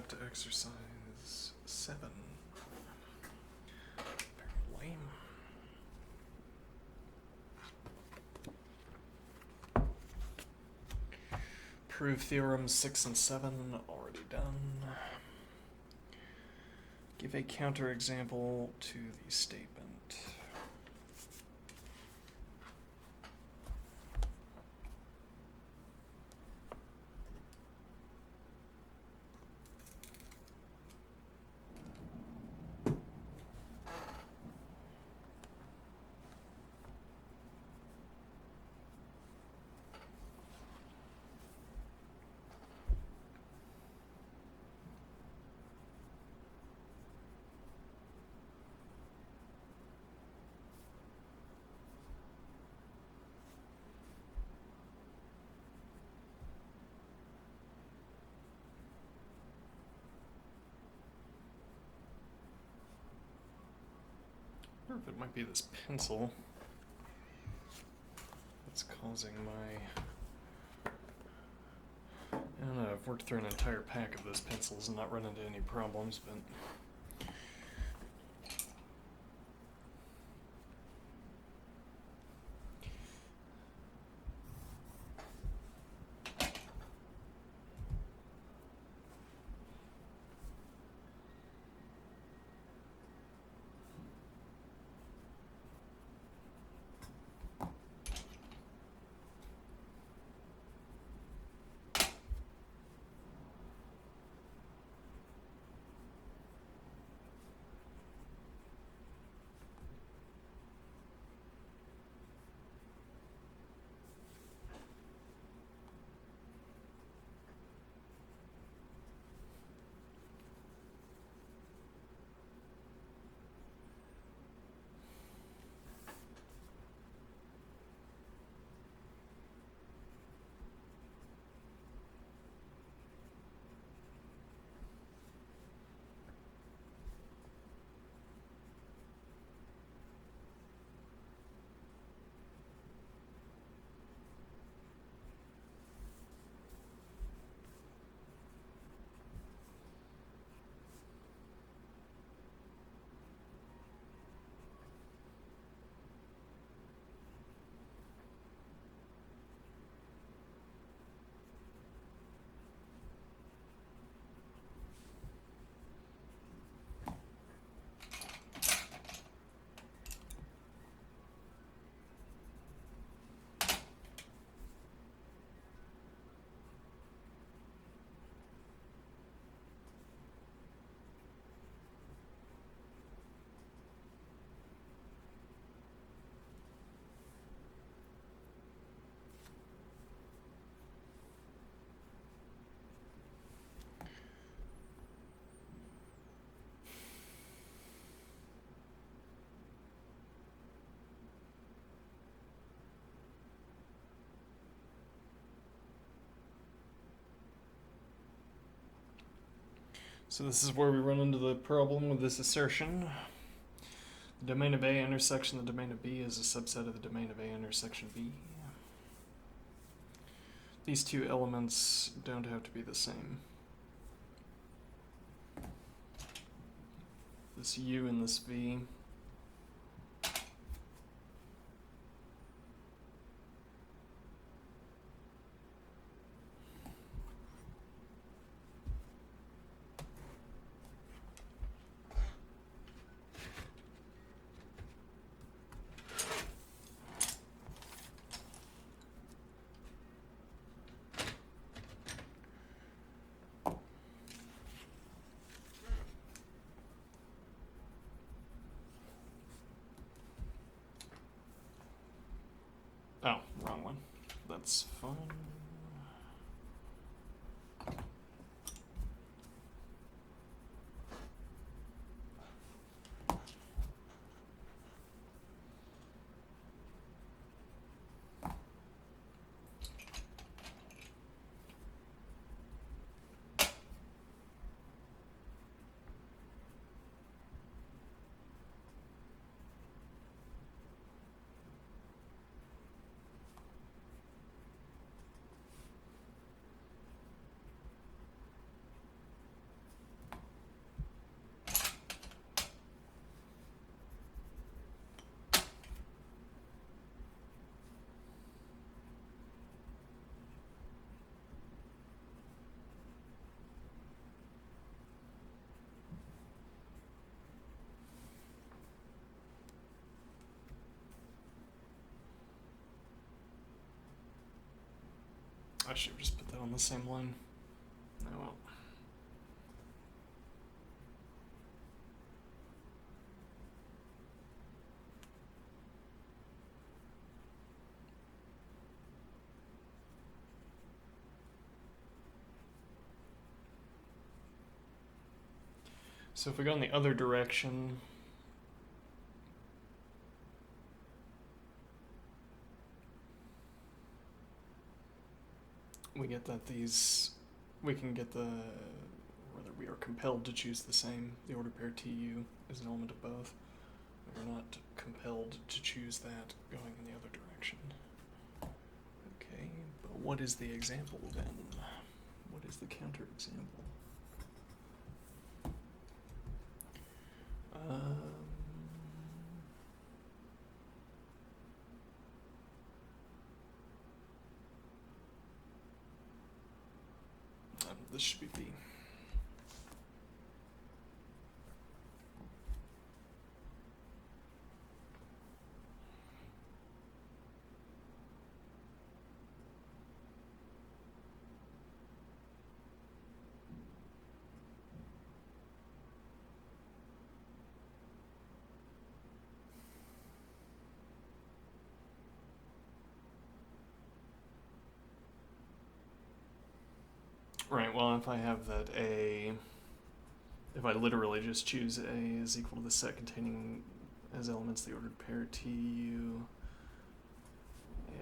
to exercise 7. Very lame. Prove theorems 6 and 7, already done. Give a counterexample to the statement. I wonder if it might be this pencil that's causing my... I don't know, I've worked through an entire pack of those pencils and not run into any problems, but... So this is where we run into the problem with this assertion. The domain of A intersection the domain of B is a subset of the domain of A intersection B. These two elements don't have to be the same. This U and this V. Oh, wrong one. That's fine. I should have just put that on the same line. Oh well. So if we go in the other direction, we get that we can get whether we are compelled to choose the same. The ordered pair TU is an element of both. We're not compelled to choose that going in the other direction. Okay, but what is the example then? What is the counterexample? This should be B. Right, well, if I have that A, if I literally just choose A is equal to the set containing as elements the ordered pair TU,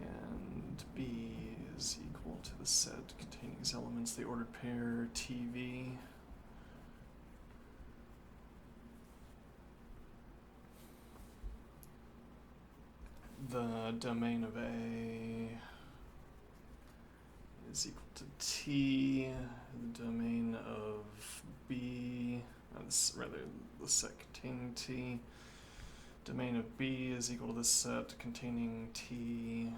and B is equal to the set containing as elements the ordered pair TV, the domain of A is equal to T, the domain of B, rather the set containing T, domain of B is equal to the set containing T,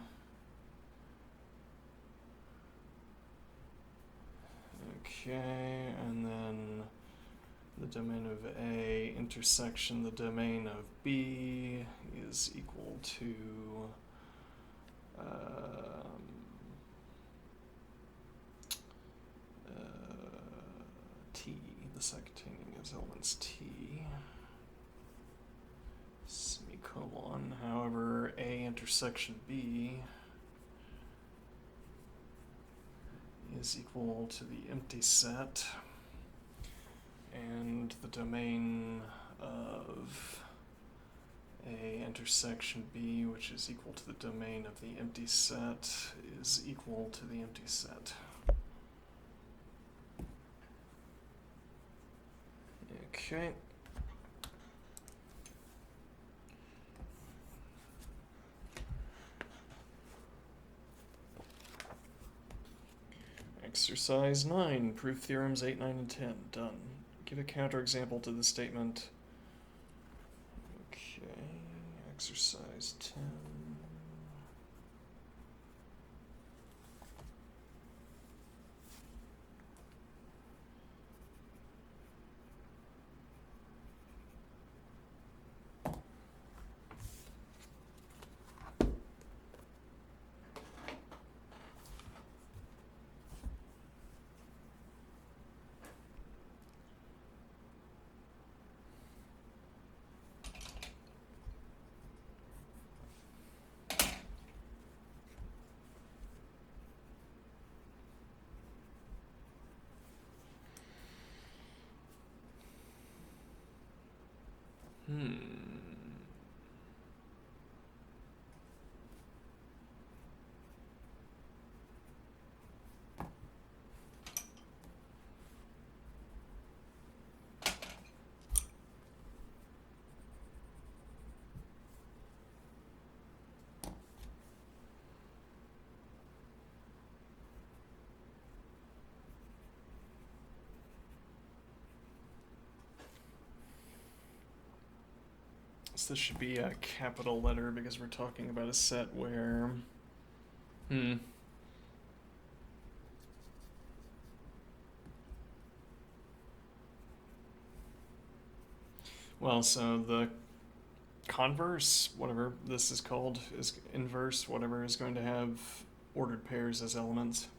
okay, and then the domain of A intersection the domain of B is equal to T, the set containing as elements T, semicolon, however, A intersection B is equal to the empty set, and the domain of A intersection B, which is equal to the domain of the empty set, is equal to the empty set. Okay. Exercise 9, proof theorems 8, 9, and 10. Done. Give a counterexample to the statement. Okay, exercise 10. So this should be a capital letter because we're talking about a set where... Well, so the converse, whatever this is called, is inverse, whatever, is going to have ordered pairs as elements.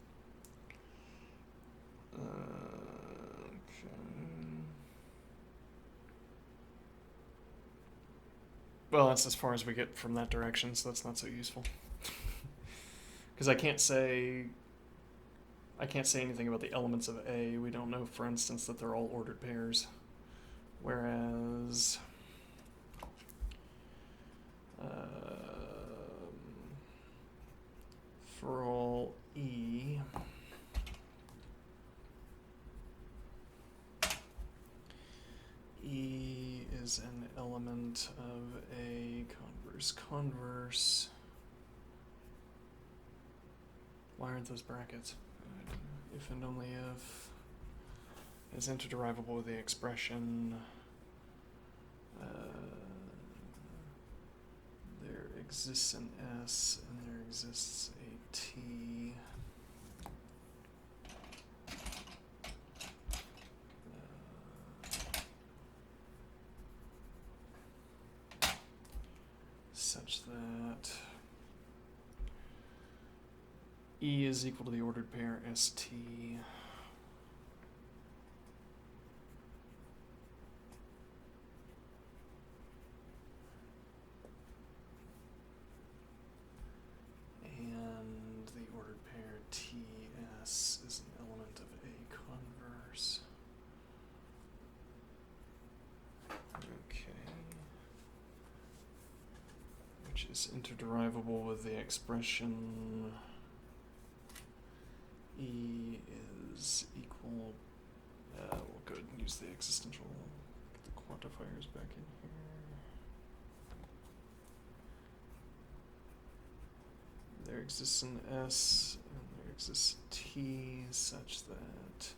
Well, that's as far as we get from that direction, so that's not so useful. Because I can't say anything about the elements of A. We don't know, for instance, that they're all ordered pairs. Whereas for all E, E is an element of A converse. Why aren't those brackets? If and only if is interderivable with the expression there exists an S and there exists a T. Such that E is equal to the ordered pair ST. And the ordered pair TS is an element of A converse. Okay. Which is interderivable with the expression E is equal, we'll go ahead and use the existential, get the quantifiers back in here. There exists an S and there exists a T such that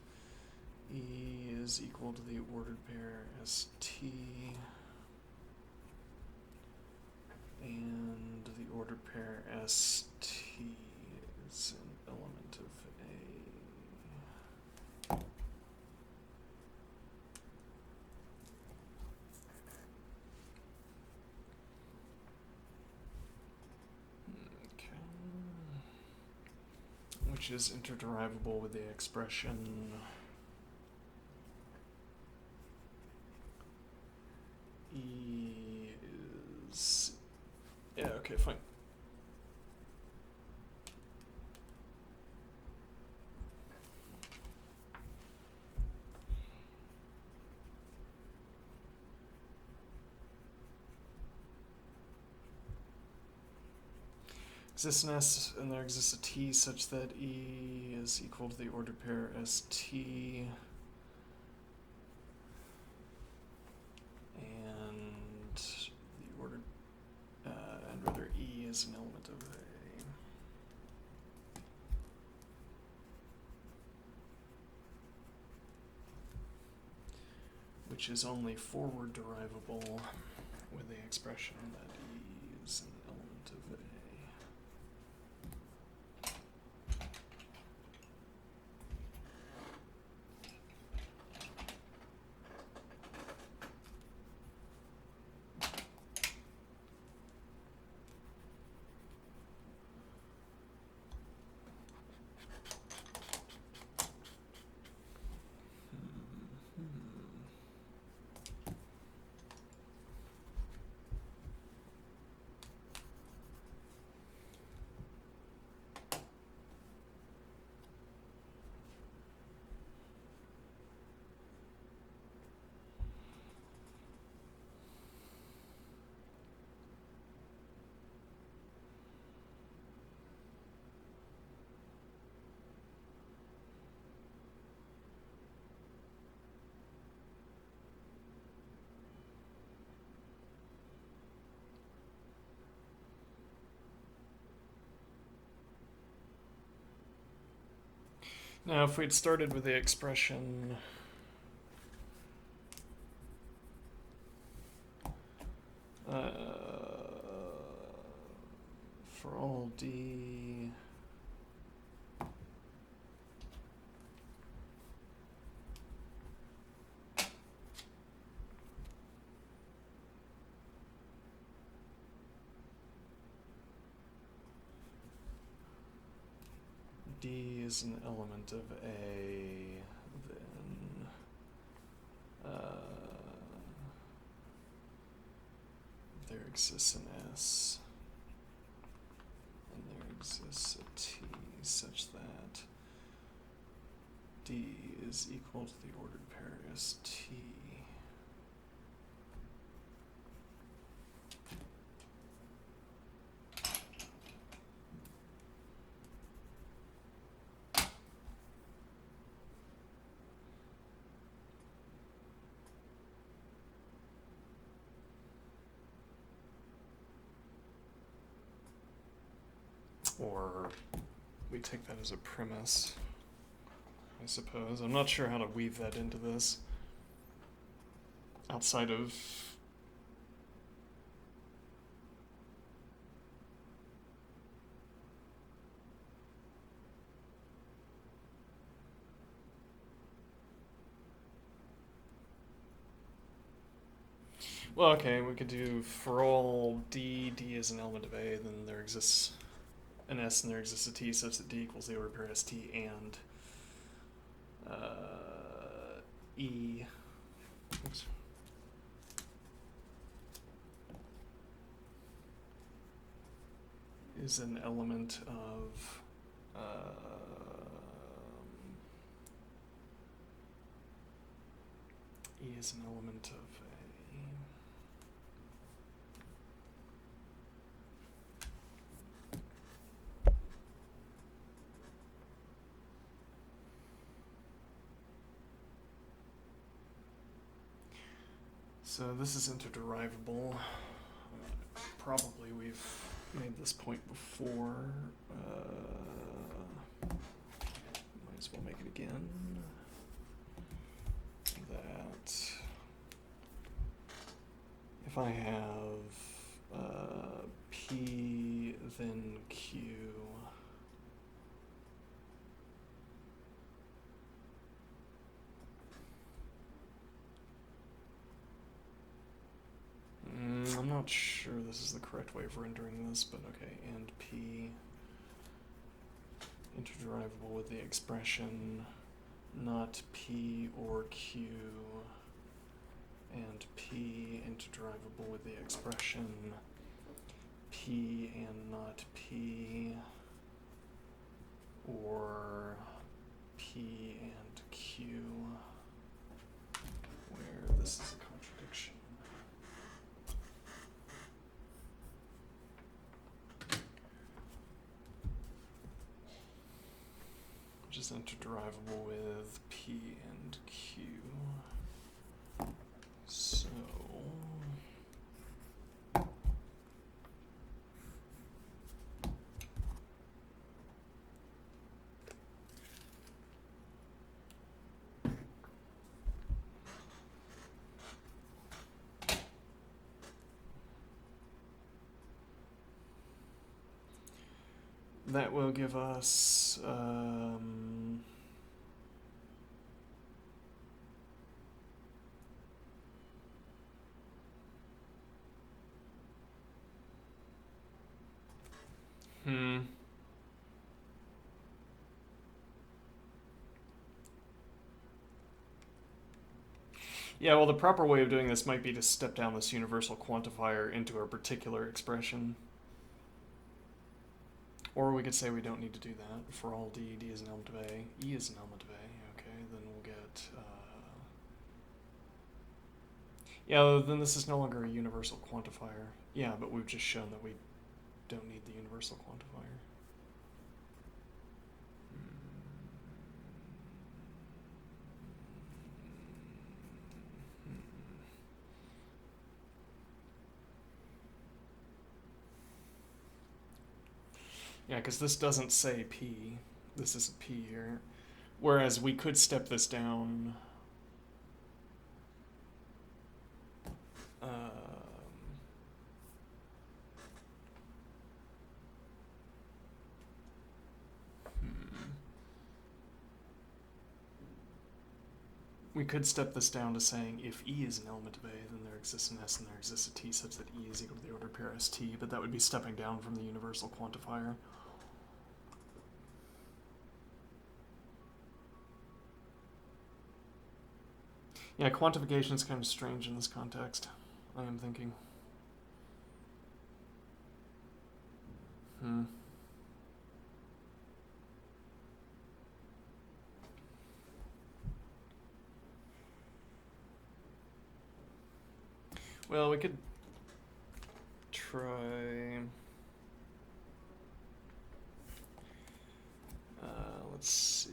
E is equal to the ordered pair ST and the ordered pair ST is an element of A. Okay. Which is interderivable with the expression E is, yeah, okay, fine. Exists an S and there exists a T such that E is equal to the ordered pair ST and the ordered and whether E is an element of A. Which is only forward derivable with the expression that E is an element of A. Now, if we'd started with the expression for all D D is an element of A, then there exists an S, and there exists a T such that D is equal to the ordered pair ST. Or we take that as a premise, I suppose. I'm not sure how to weave that into this outside of well, okay, we could do for all D is an element of A, then there exists an S and there exists a T such that D equals the order pair ST and E. Oops. Is an element of E is an element of A. So this is interderivable. Probably we've made this point before. Might as well make it again. That if I have P then Q, I'm not sure this is the correct way of rendering this, but okay, and P interderivable with the expression not P or Q, and P interderivable with the expression P and not P, or P and Q, where this is a contradiction. Which is interderivable with P and Q. So that will give us yeah, well, the proper way of doing this might be to step down this universal quantifier into a particular expression. Or we could say we don't need to do that. For all D, D is an element of A, E is an element of A. Okay, then we'll get... yeah, then this is no longer a universal quantifier. Yeah, but we've just shown that we don't need the universal quantifier. Yeah, because this doesn't say P. This is a P here. Whereas we could step this down. We could step this down to saying if E is an element of A, then there exists an S and there exists a T such that E is equal to the order pair ST, but that would be stepping down from the universal quantifier. Yeah, quantification is kind of strange in this context, I am thinking. Well, we could try. Let's see.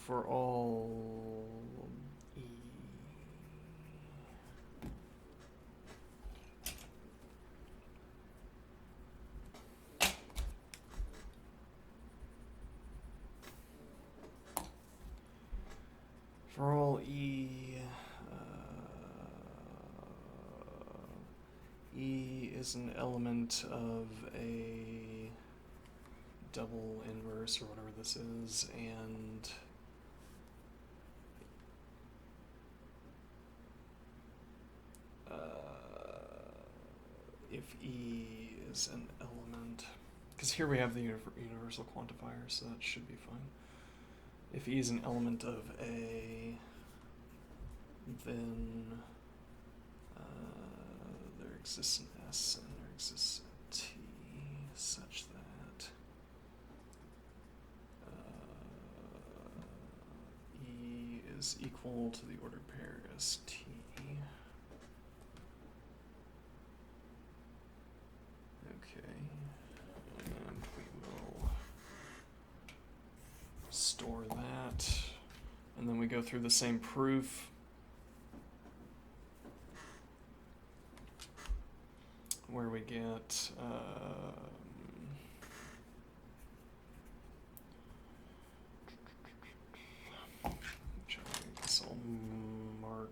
For all E. For all E, E is an element of a double inverse or whatever this is, and if E is an element, because here we have the universal quantifier, so that should be fine. If E is an element of A, then there exists an S and there exists a T such that E is equal to the ordered pair ST. Okay, and we will store that, and then we go through the same proof. Where we get I guess I'll mark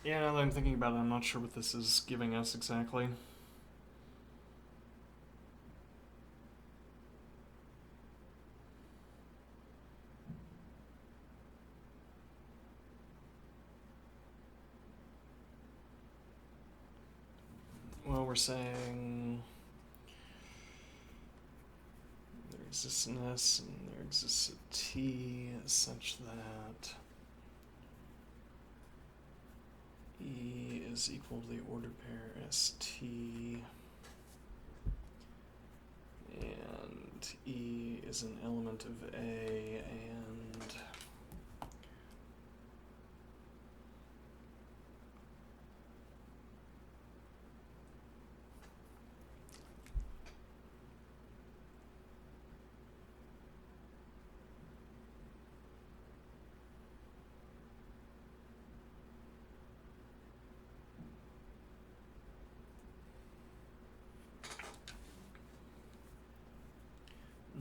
yeah, now that I'm thinking about it, I'm not sure what this is giving us exactly. Well, we're saying there exists an S and there exists a T such that E is equal to the ordered pair ST, and E is an element of A, and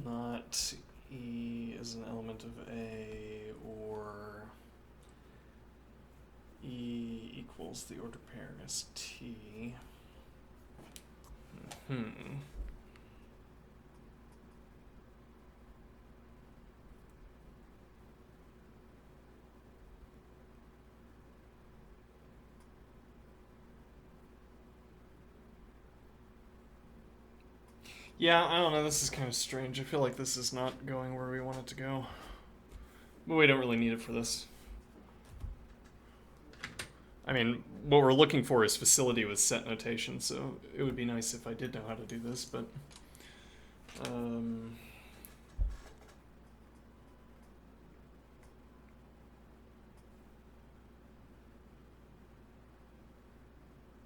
not E is an element of A, or E equals the ordered pair ST. Yeah, I don't know, this is kind of strange. I feel like this is not going where we want it to go. But we don't really need it for this. I mean, what we're looking for is facility with set notation, so it would be nice if I did know how to do this, but oh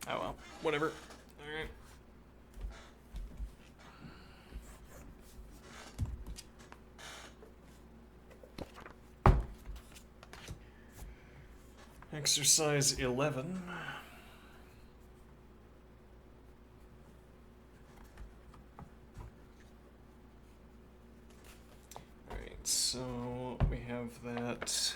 well, whatever. Alright. Exercise 11. Alright, so have that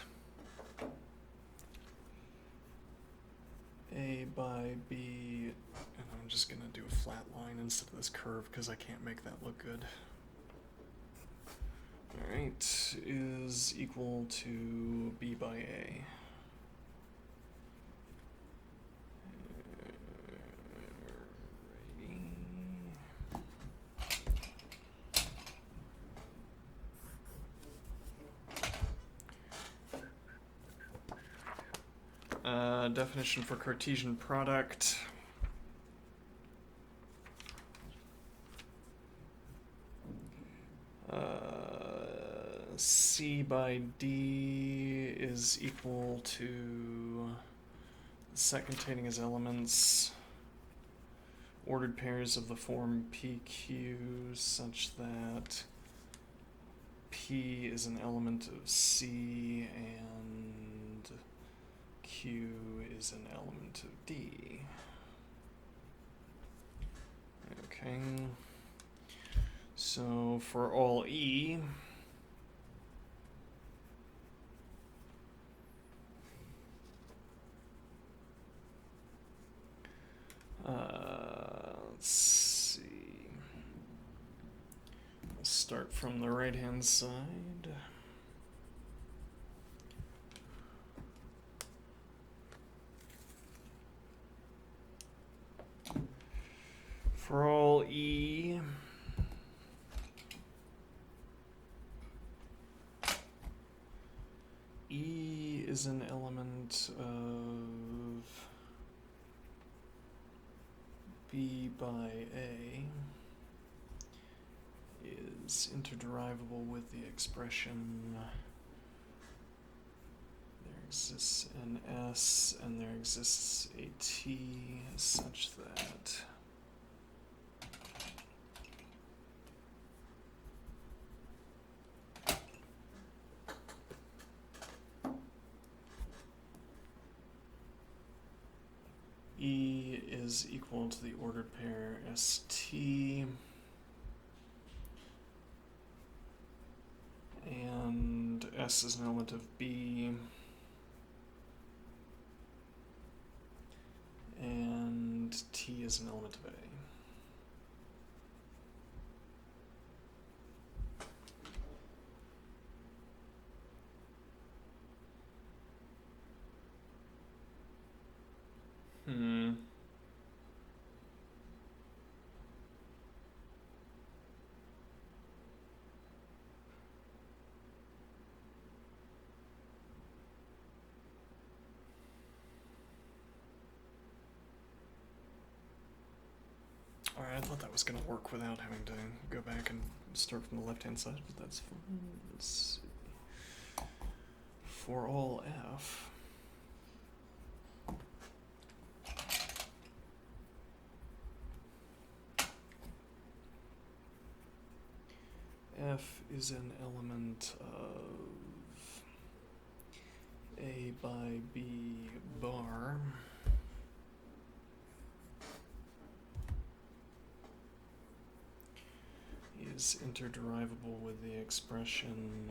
A by B, and I'm just going to do a flat line instead of this curve because I can't make that look good. Alright, is equal to B by A. Definition for Cartesian product. C by D is equal to the set containing as elements ordered pairs of the form PQ such that P is an element of C and Q is an element of D. Okay. So for all E, let's see. We'll start from the right-hand side. For all E, E is an element of B by A, is interderivable with the expression there exists an S and there exists a T such that E is equal to the ordered pair ST and S is an element of B and T is an element of A. Alright, I thought that was going to work without having to go back and start from the left-hand side, but that's fine. Let's see. For all F, F is an element of A by B bar is interderivable with the expression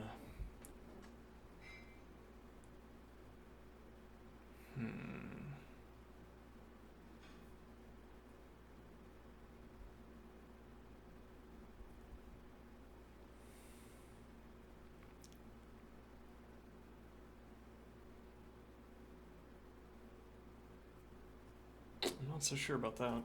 I'm not so sure about that.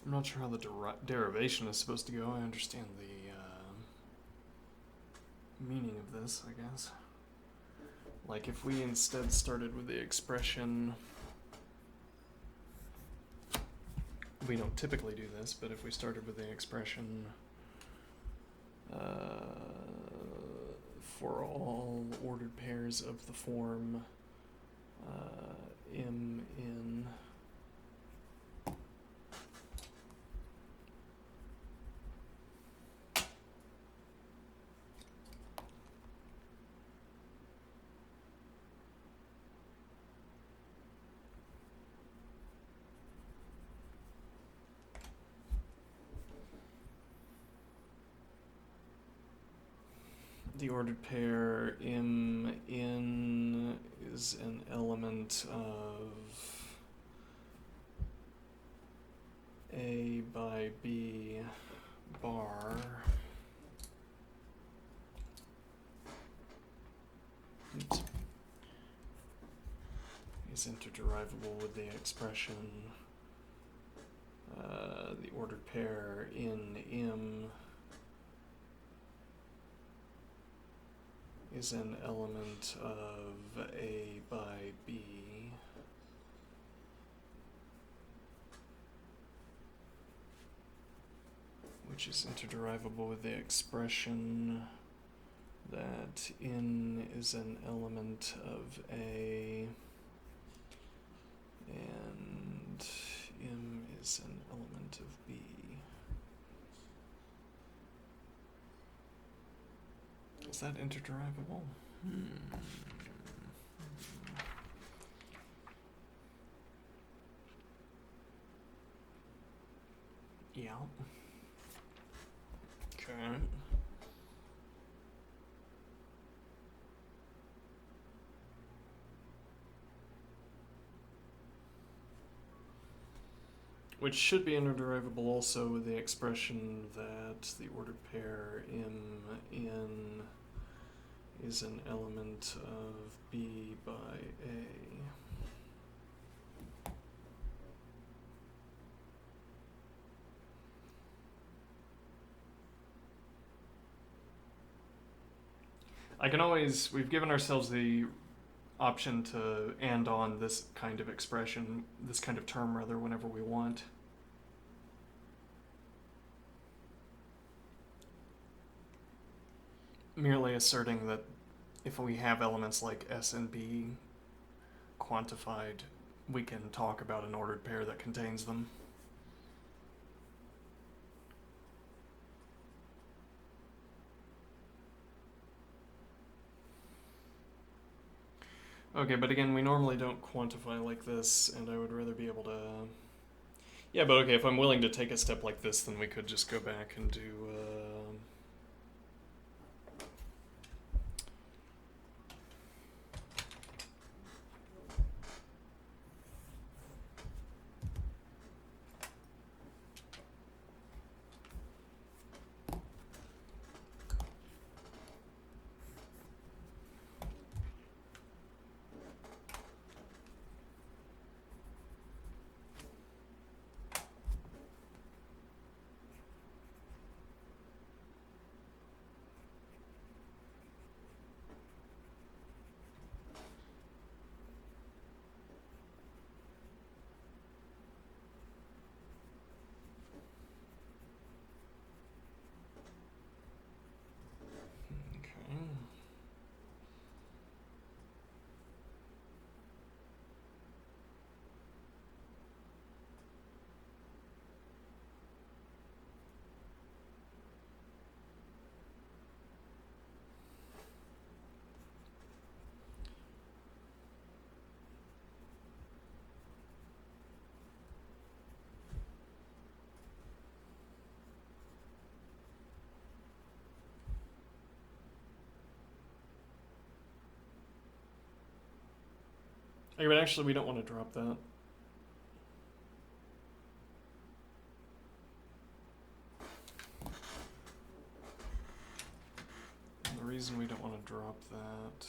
I'm not sure how the derivation is supposed to go. I understand the meaning of this, I guess. Like if we instead started with the expression, we don't typically do this, but if we started with the expression for all ordered pairs of the form M in the ordered pair M in is an element of A by B bar is interderivable with the expression the ordered pair in M is an element of A by B which is interderivable with the expression that N is an element of A and M is an element of B. Is that interderivable? Yeah. Okay. Which should be interderivable also with the expression that the ordered pair M in is an element of B by A. I can always, we've given ourselves the option to and on this kind of expression, this kind of term rather, whenever we want. Merely asserting that if we have elements like S and B quantified, we can talk about an ordered pair that contains them. Okay, but again, we normally don't quantify like this, and I would rather be able to... Yeah, but okay, if I'm willing to take a step like this, then we could just go back and do... Okay, but actually we don't want to drop that. And the reason we don't want to drop that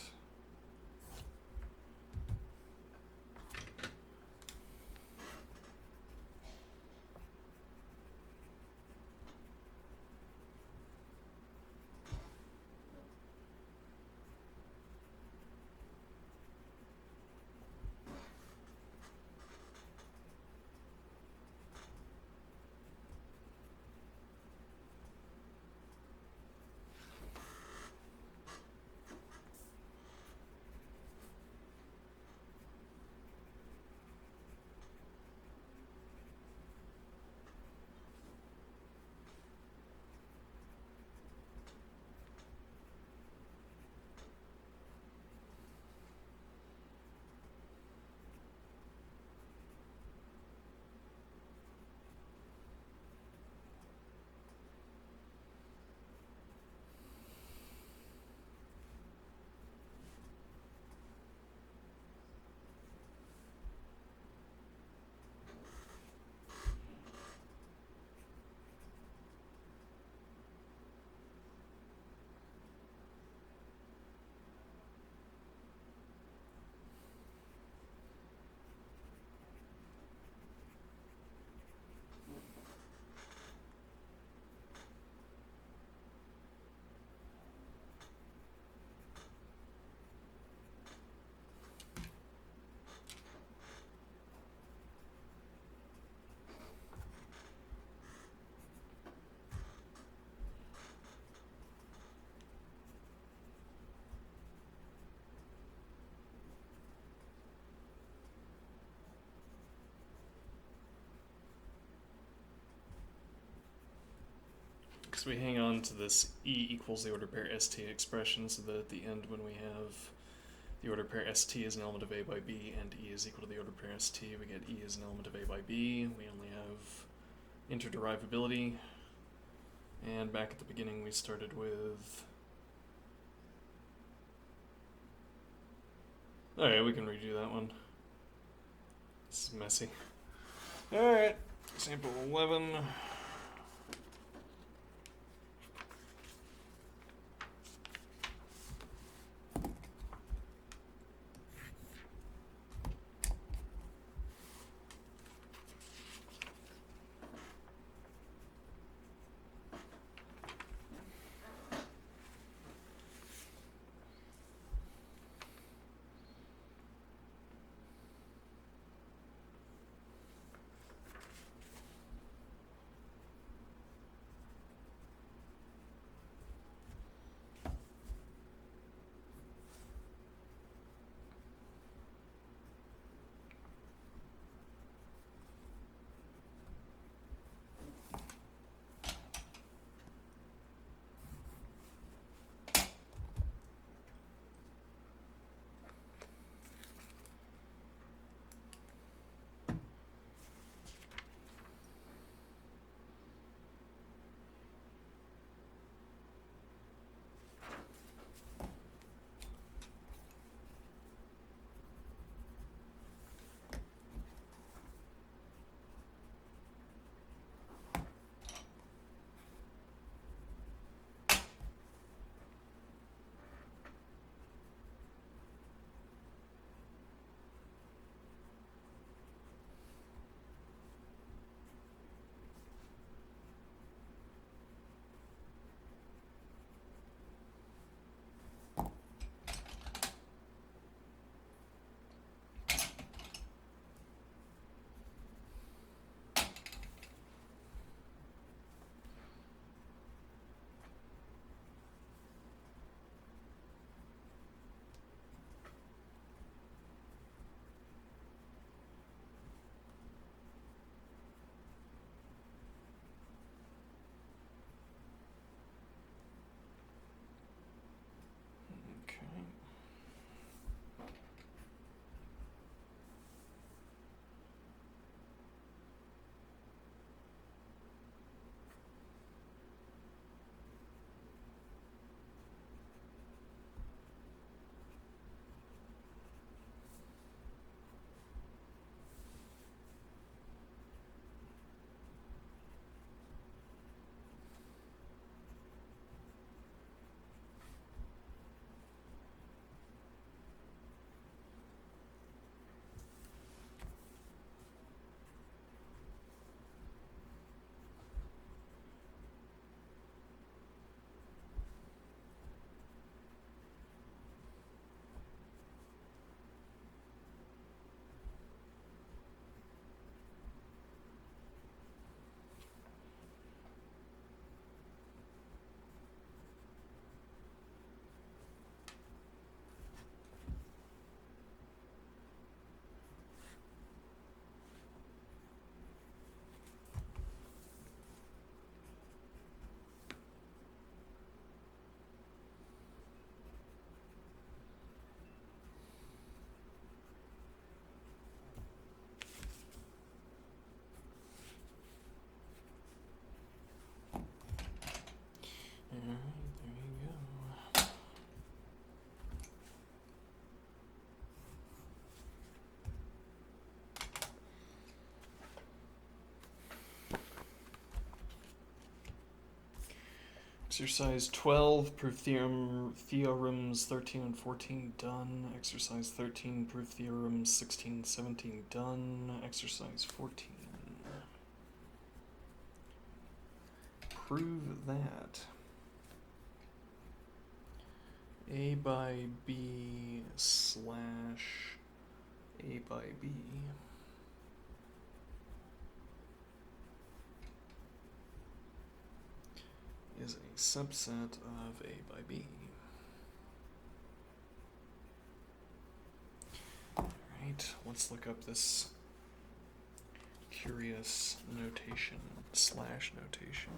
So we hang on to this E equals the order pair ST expression so that at the end when we have the order pair ST is an element of A by B and E is equal to the order pair ST, we get E is an element of A by B. We only have interderivability. And back at the beginning we started with... Alright, we can redo that one. This is messy. Alright, sample 11. Alright, there you go. Exercise 12, proof theorems 13 and 14 done. Exercise 13, proof theorems 16, 17 done. Exercise 14. Prove that A by B slash A by B is a subset of A by B. Alright, let's look up this curious notation, slash notation.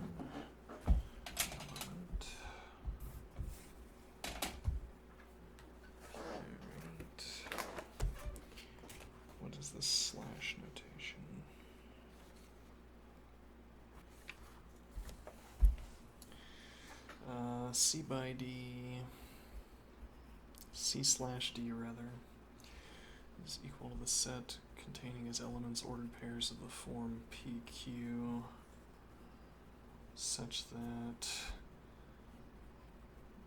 C by D, C slash D rather, is equal to the set containing as elements ordered pairs of the form PQ such that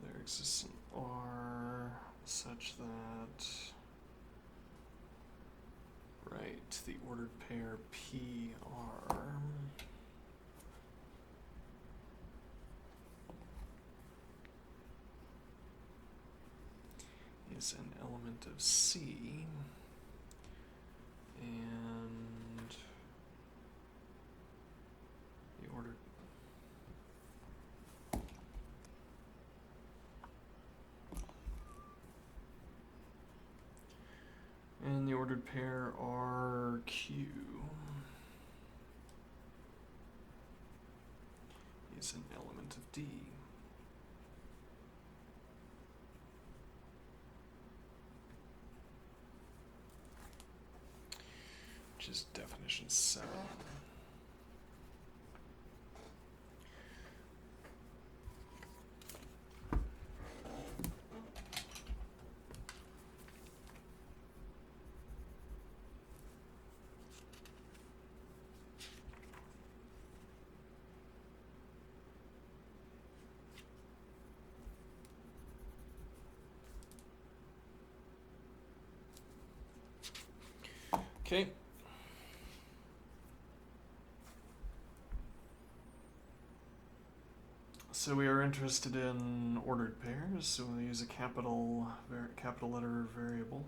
there exists an R such that, right, the ordered pair PR is an element of C, and the ordered pair RQ is an element of D. Which is definition 7. Okay. So we are interested in ordered pairs, so we'll use a capital letter variable.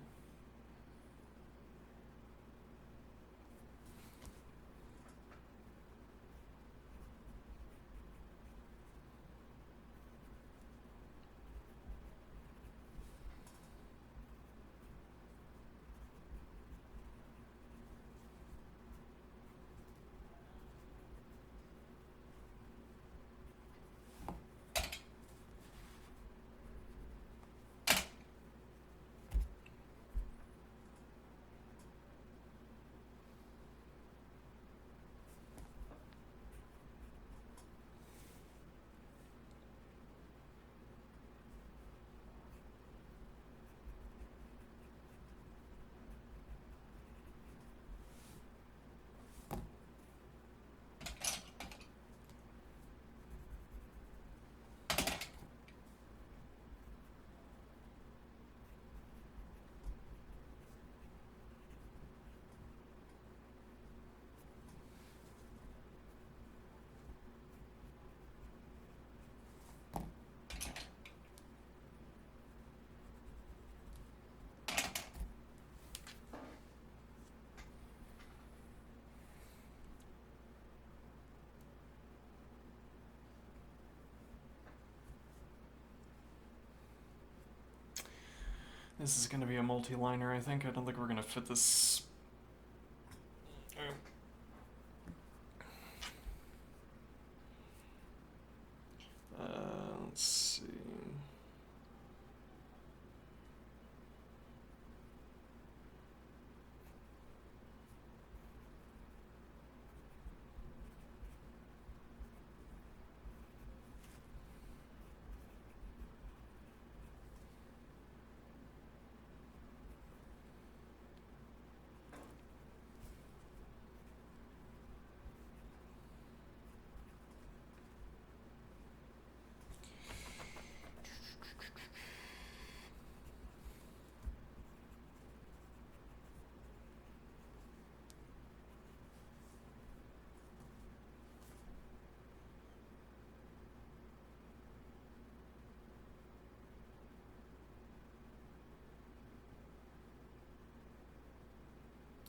This is going to be a multi-liner, I think. I don't think we're going to fit this. Let's see.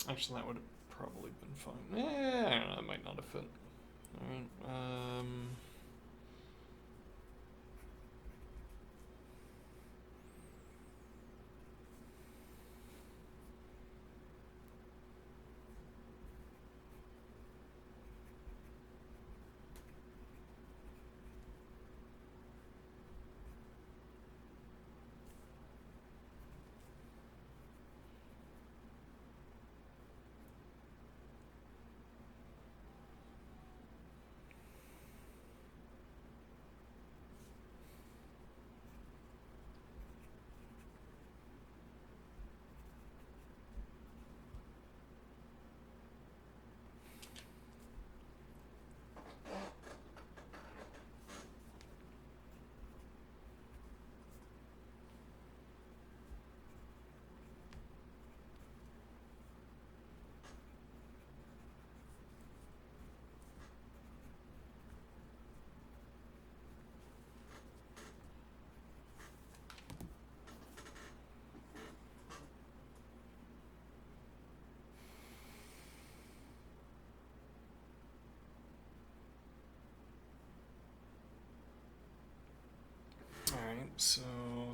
Actually, that would have probably been fine. I don't know, it might not have fit. Alright,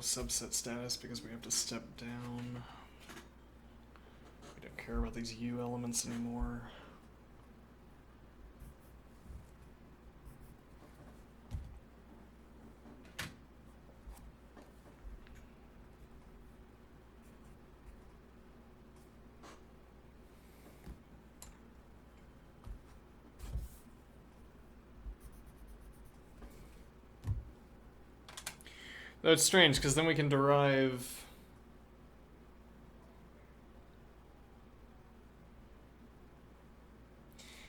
subset status because we have to step down. We don't care about these U elements anymore. That's strange, because then we can derive...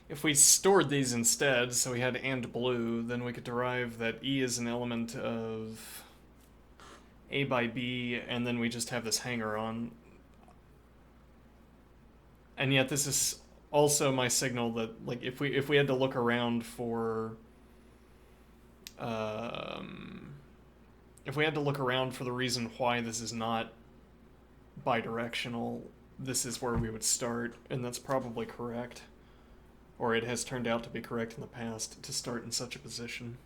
If we stored these instead, so we had and blue, then we could derive that E is an element of A by B, and then we just have this hanger on. And yet this is also my signal that, like, if we had to look around for... if we had to look around for the reason why this is not bidirectional, this is where we would start, and that's probably correct. Or it has turned out to be correct in the past to start in such a position.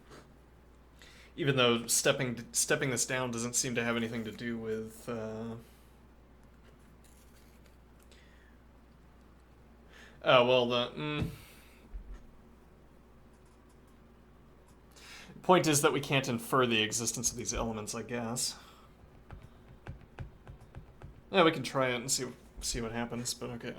Even though stepping this down doesn't seem to have anything to do with... Oh, well, the... Point is that we can't infer the existence of these elements, I guess. Yeah, we can try it and see what happens, but okay.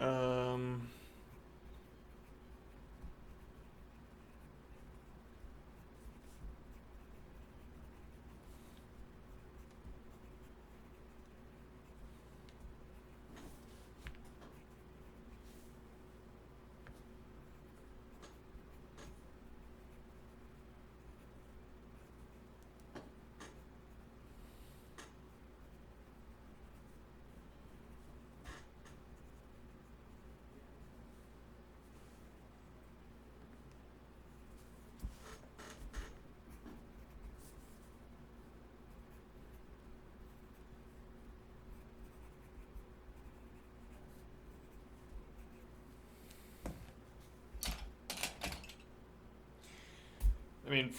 I mean,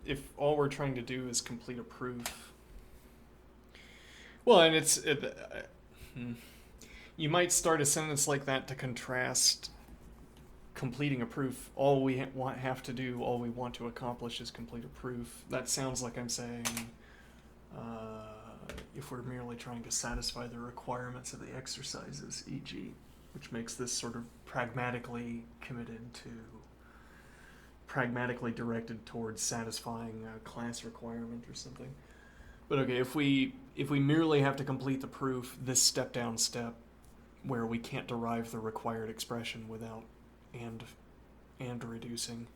if all we're trying to do is complete a proof, well, and you might start a sentence like that to contrast completing a proof. All we have to do, all we want to accomplish is complete a proof. That sounds like I'm saying, if we're merely trying to satisfy the requirements of the exercises, e.g., which makes this sort of pragmatically directed towards satisfying a class requirement or something. But okay, if we merely have to complete the proof, this step-down step, where we can't derive the required expression without and reducing,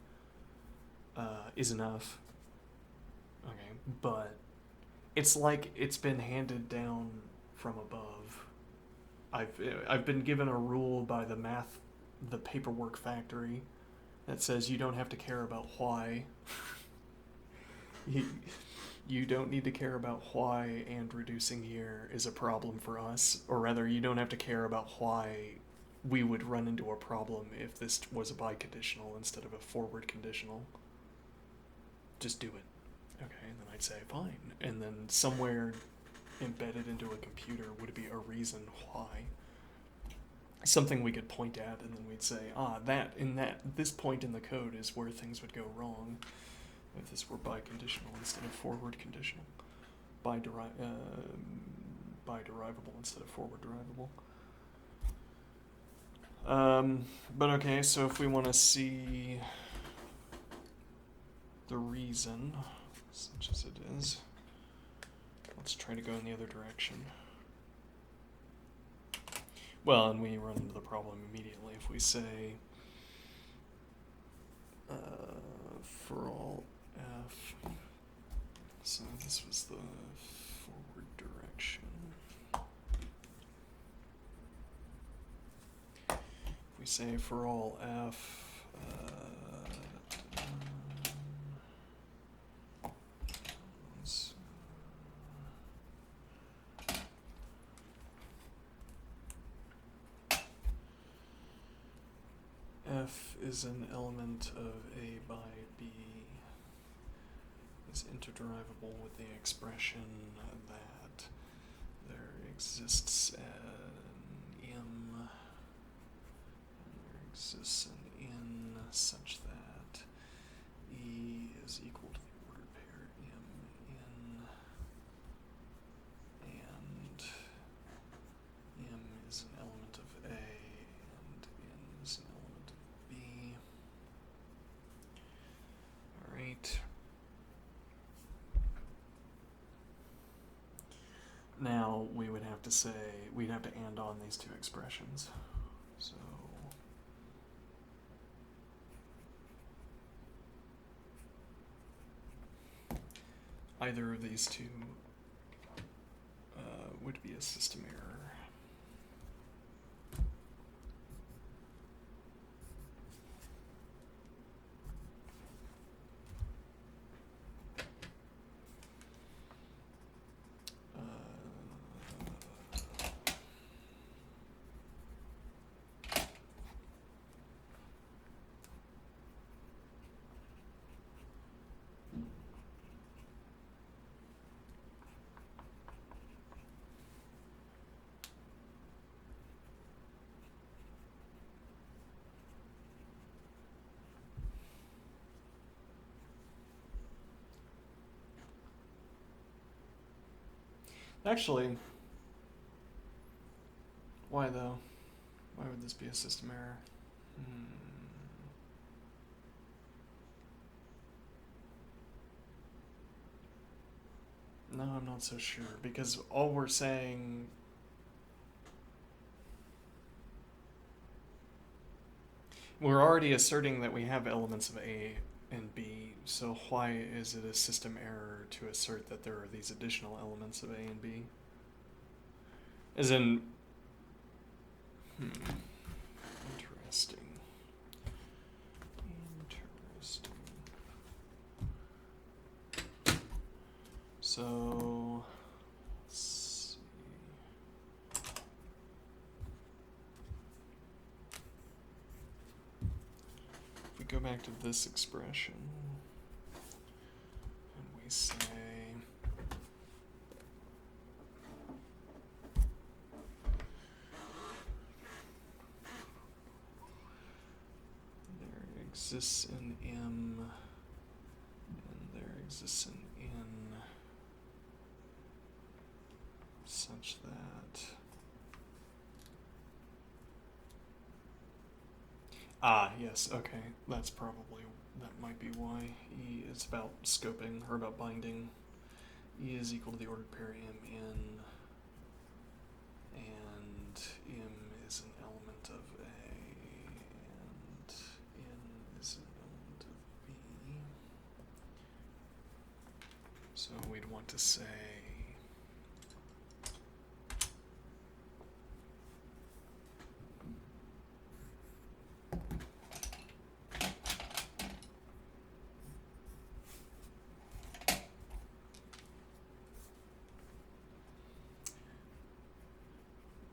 is enough. Okay, but it's like it's been handed down from above. I've been given a rule by the paperwork factory that says you don't have to care about why. You don't need to care about why and reducing here is a problem for us, or rather, you don't have to care about why we would run into a problem if this was a biconditional instead of a forward conditional. Just do it. Okay, and then I'd say, fine. And then somewhere embedded into a computer would be a reason why. Something we could point at, and then we'd say, this point in the code is where things would go wrong if this were biconditional instead of forward conditional, biderivable instead of forward derivable. But okay, so if we want to see the reason, such as it is, let's try to go in the other direction. Well, and we run into the problem immediately if we say for all f, so this was the forward direction. If we say for all f, f is an element of A by B is is interderivable with the expression that there exists an m, and there exists an n such that E is equal to the ordered pair m n, and m is an element of A, and n is an element of B. Alright. Now we would have to say, we'd have to and on these two expressions. So either of these two would be a system error. Actually, why though? Why would this be a system error? No, I'm not so sure, because all we're saying... We're already asserting that we have elements of A and B, so why is it a system error to assert that there are these additional elements of A and B? As in... Interesting. So... let's see. If we go back to this expression, and we say... there exists an M, and there exists an N, such that... Ah, yes, okay, that's probably, that might be why. E is about scoping, or about binding. E is equal to the ordered pair mn, and m is an element of A, and n is an element of B. So we'd want to say...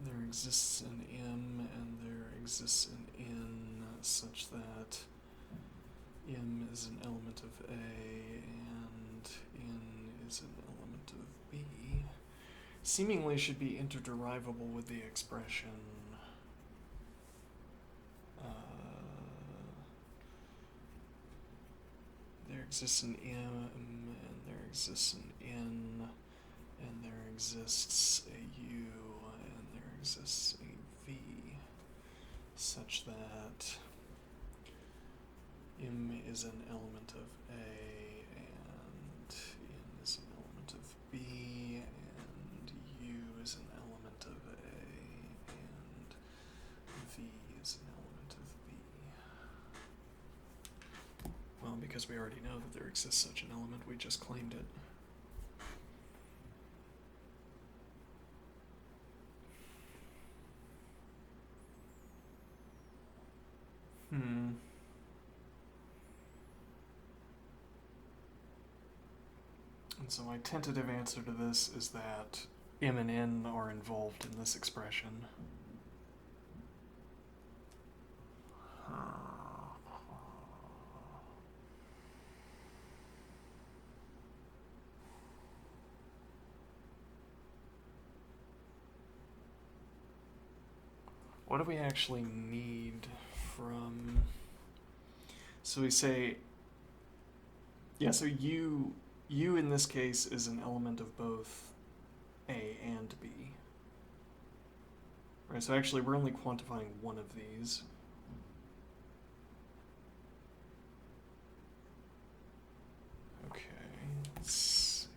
there exists an M and there exists an N such that M is an element of A and N is an element of B. Seemingly should be interderivable with the expression there exists an M and there exists an N and there exists a U and there exists a V, such that M is an element of A and N is an element of B and U is an element of A and V is an element of B. Well, because we already know that there exists such an element, we just claimed it. And so my tentative answer to this is that M and N are involved in this expression. what do we actually need from... So we say, yeah, so U in this case is an element of both A and B. Right, so actually we're only quantifying one of these. Okay, let's see.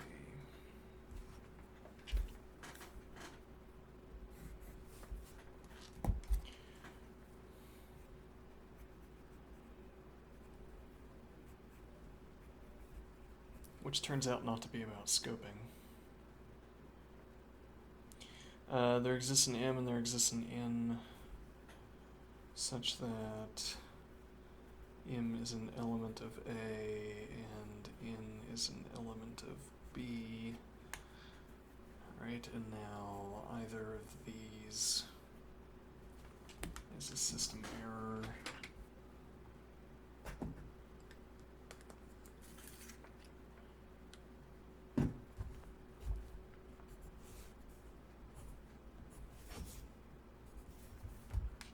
Which turns out not to be about scoping. There exists an M and there exists an N such that M is an element of A and N is an element of B. Right, and now either of these is a system error.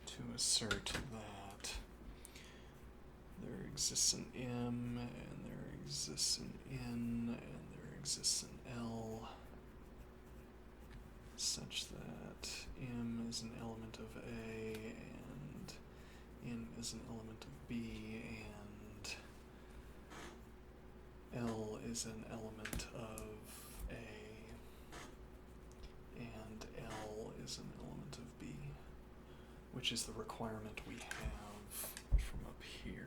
To assert that there exists an M and there exists an N and there exists an L such that M is an element of A and N is an element of B and L is an element of A and L is an element of B, which is the requirement we have from up here.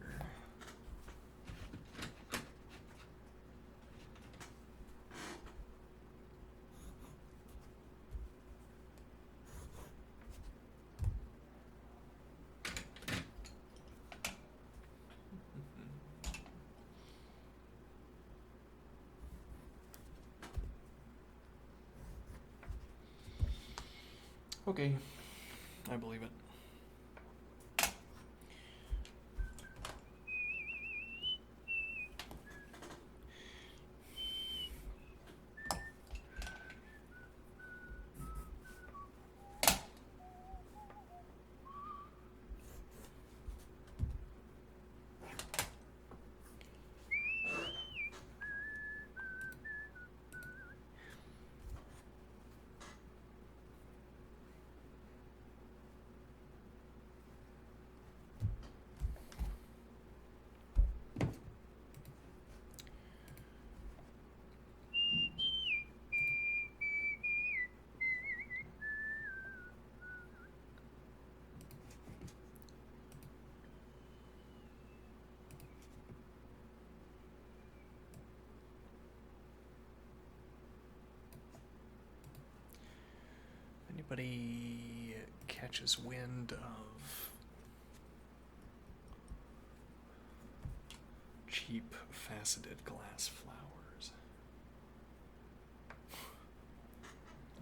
Okay, I believe it. Anybody catches wind of cheap faceted glass flowers?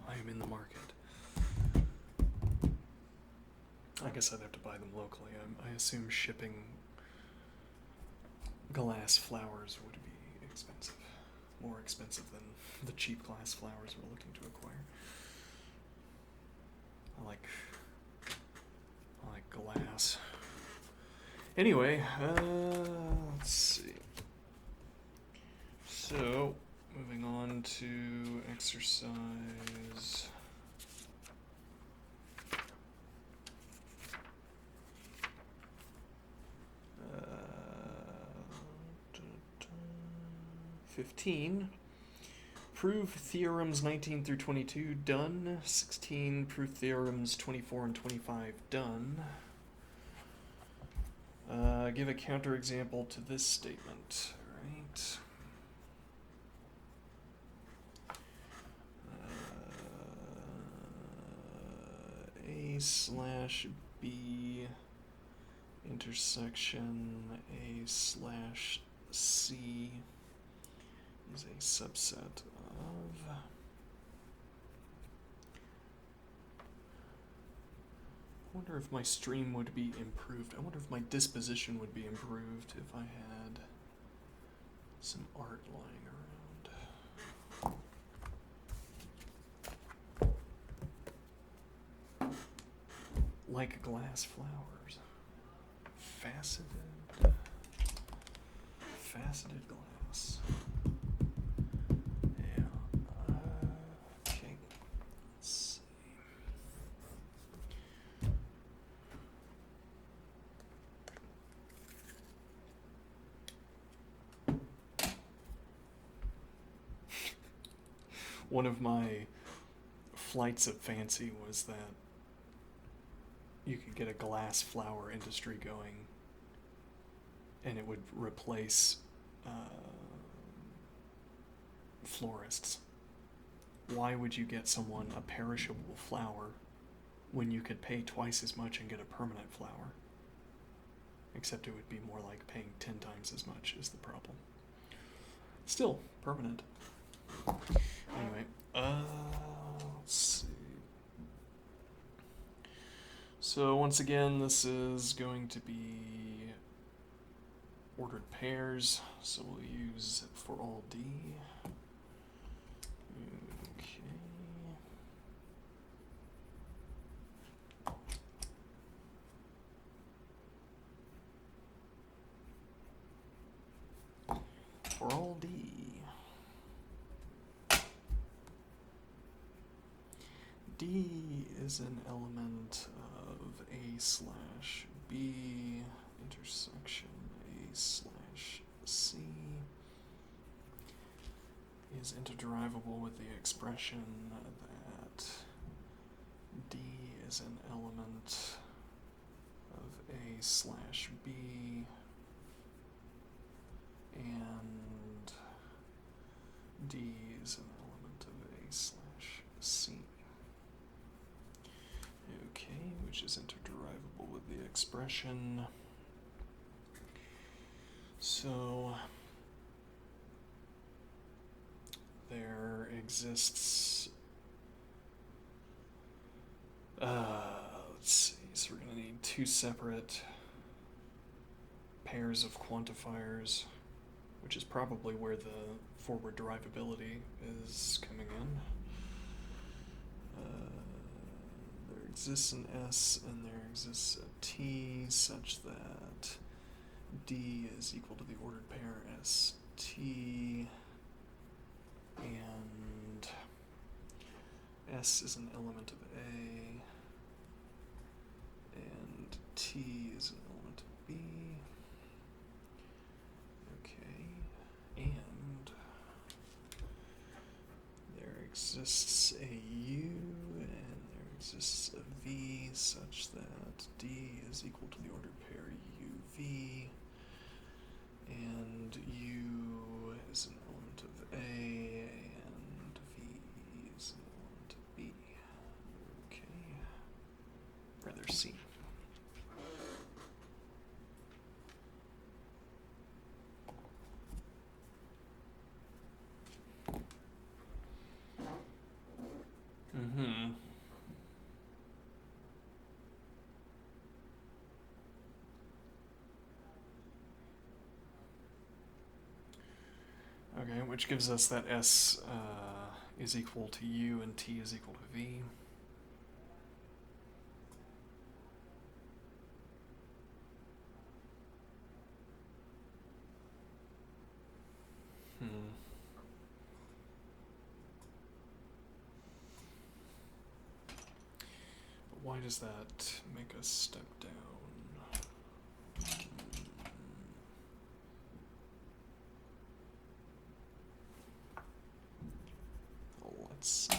I am in the market. I guess I'd have to buy them locally. I assume shipping glass flowers would be expensive. More expensive than the cheap glass flowers we're looking to acquire. I like glass. Anyway, let's see. So, moving on to exercise. Uh, 15. Prove theorems 19 through 22, done. 16, prove theorems 24 and 25, done. Give a counterexample to this statement, right? A slash B intersection A slash C is a subset of I wonder if my stream would be improved. I wonder if my disposition would be improved if I had some art lying around. like glass flowers. Faceted glass. Yeah. Okay. Let's see. One of my flights of fancy was that you could get a glass flower industry going, and it would replace florists. Why would you get someone a perishable flower when you could pay twice as much and get a permanent flower? Except it would be more like paying 10 times as much is the problem. Still, permanent. Anyway, let's see. So once again, this is going to be ordered pairs, so we'll use for all D. Okay. For all D. D is an element of A slash B intersection A slash C is interderivable with the expression that D is an element of A slash B and D is an element of A slash C. Okay, which is interderivable with the expression. So there exists, let's see, so we're going to need two separate pairs of quantifiers, which is probably where the forward derivability is coming in. There exists an S and there exists a T such that D is equal to the ordered pair ST, and S is an element of A, and T is an element of B. Okay, and there exists a U and there exists a V such that D is equal to the ordered pair UV, and U is an element of A and V is an element of B. Okay, rather C. Okay, which gives us that S is equal to U and T is equal to V. But why does that make us step down? Let's see.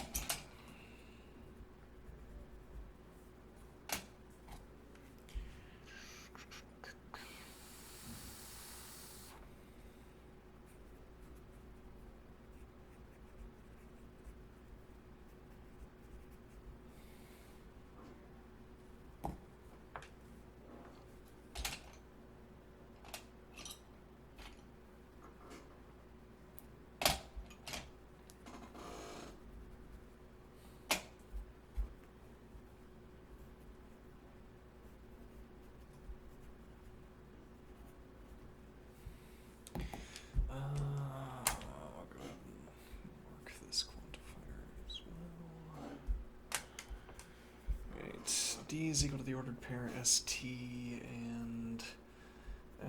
D is equal to the ordered pair ST, and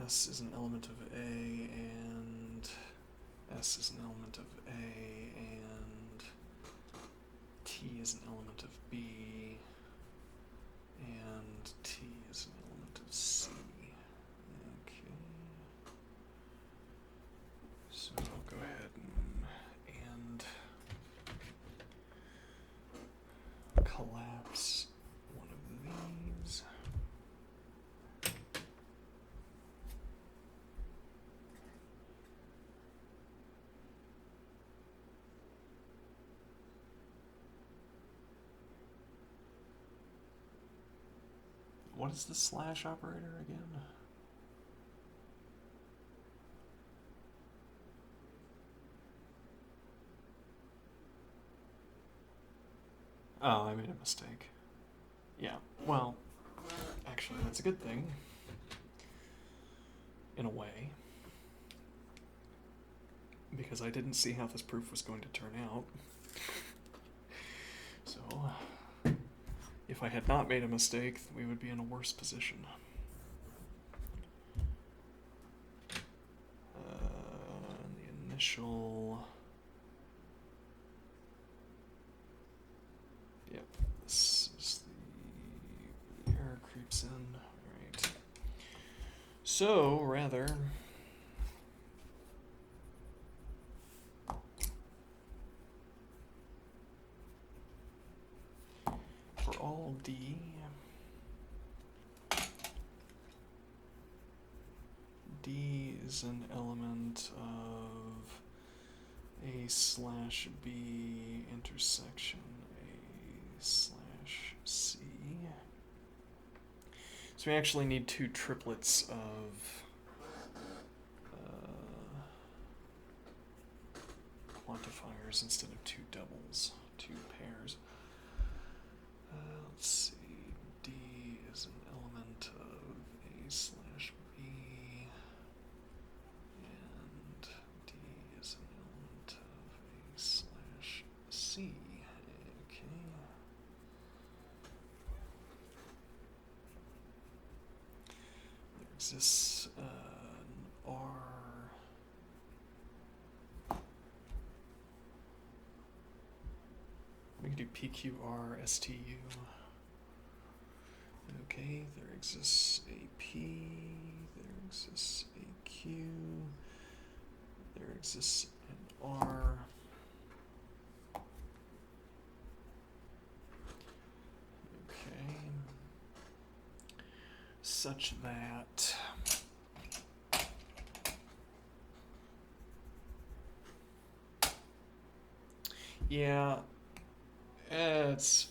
S is an element of A, and S is an element of A, and T is an element of B, and T is an element of C. Okay. So I'll go ahead and collapse one of these. What is the slash operator again? Oh, I made a mistake. Yeah, well, actually, that's a good thing. In a way. Because I didn't see how this proof was going to turn out. So, if I had not made a mistake, we would be in a worse position. The initial... Yep, this is the error creeps in. Alright. So, rather... for all D, D is an element of A slash B intersection A slash C. So we actually need two triplets of quantifiers instead of two doubles, two pairs. Let's see, D is an element of A slash B, and D is an element of A slash C. Okay. There exists an R. We can do PQR STU. Okay, there exists a P, there exists a Q, there exists an R. Okay. Such that yeah, it's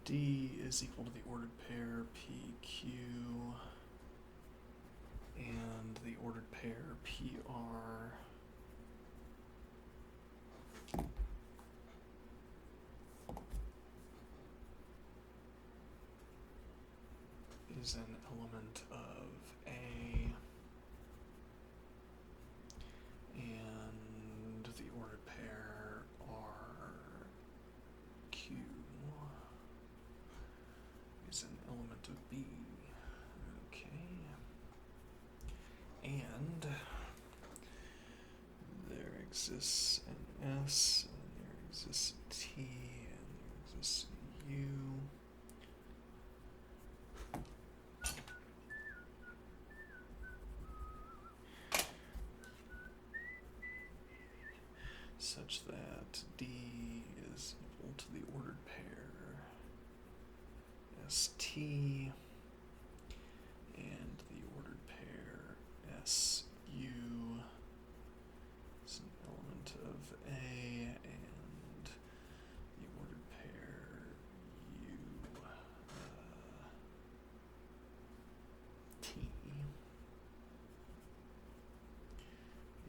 D is equal to the ordered pair PQ and the ordered pair PR is an element of A and the ordered pair RQ is an element of B. Okay. And there exists an S, and there exists a T, and there exists a U. Such that D is equal to the ordered pair ST and the ordered pair SU is an element of A and the ordered pair U T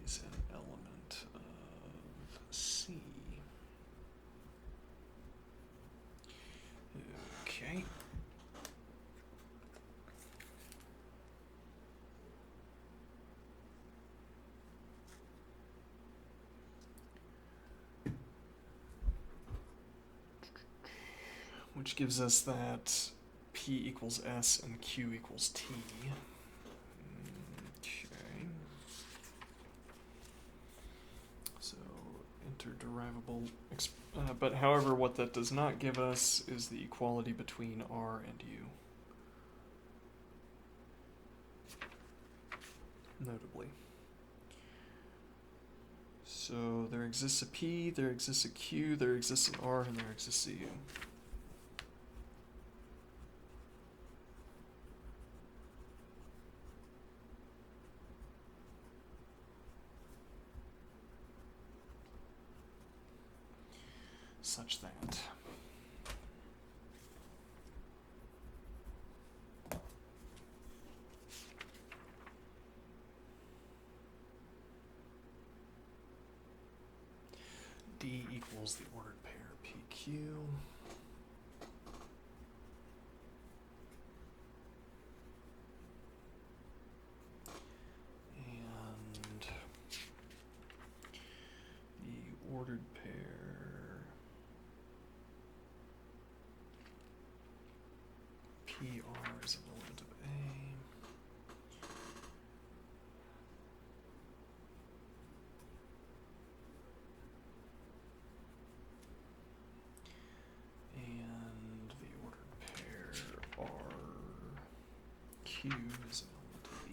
is an element of C. Okay. which gives us that P equals S and Q equals T. Okay. So interderivable, but however, what that does not give us is the equality between R and U. Notably. So there exists a P, there exists a Q, there exists an R, and there exists a U. Such that D equals the ordered pair PQ. And the ordered pair PR is an element of A. And the ordered pair RQ is an element of E.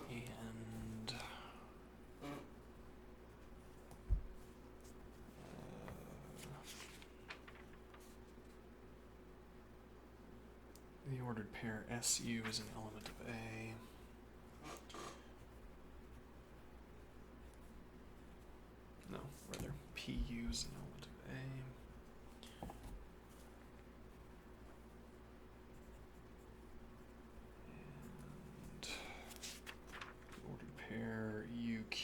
And the ordered pair SU is an element of A. No, rather, PU is an element of A. And the ordered pair UQ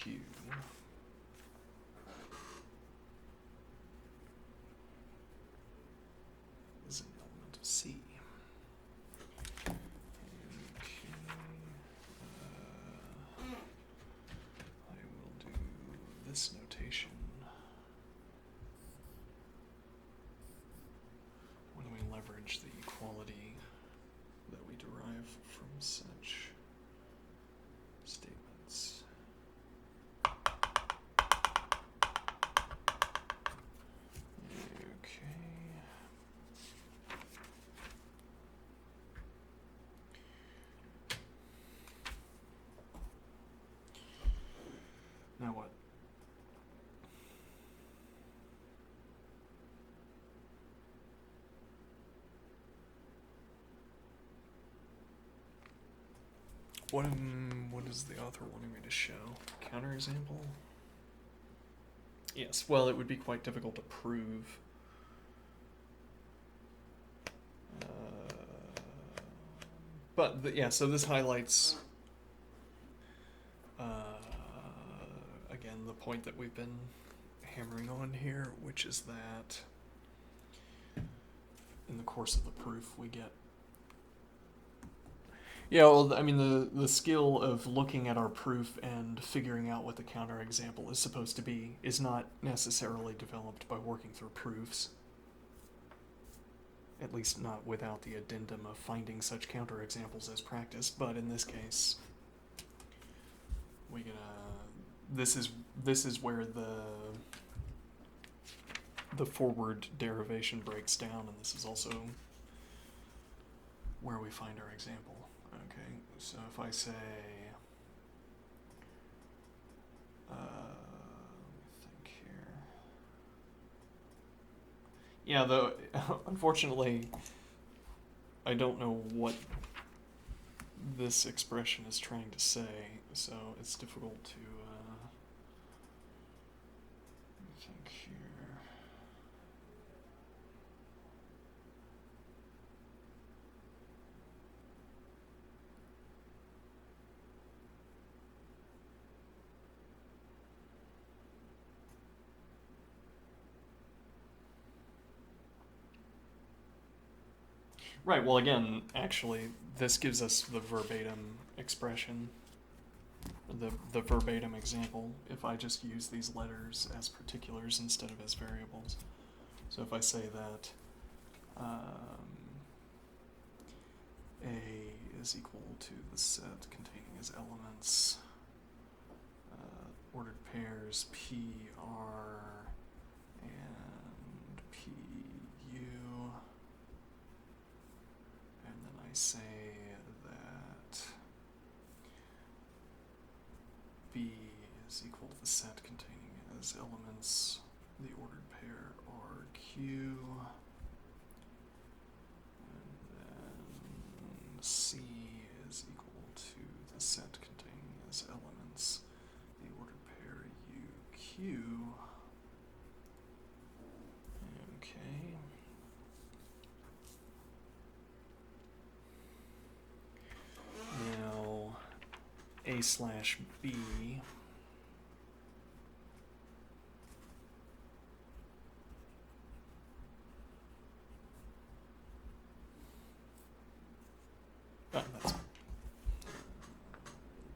is an element of C. I will do this notation when we leverage the equality that we derive from such statements. Okay. Now what? What is the author wanting me to show? Counterexample? Yes, well, it would be quite difficult to prove. Yeah, so this highlights, again, the point that we've been hammering on here, which is that in the course of the proof we get... Yeah, well, I mean, the skill of looking at our proof and figuring out what the counterexample is supposed to be is not necessarily developed by working through proofs. At least not without the addendum of finding such counterexamples as practice, but in this case, this is where the forward derivation breaks down, and this is also where we find our example. Okay, so if I say, let me think here. Yeah, though, unfortunately, I don't know what this expression is trying to say, so it's difficult to, let me think here. Right, well, again, actually, this gives us the verbatim expression. the verbatim example if I just use these letters as particulars instead of as variables. So if I say that A is equal to the set containing as elements ordered pairs P, R, and P, U, and then I say that B is equal to the set containing as elements the ordered pair R, Q, and then C is equal to the set containing as elements the ordered pair U, Q. Okay. Now, A slash B. Oh, that's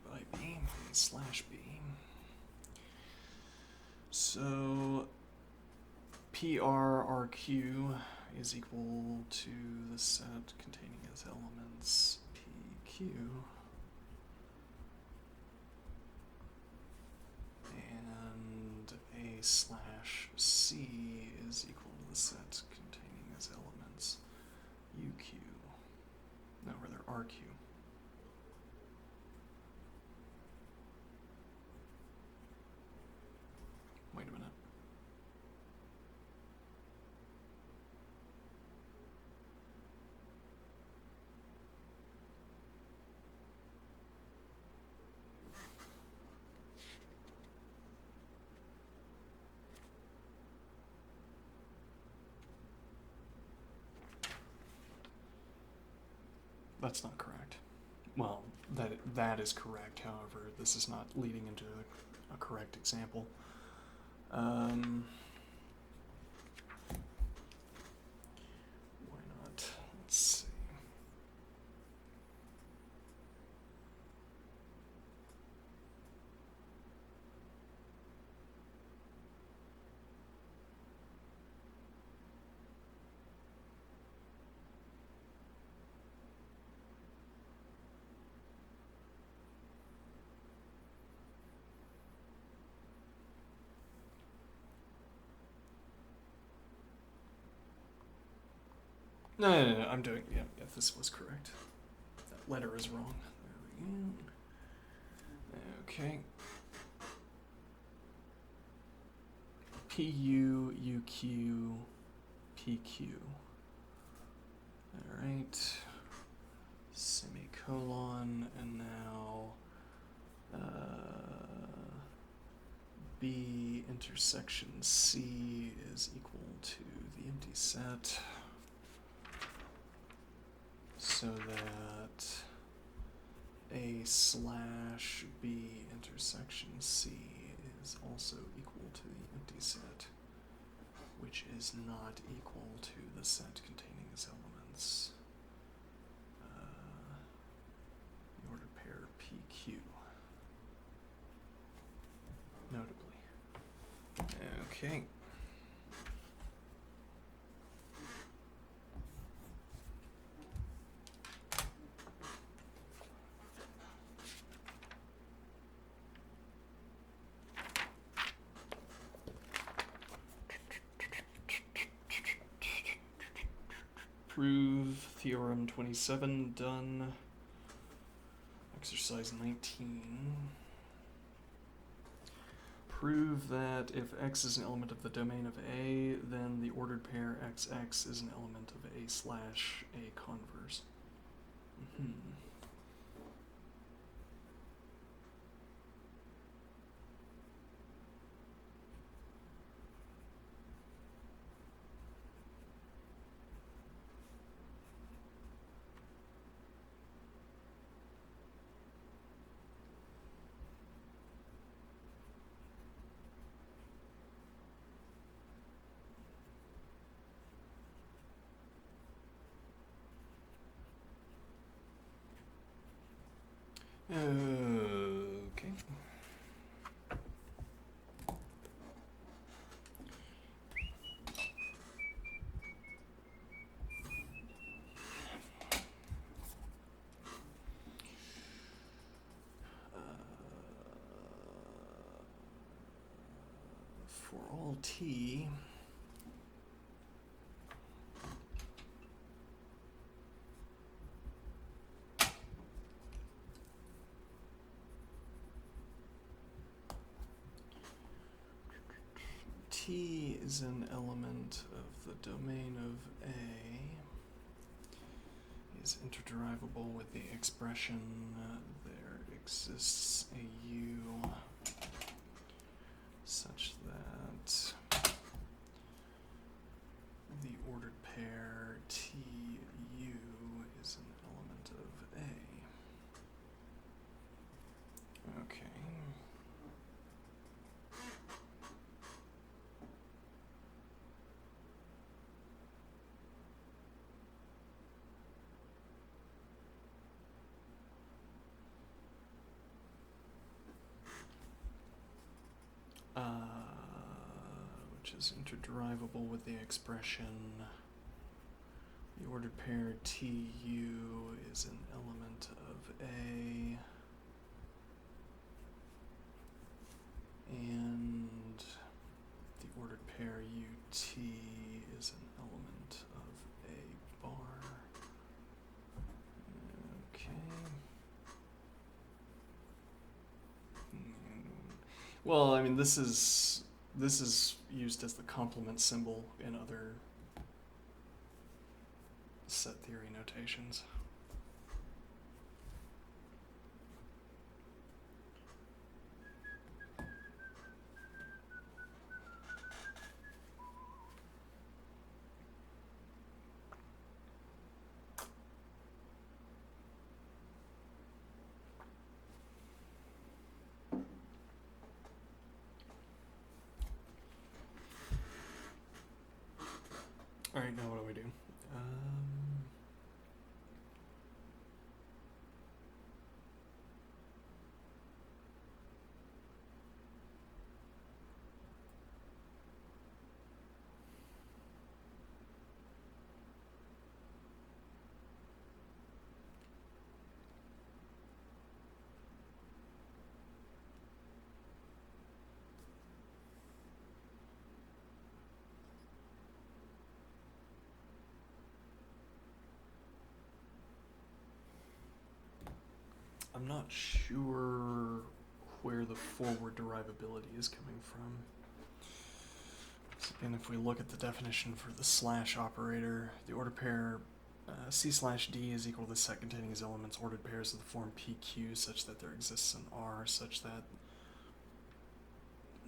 by B, A slash B. So, PRRQ is equal to the set containing as elements PQ. And A slash C is equal to the set containing as elements UQ. No, rather RQ. Wait a minute. That's not correct. Well, that is correct. However, this is not leading into a correct example. Why not? Let's see. No, I'm doing, yeah, this was correct. That letter is wrong. There we go. Okay. PU, UQ, PQ. Alright. Semicolon, and now B intersection C is equal to the empty set. So that A slash B intersection C is also equal to the empty set, which is not equal to the set containing its elements. The ordered pair PQ. Notably. Okay. Prove theorem 27 done. Exercise 19. Prove that if X is an element of the domain of A, then the ordered pair XX is an element of A slash A converse. Okay. for all t, t is an element of the domain of A, is interderivable with the expression there exists a U such that the ordered pair TU is an element of A. Okay. Which is interderivable with the expression the ordered pair TU is an element of A, and the ordered pair UT is an element of A bar. Okay. Well, I mean, this is used as the complement symbol in other set theory notations. All right, now what do we do? I'm not sure where the forward derivability is coming from. So again, if we look at the definition for the slash operator, the order pair C/D is equal to the set containing its elements ordered pairs of the form PQ such that there exists an R such that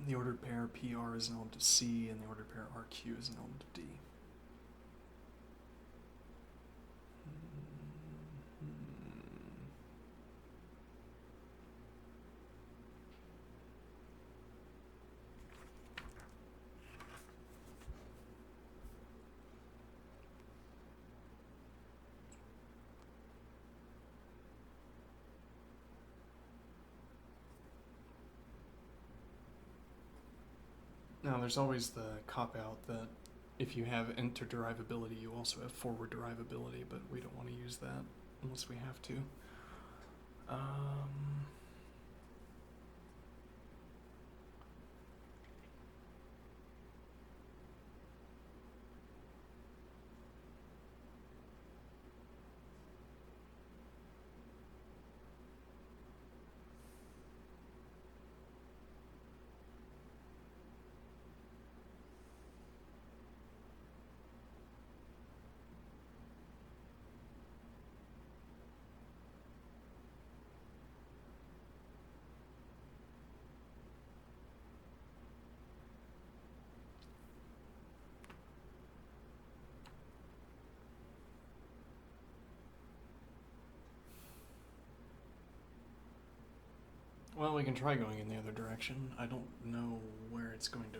the ordered pair PR is an element of C and the ordered pair RQ is an element of D. Now, there's always the cop-out that if you have interderivability, you also have forward derivability, but we don't want to use that unless we have to. Well, we can try going in the other direction. I don't know where it's going to...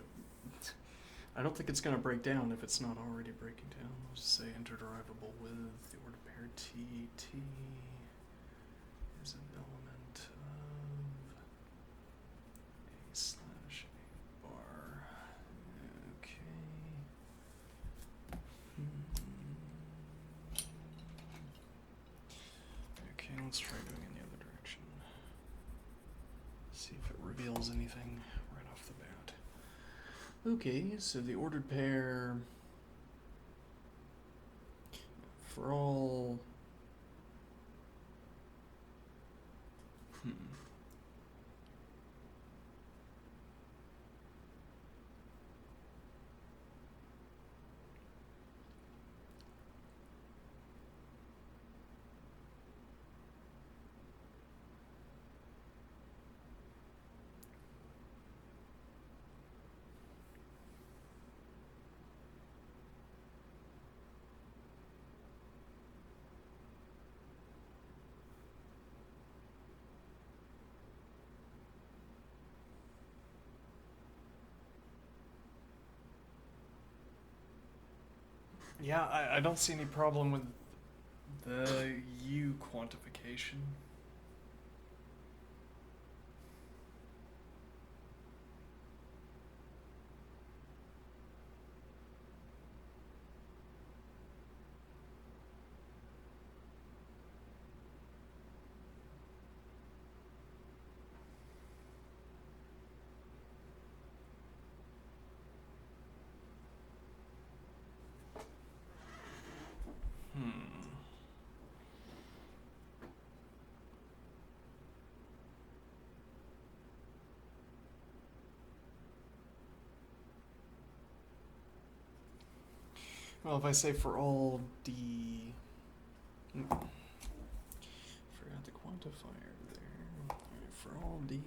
I don't think it's going to break down if it's not already breaking down. I'll just say interderivable with the order pair T is an element of A/A bar. Okay. Okay, let's try going in the other direction. See if it reveals anything right off the bat. Okay, so the ordered pair for all. Hmm. Yeah, I don't see any problem with the U quantification. Hmm. Well, if I say for all D. Forgot the quantifier there. Alright, for all D.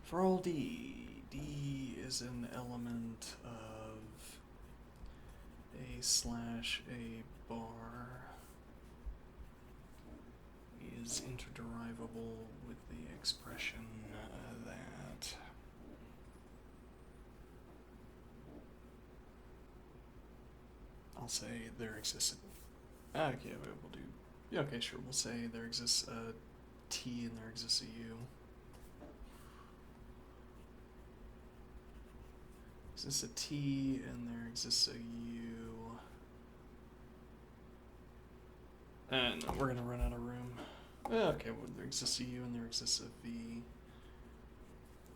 For all D is an element of A/A bar is interderivable with the expression that I'll say there exists. Okay, we'll do. Yeah, okay, sure. We'll say there exists a T and there exists a U. Exists a T and there exists a U. And we're gonna run out of room. Okay, well, there exists a U and there exists a V.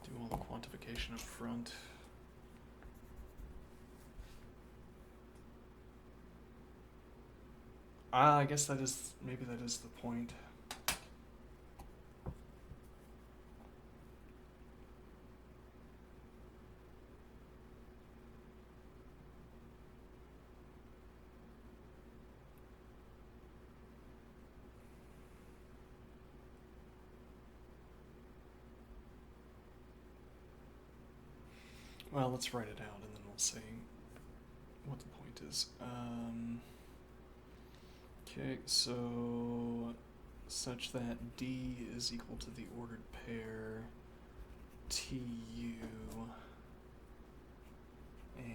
Do all the quantification up front. I guess maybe that is the point. Well, let's write it out and then we'll say what the point is. Okay, so such that D is equal to the ordered pair TU and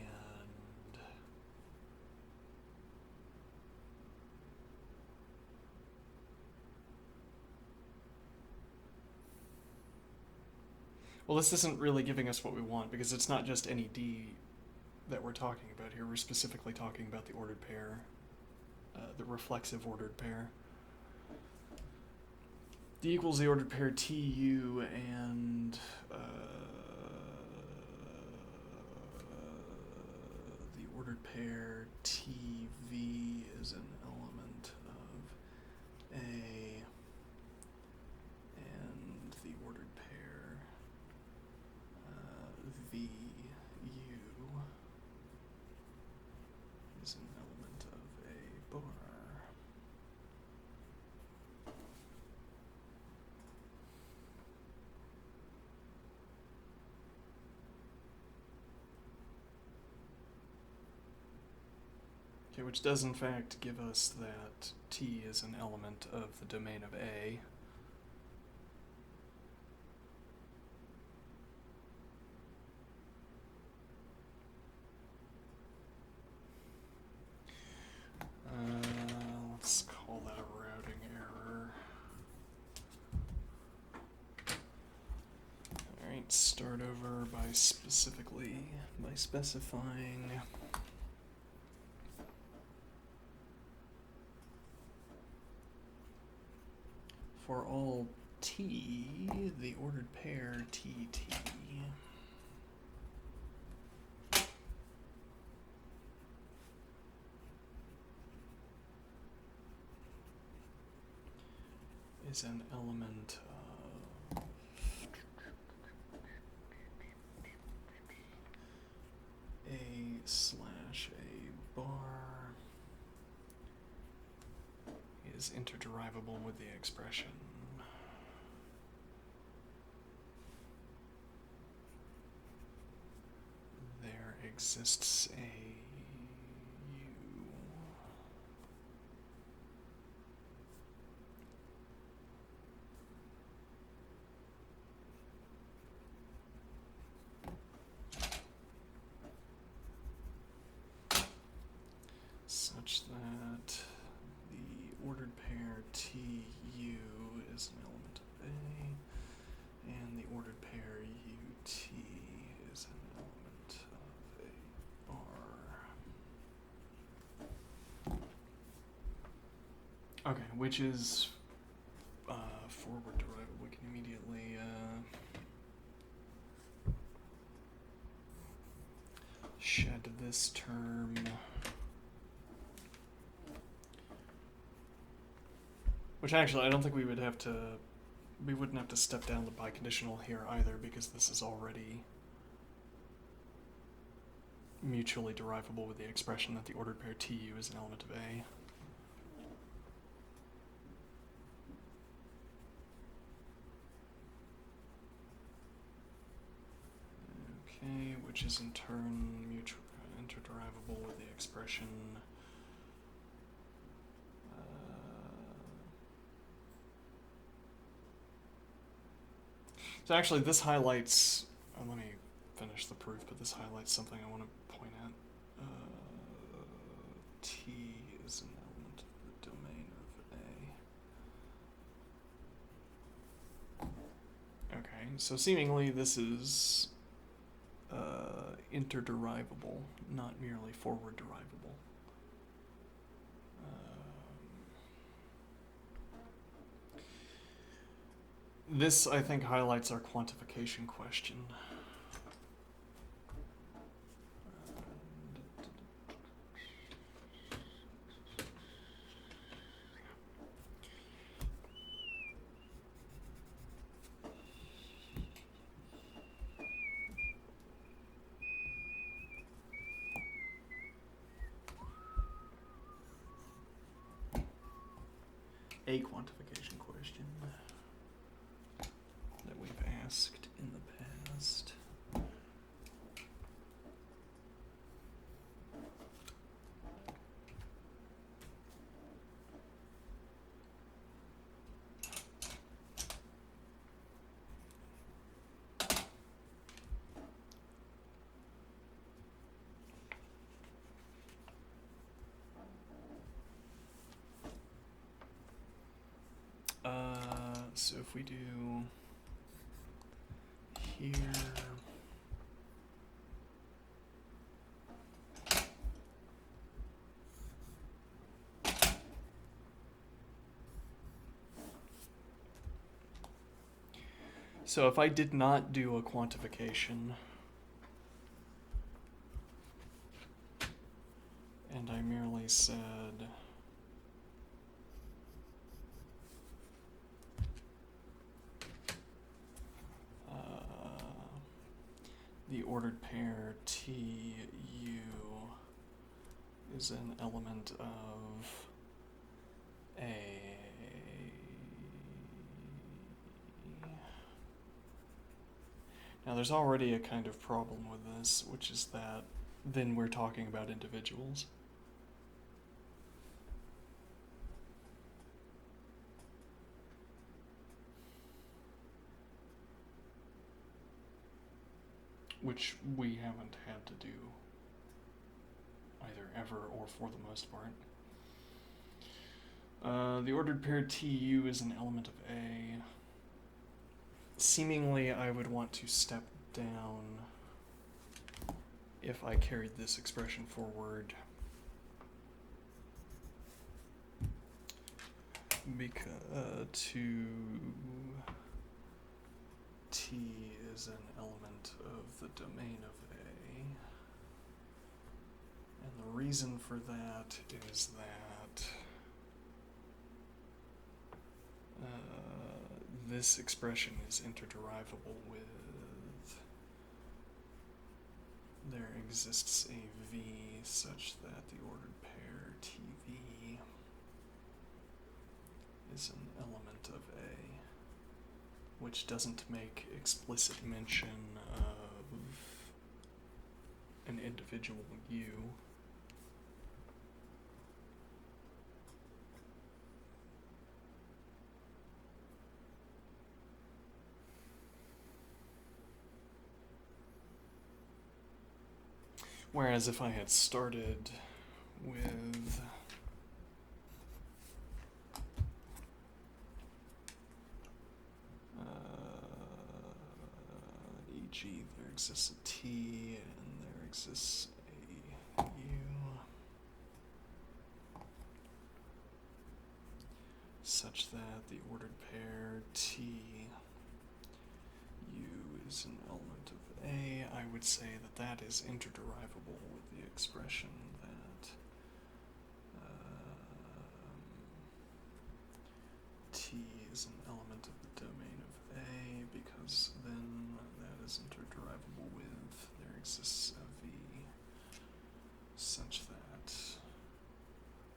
well, this isn't really giving us what we want because it's not just any D that we're talking about here. We're specifically talking about the ordered pair, the reflexive ordered pair. D equals the ordered pair TU and the ordered pair TV is an element of A and the ordered pair VU is an element of a bar. Okay, which does in fact give us that T is an element of the domain of A. Let's call that a routing error. Alright, start over by specifying for all t, the ordered pair TT is an element of A slash A bar is interderivable with the expression there exists a U. Such that the ordered pair TU is an element of A, and the ordered pair UT is an element of A R. Okay, which is forward derivable. We can immediately shed this term. Which actually, I don't think we wouldn't have to step down the biconditional here either, because this is already mutually derivable with the expression that the ordered pair TU is an element of A. Okay, which is in turn interderivable with the expression so actually this highlights, let me finish the proof, but this highlights something I want to point at. T is an element of the domain of A. Okay, so seemingly this is interderivable, not merely forward derivable. This, I think, highlights our quantification question. A quantification question that we've asked in the past. So if we do here, so if I did not do a quantification and I merely said the ordered pair TU is an element of A. Now there's already a kind of problem with this, which is that then we're talking about individuals. Which we haven't had to do either ever or for the most part. The ordered pair TU is an element of A. Seemingly, I would want to step down if I carried this expression forward because 2t is an element of the domain of A. And the reason for that is that this expression is interderivable with there exists a V such that the ordered pair TV is an element of A, which doesn't make explicit mention of an individual U. Whereas if I had started with e.g. there exists a T and there exists a U, such that the ordered pair T U is an element of A, I would say that that is interderivable with the expression that T is an element of the domain of A, because then that is interderivable with there exists a V such that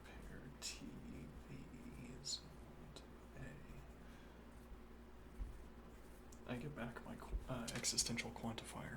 pair TV is an element of A. I get back my existential quantifier.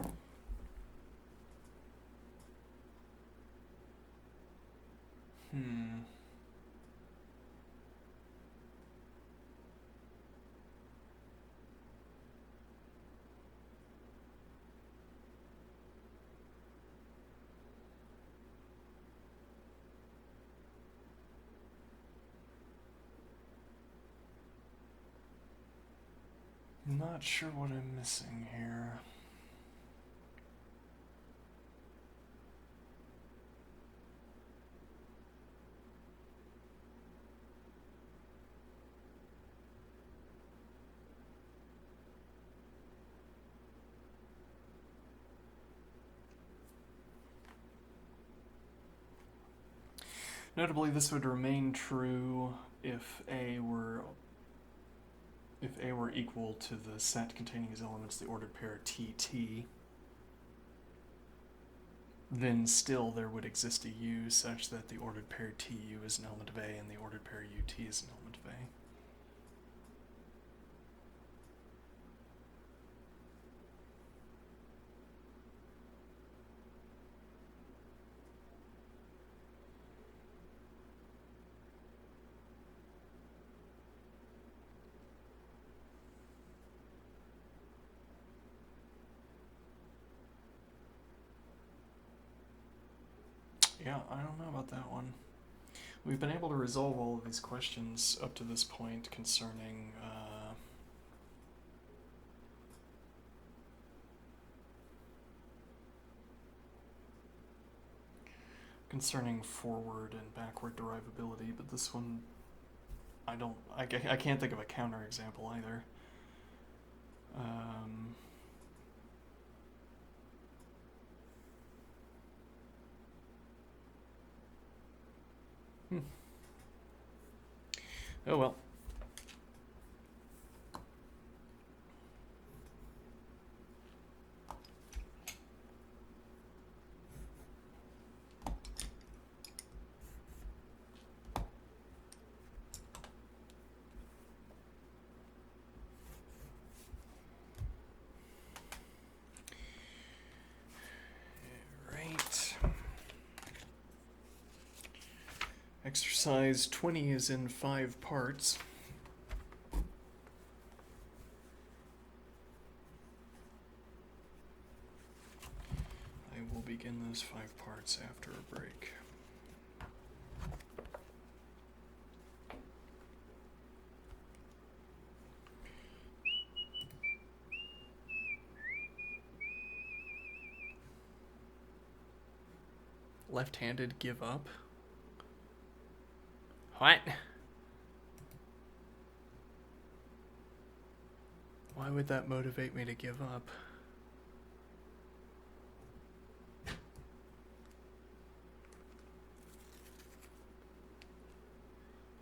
Not sure what I'm missing here. Notably, this would remain true if A were equal to the set containing as elements the ordered pair TT. Then still there would exist a U such that the ordered pair TU is an element of A and the ordered pair UT is an element of A. Yeah, I don't know about that one. We've been able to resolve all of these questions up to this point concerning forward and backward derivability, but this one, I can't think of a counterexample either. Oh well. Exercise 20 is in 5 parts. I will begin those 5 parts after a break. Left-handed give up? What? Why would that motivate me to give up?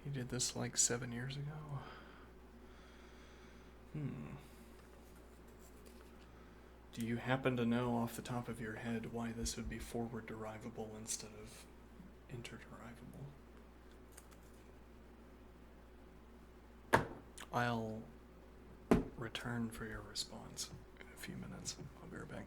He did this like 7 years ago. Do you happen to know off the top of your head why this would be forward derivable instead of interderivable? I'll return for your response in a few minutes. I'll be right back.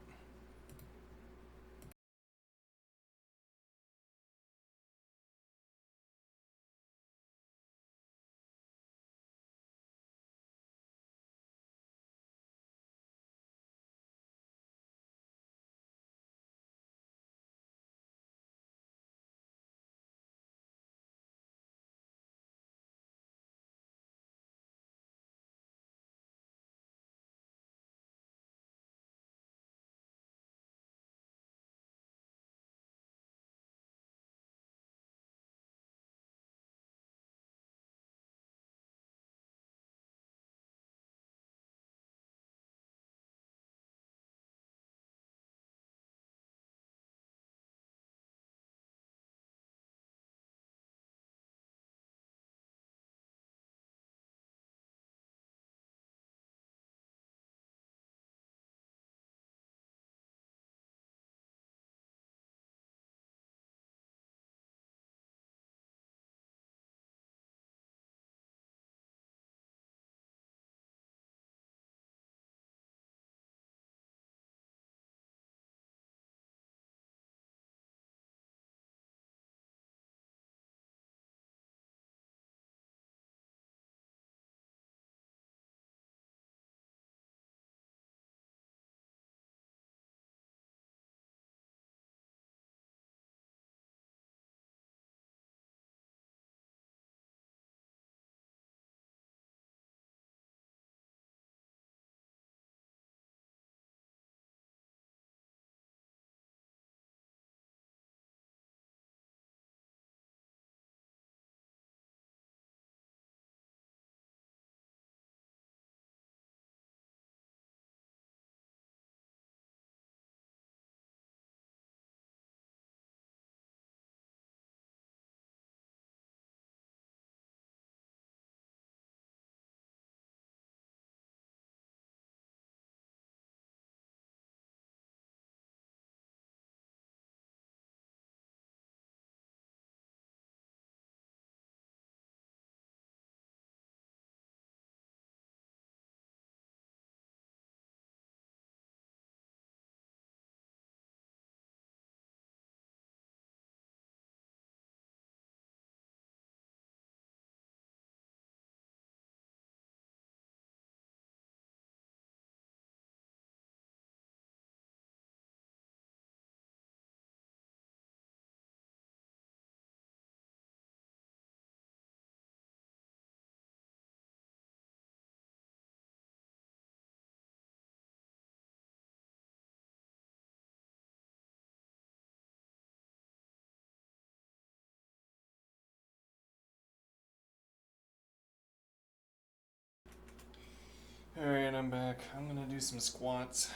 Alright, I'm back. I'm gonna do some squats.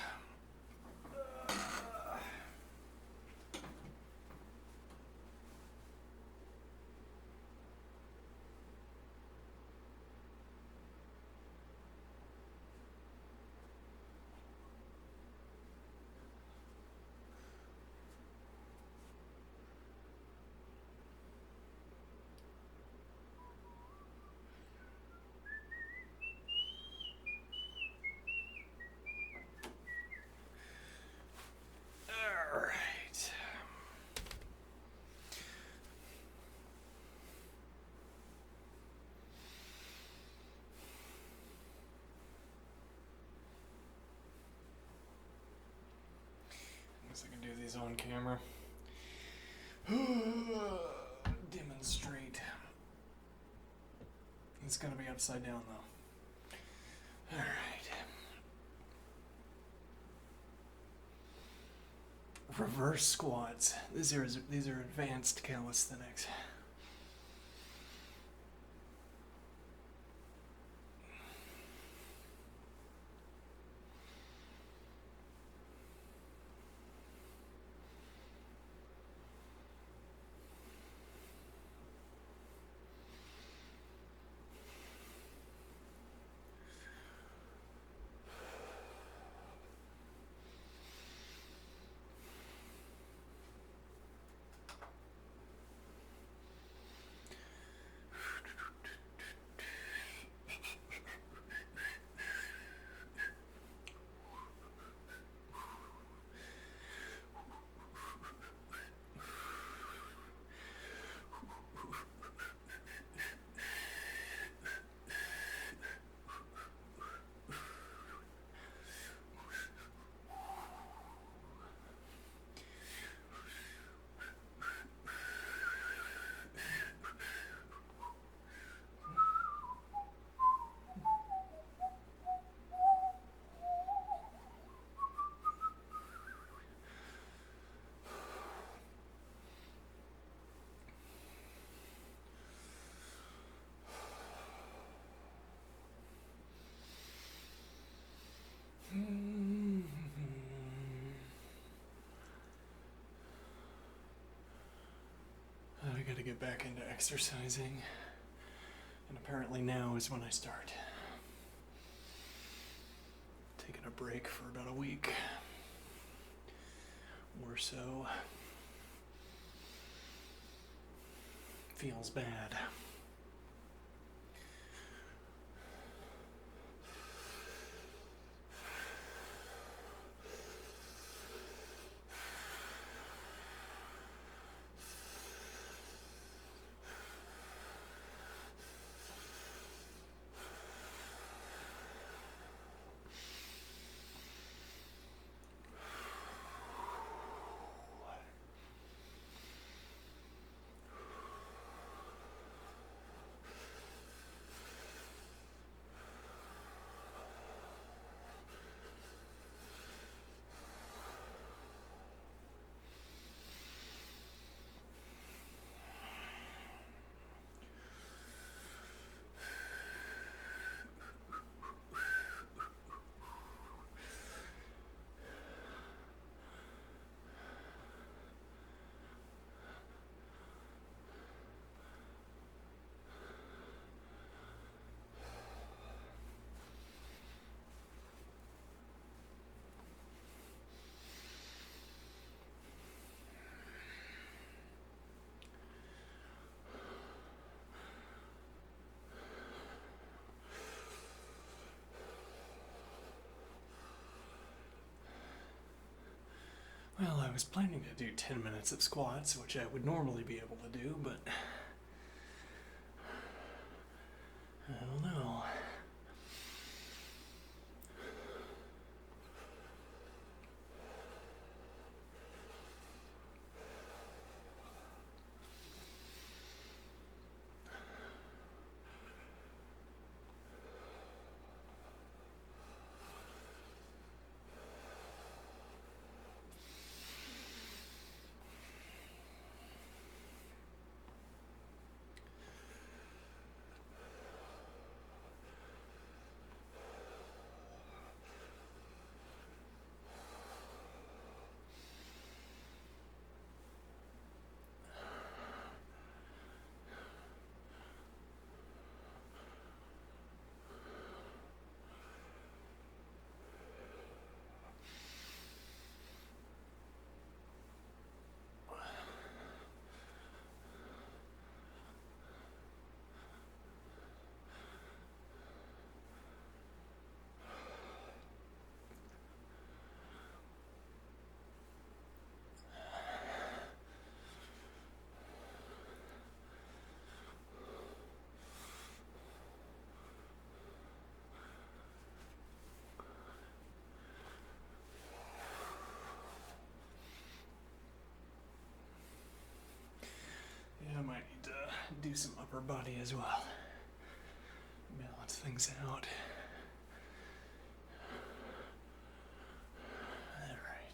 Alright. I guess I can do these on camera. Demonstrate. It's gonna be upside down though. Alright. Reverse squats. These are advanced calisthenics. exercising, and apparently now is when I start. Taking a break for about a week or so. Feels bad. Well, I was planning to do 10 minutes of squats, which I would normally be able to do, but I don't know. Yeah, I might need to do some upper body as well. Balance things out. Alright.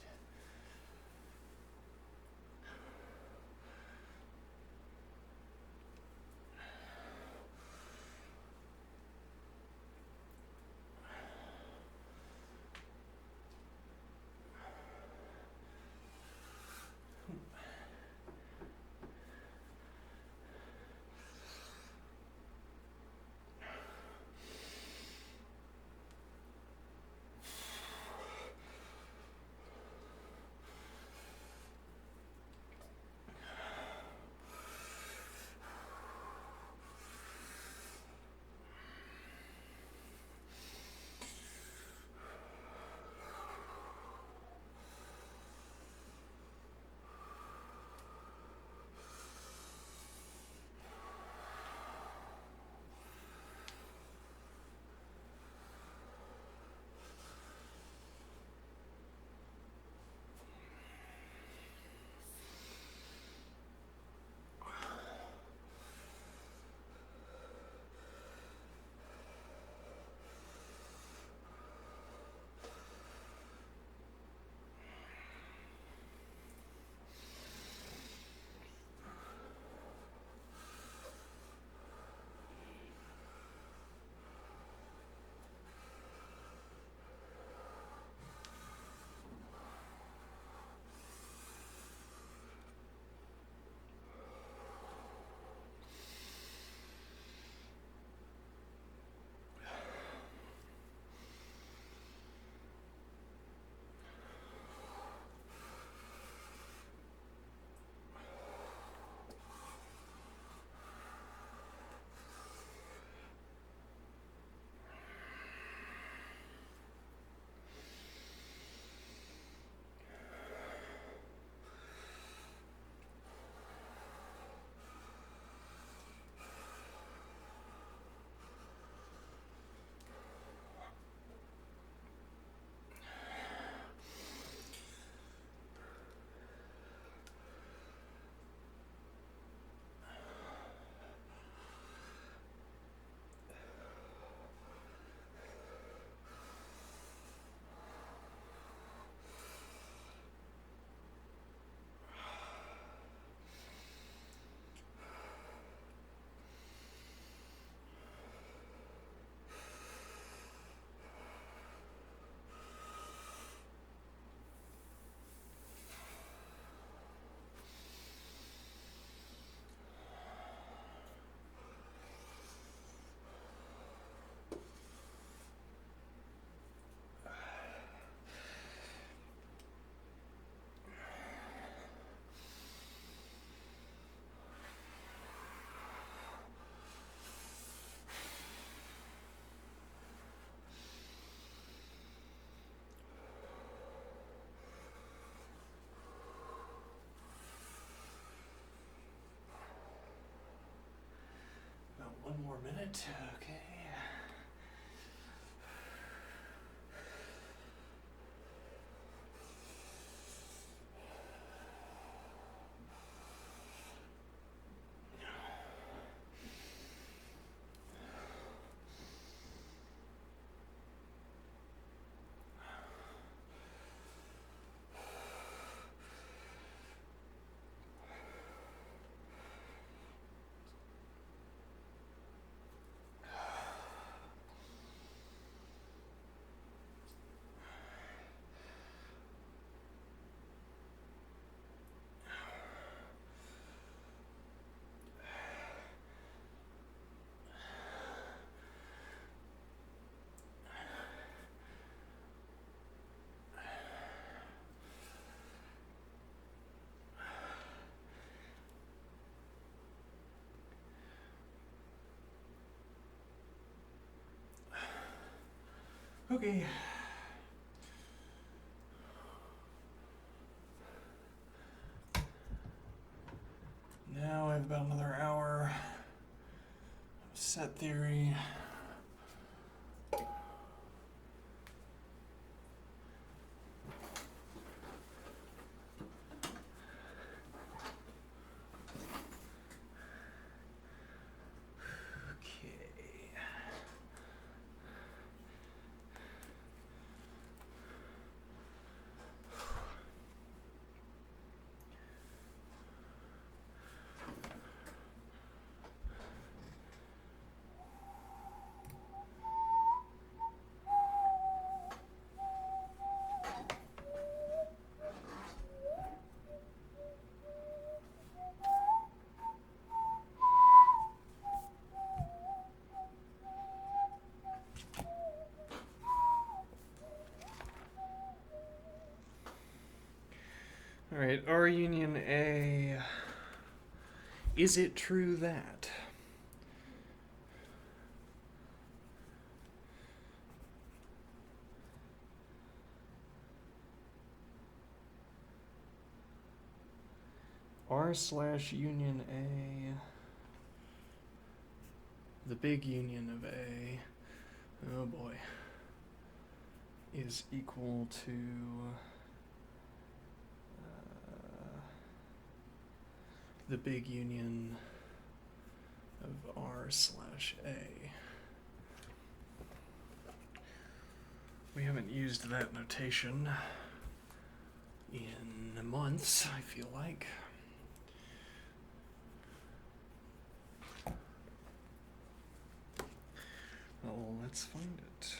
it. Okay. Okay. Now I have about another hour of set theory. All right, R union A. Is it true that R slash union A, the big union of A, oh boy, is equal to the big union of R slash A. We haven't used that notation in months, I feel like. Well, let's find it.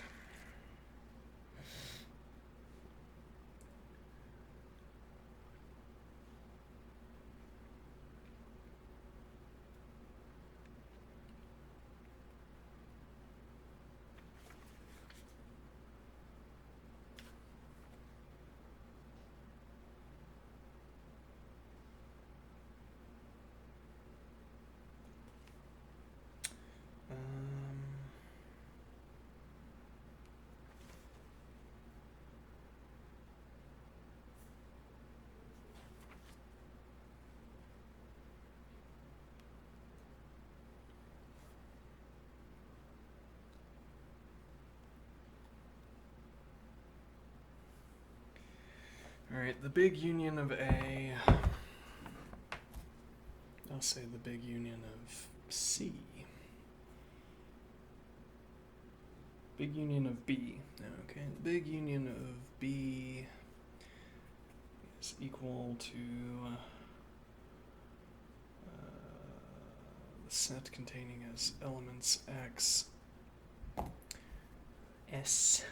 Alright, the big union of A, I'll say the big union of C. Big union of B. Okay, the big union of B is equal to the set containing as elements X, S,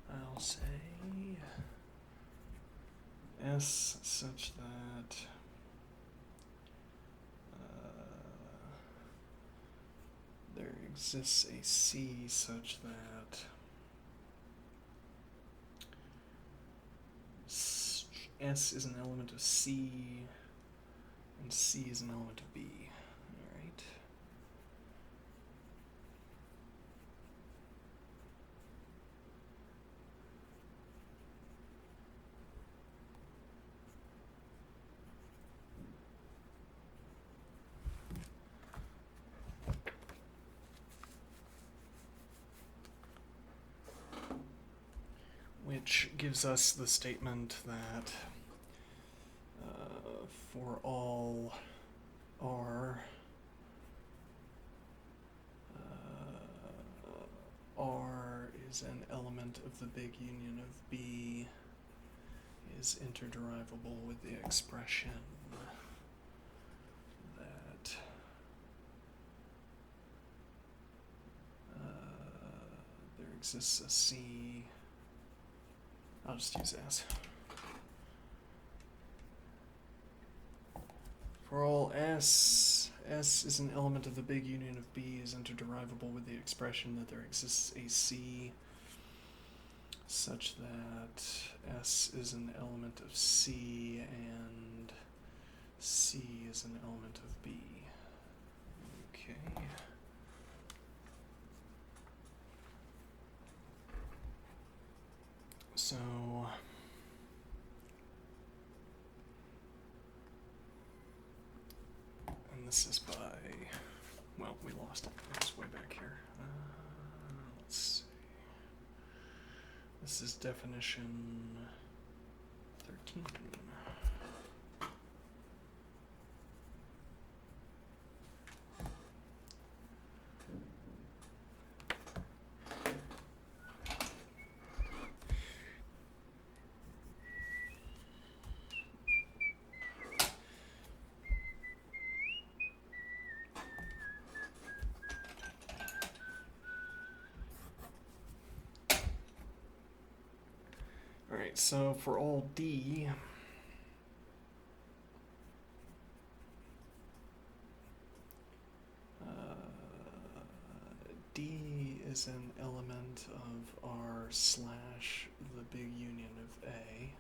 I'll say S such that there exists a C such that S is an element of C and C is an element of B. Alright. which gives us the statement that for all R, R is an element of the big union of B is interderivable with the expression that there exists a C. I'll just use S. For all S, S is an element of the big union of B is interderivable with the expression that there exists a C such that S is an element of C and C is an element of B. Okay. So and this is by, well, we lost it. It's way back here. Let's see. This is definition 13. Alright, so for all D, D is an element of R slash the big union of A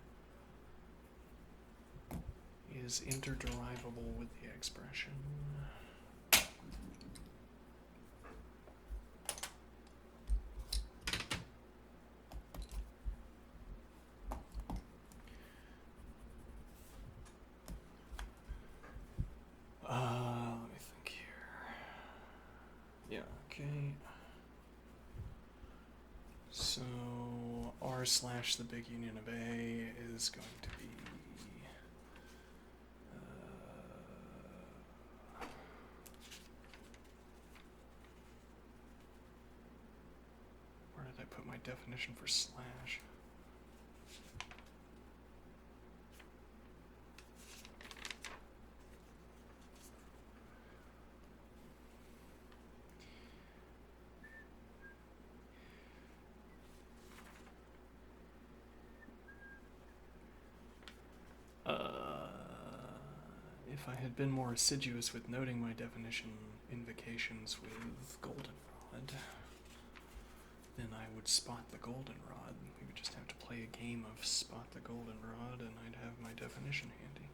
is interderivable with the expression let me think here. Yeah, okay. So R slash the big union of A is going to be where did I put my definition for slash? If I had been more assiduous with noting my definition invocations with goldenrod, then I would spot the goldenrod. We would just have to play a game of spot the goldenrod, and I'd have my definition handy.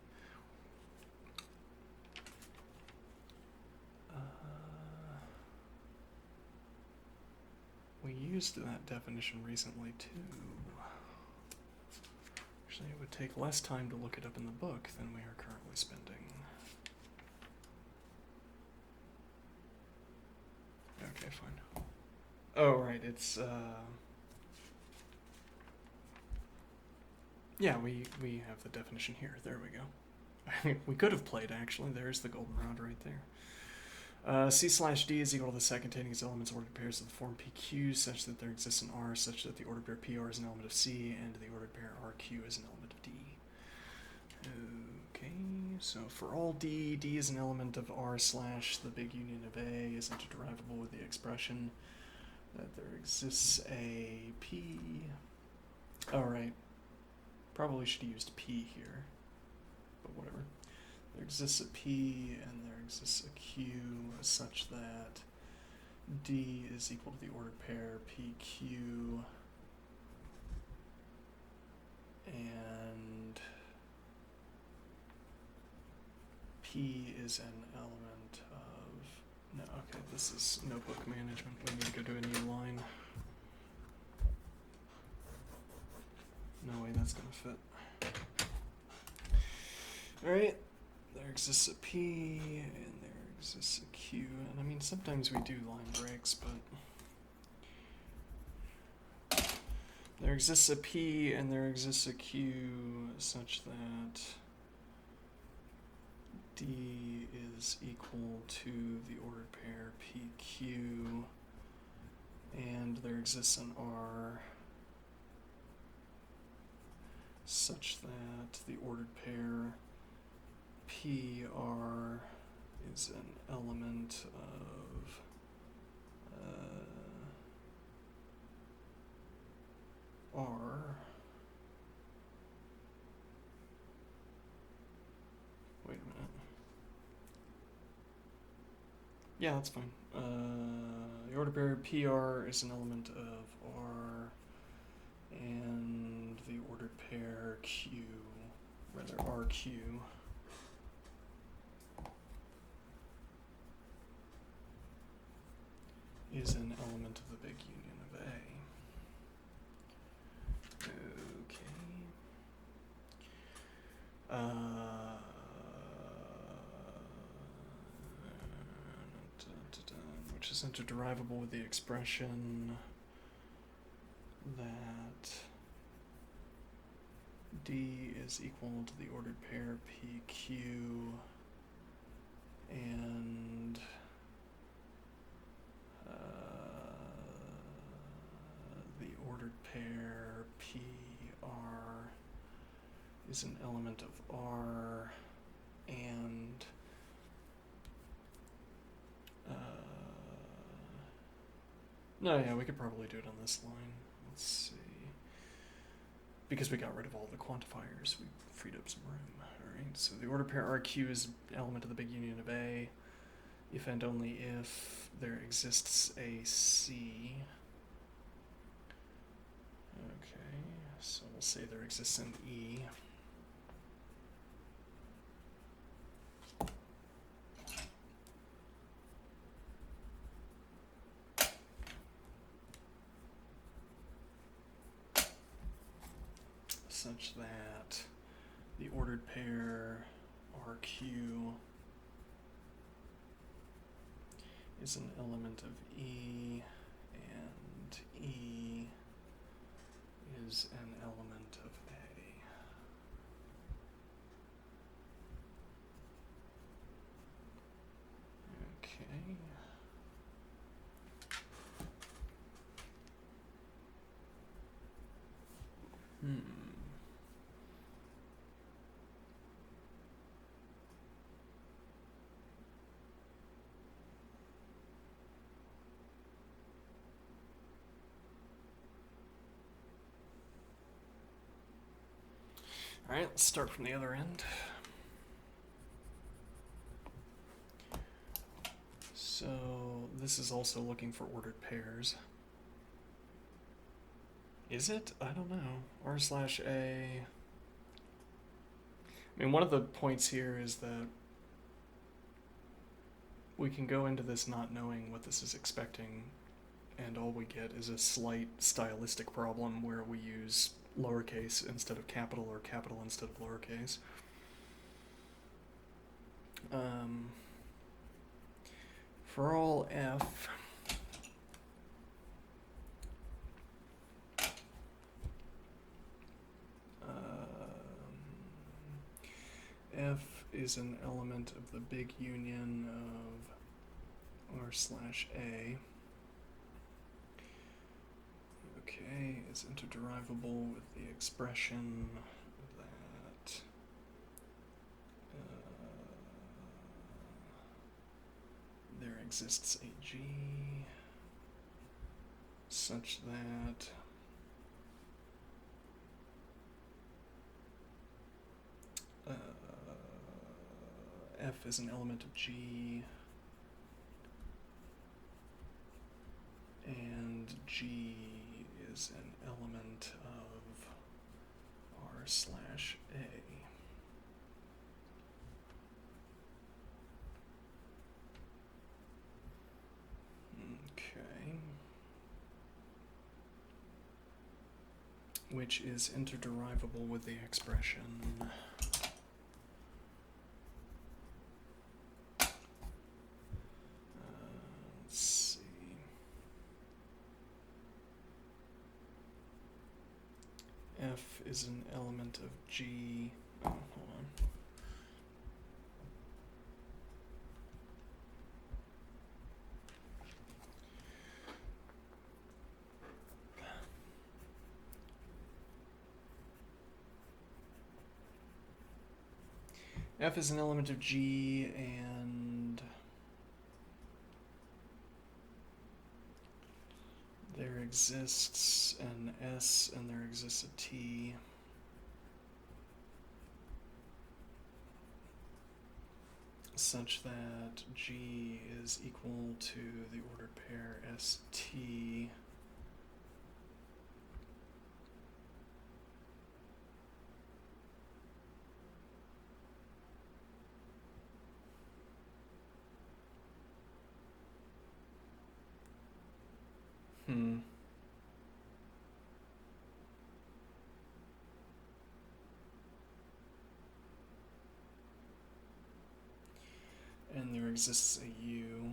We used that definition recently too. Actually, it would take less time to look it up in the book than we are currently spending. Okay, fine. Oh, right, it's, yeah, we have the definition here. There we go. We could have played, actually. There's the goldenrod right there. C slash D is equal to the set containing its elements ordered pairs of the form PQ such that there exists an R such that the ordered pair PR is an element of C and the ordered pair RQ is an element of D. Okay, so for all D, D is an element of R slash the big union of A is interderivable with the expression that there exists a P. Alright, probably should have used P here, but whatever. There exists a P and there exists a Q such that D is equal to the ordered pair PQ and P is an element of, no, okay, this is notebook management. We need to go to a new line. No way that's gonna fit. Alright, there exists a P and there exists a Q, and I mean sometimes we do line breaks, but there exists a P and there exists a Q such that D is equal to the ordered pair PQ, and there exists an R such that the ordered pair PR is an element of R. Wait a minute. Yeah, that's fine. The order pair PR is an element of R, and the ordered pair RQ is an element of the big union of A. Okay. Which is interderivable with the expression that D is equal to the ordered pair PQ and the ordered pair PR is an element of R and no, yeah, we could probably do it on this line. Let's see. Because we got rid of all the quantifiers, we freed up some room. Alright, so the order pair RQ is an element of the big union of A, if and only if there exists a C. Okay, so we'll say there exists an E. Such that the ordered pair RQ is an element of E, and E is an element of A. Okay. Alright, let's start from the other end. So this is also looking for ordered pairs. Is it? I don't know. R/A. I mean, one of the points here is that we can go into this not knowing what this is expecting, and all we get is a slight stylistic problem where we use lowercase instead of capital or capital instead of lowercase. For all F, F is an element of the big union of R/A. Okay, is interderivable with the expression that there exists a G such that F is an element of G and G is an element of R/A. Okay. Which is interderivable with the expression let's see. is an element of G. Oh, hold on. F is an element of G, and there exists an S and there exists a T. Such that G is equal to the ordered pair ST. And there exists a U.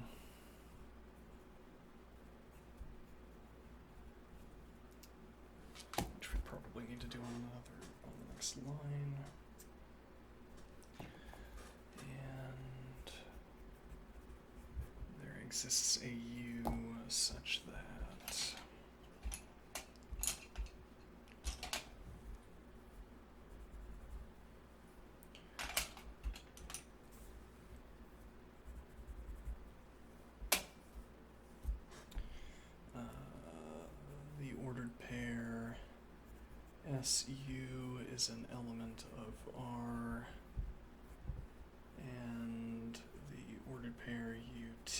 Which we probably need to do on the next line. And there exists a U such that the ordered pair SU is an element of R, and the ordered pair UT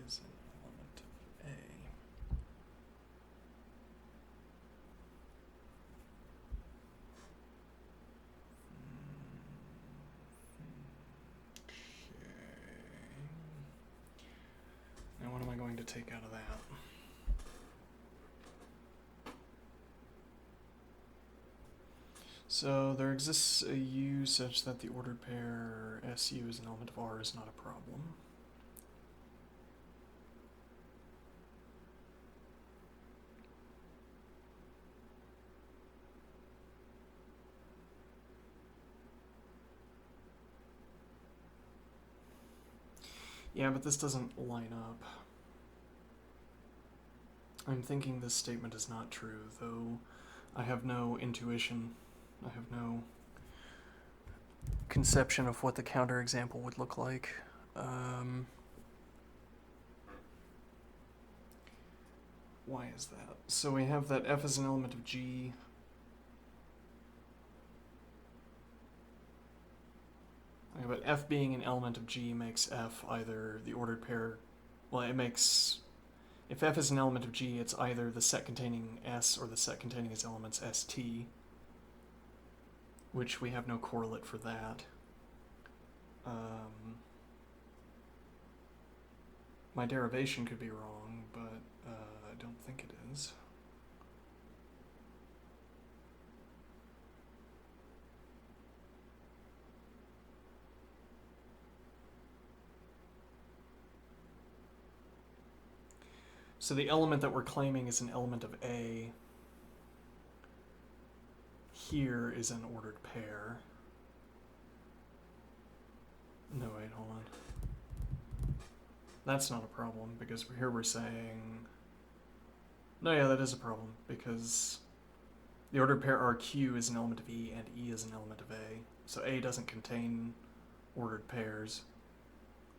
is an element of A. Now what am I going to take out of that? So there exists a U such that the ordered pair SU is an element of R is not a problem. Yeah, but this doesn't line up. I'm thinking this statement is not true, though I have no intuition. I have no conception of what the counterexample would look like. Why is that? So we have that F is an element of G. Okay, but F being an element of G makes F either the ordered pair. Well, it makes. If F is an element of G, it's either the set containing S or the set containing its elements ST, which we have no correlate for that. My derivation could be wrong, but I don't think it is. So the element that we're claiming is an element of A here is an ordered pair. No, wait, hold on. That's not a problem, because here we're saying... No, yeah, that is a problem, because the ordered pair RQ is an element of E, and E is an element of A. So A doesn't contain ordered pairs.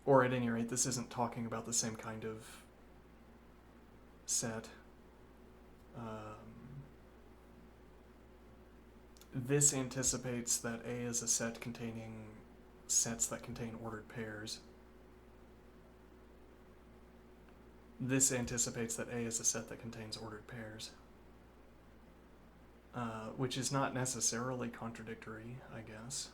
Or at any rate, this isn't talking about the same kind of set. This anticipates that A is a set containing sets that contain ordered pairs. This anticipates that A is a set that contains ordered pairs. Which is not necessarily contradictory, I guess.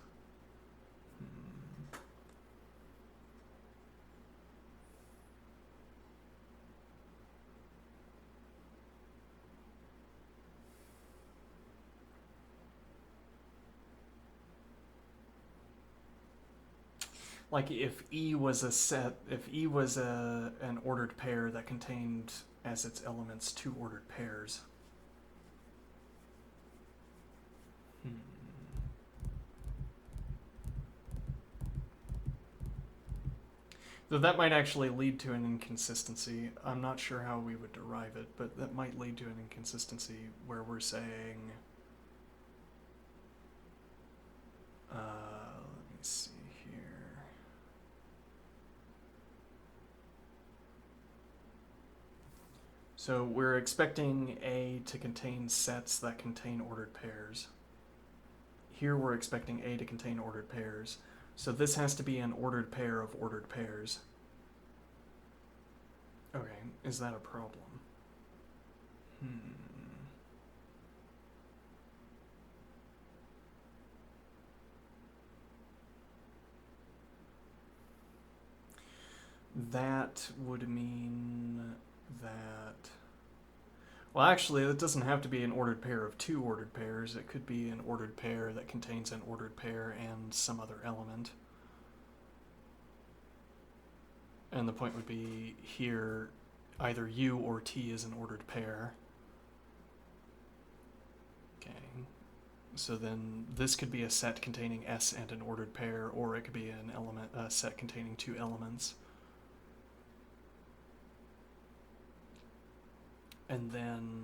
Like if E was a set, if E was an ordered pair that contained as its elements two ordered pairs, Hmm. Though that might actually lead to an inconsistency. I'm not sure how we would derive it, but that might lead to an inconsistency where we're saying, let me see here. So we're expecting A to contain sets that contain ordered pairs. Here we're expecting A to contain ordered pairs. So this has to be an ordered pair of ordered pairs. Okay, is that a problem? That would mean that... Well, actually, it doesn't have to be an ordered pair of two ordered pairs. It could be an ordered pair that contains an ordered pair and some other element. And the point would be here, either U or T is an ordered pair. Okay. So then this could be a set containing S and an ordered pair, or it could be an element, a set containing two elements. And then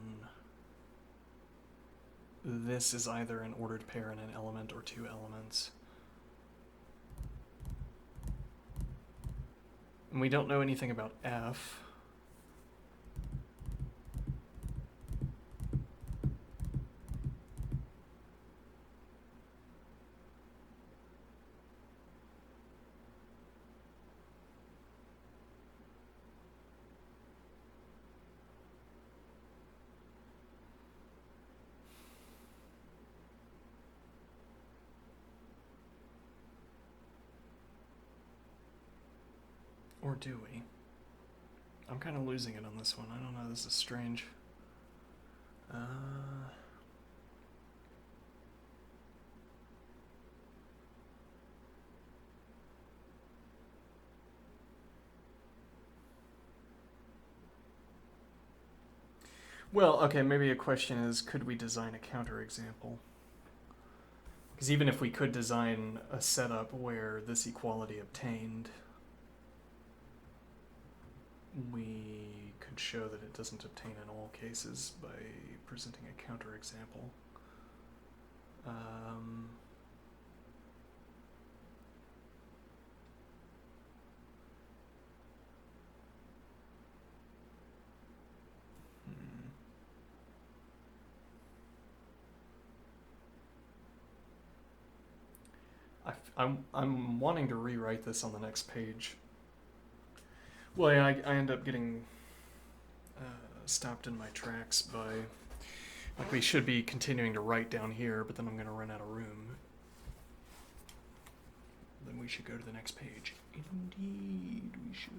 this is either an ordered pair and an element or two elements. And we don't know anything about F. Or do we? I'm kind of losing it on this one. I don't know, this is strange. Well, okay, maybe a question is, could we design a counterexample? Because even if we could design a setup where this equality obtained, we could show that it doesn't obtain in all cases by presenting a counterexample. I'm wanting to rewrite this on the next page. Well, yeah, I end up getting stopped in my tracks by, like, we should be continuing to write down here, but then I'm going to run out of room. Then we should go to the next page. Indeed, we should.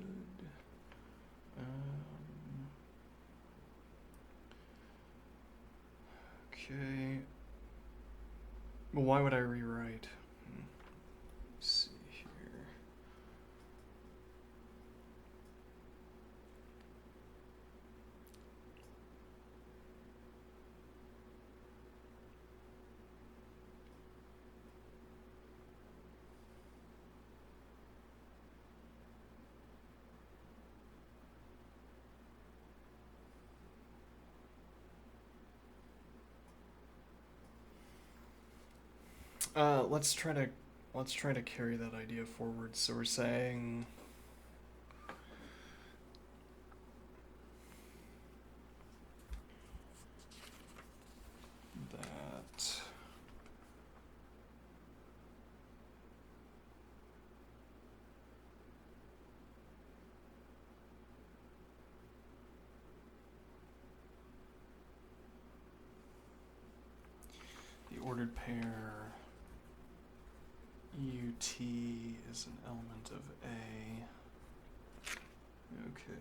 Okay. Well, why would I rewrite? Let's see here. Let's try to carry that idea forward. So we're saying that the ordered pair UT is an element of A. Okay.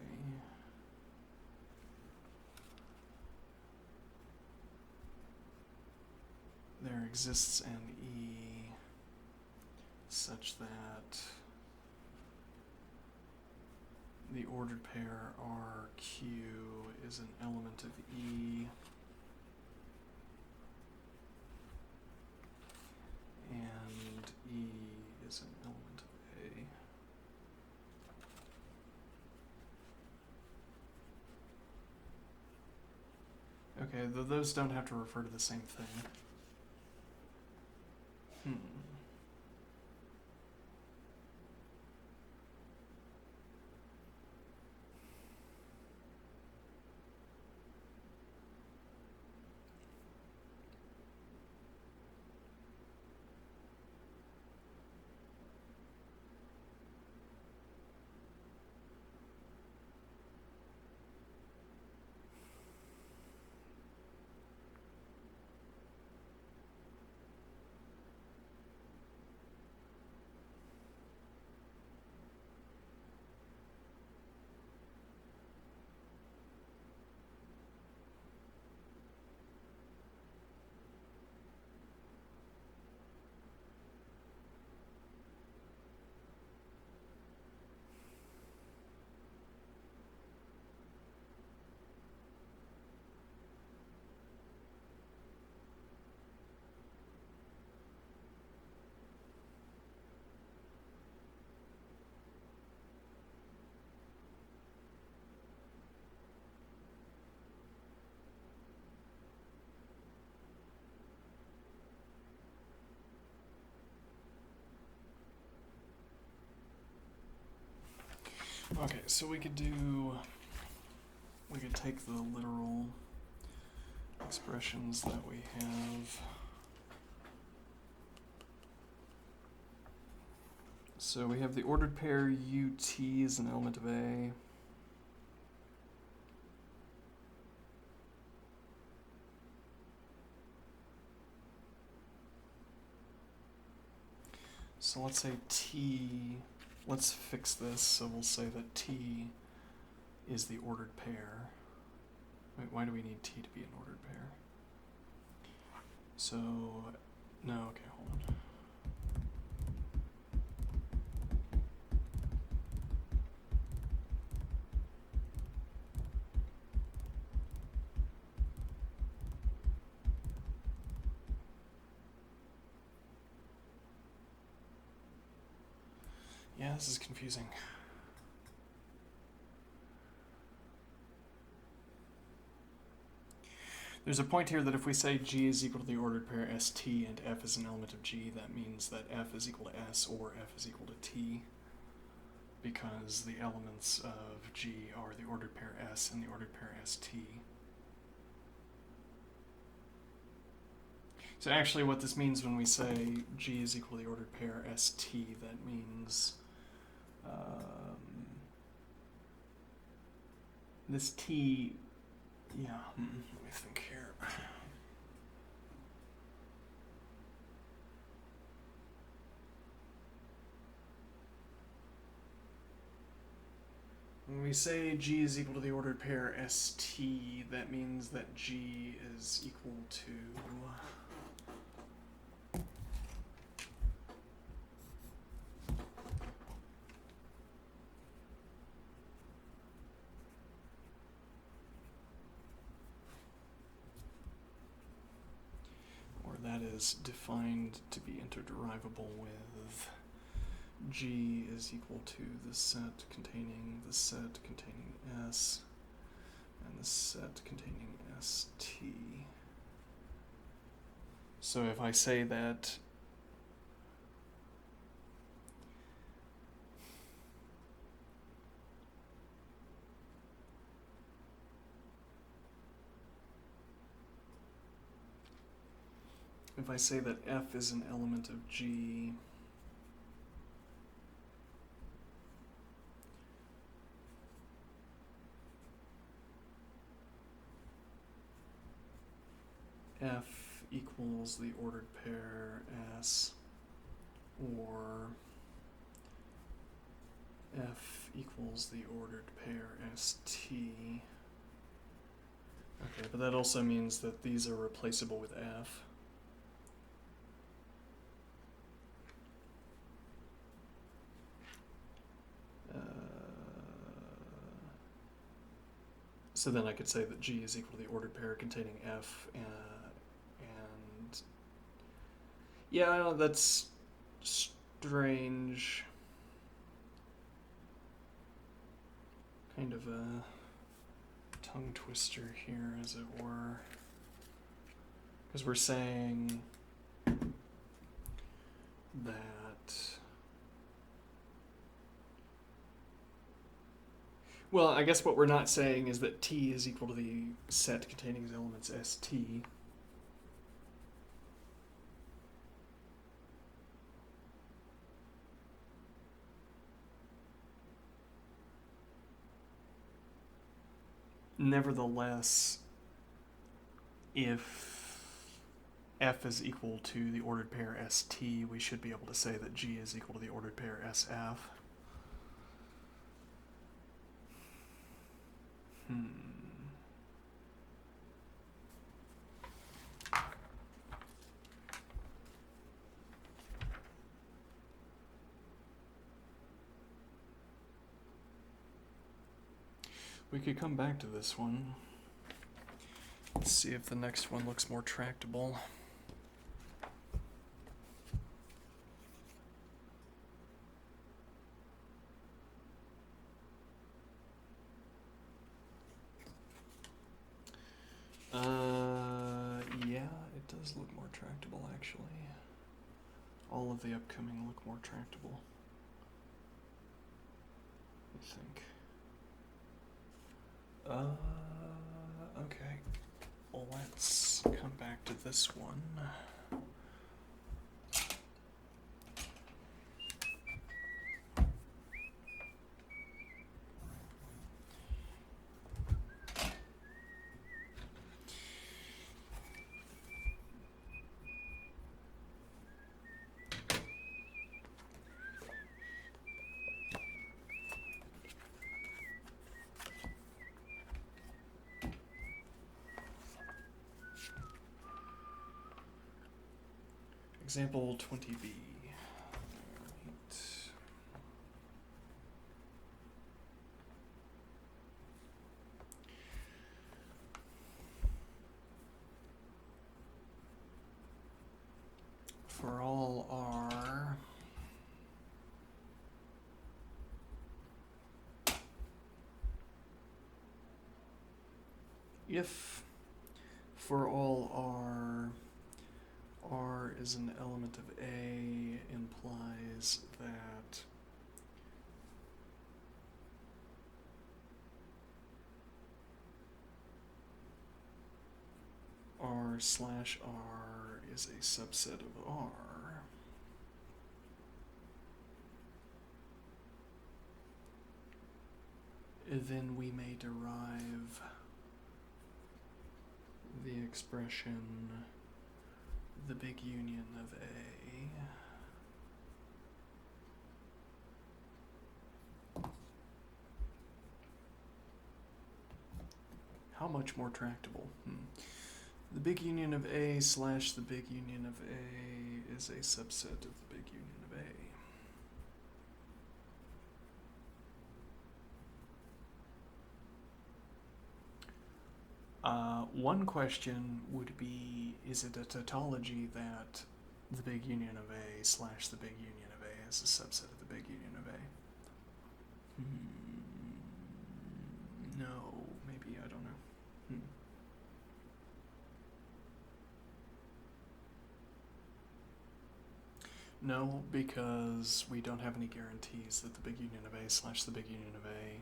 There exists an E such that the ordered pair RQ is an element of E Okay, those don't have to refer to the same thing. Okay, so we could take the literal expressions that we have. So we have the ordered pair UT is an element of A. So let's say T, let's fix this, so we'll say that T is the ordered pair. Wait, why do we need T to be an ordered pair? So, no, okay, hold on. Yeah, this is confusing. There's a point here that if we say G is equal to the ordered pair ST and F is an element of G, that means that F is equal to S or F is equal to T, because the elements of G are the ordered pair S and the ordered pair ST. So actually what this means when we say G is equal to the ordered pair ST, that means this T, yeah, let me think here. When we say G is equal to the ordered pair ST, that means that G is equal to that is defined to be interderivable with G is equal to the set containing S and the set containing ST. So if I say that F is an element of G, F equals the ordered pair S, or F equals the ordered pair ST. Okay, but that also means that these are replaceable with F. So then I could say that G is equal to the ordered pair containing F, and yeah, I know that's strange. Kind of a tongue twister here, as it were. Because we're saying that well, I guess what we're not saying is that T is equal to the set containing its elements ST. Nevertheless, if F is equal to the ordered pair ST, we should be able to say that G is equal to the ordered pair SF. We could come back to this one. Let's see if the next one looks more tractable. Yeah, it does look more tractable, actually. All of the upcoming look more tractable, I think. Okay. Let's come back to this one. Example 20b. For all R if for all R is an element of A implies that R/R is a subset of R, then we may derive the expression the big union of A how much more tractable? The big union of A slash the big union of A is a subset of the big union of A. One question would be, is it a tautology that the big union of A slash the big union of A is a subset of the big union of A? No, maybe, I don't know. No, because we don't have any guarantees that the big union of A slash the big union of A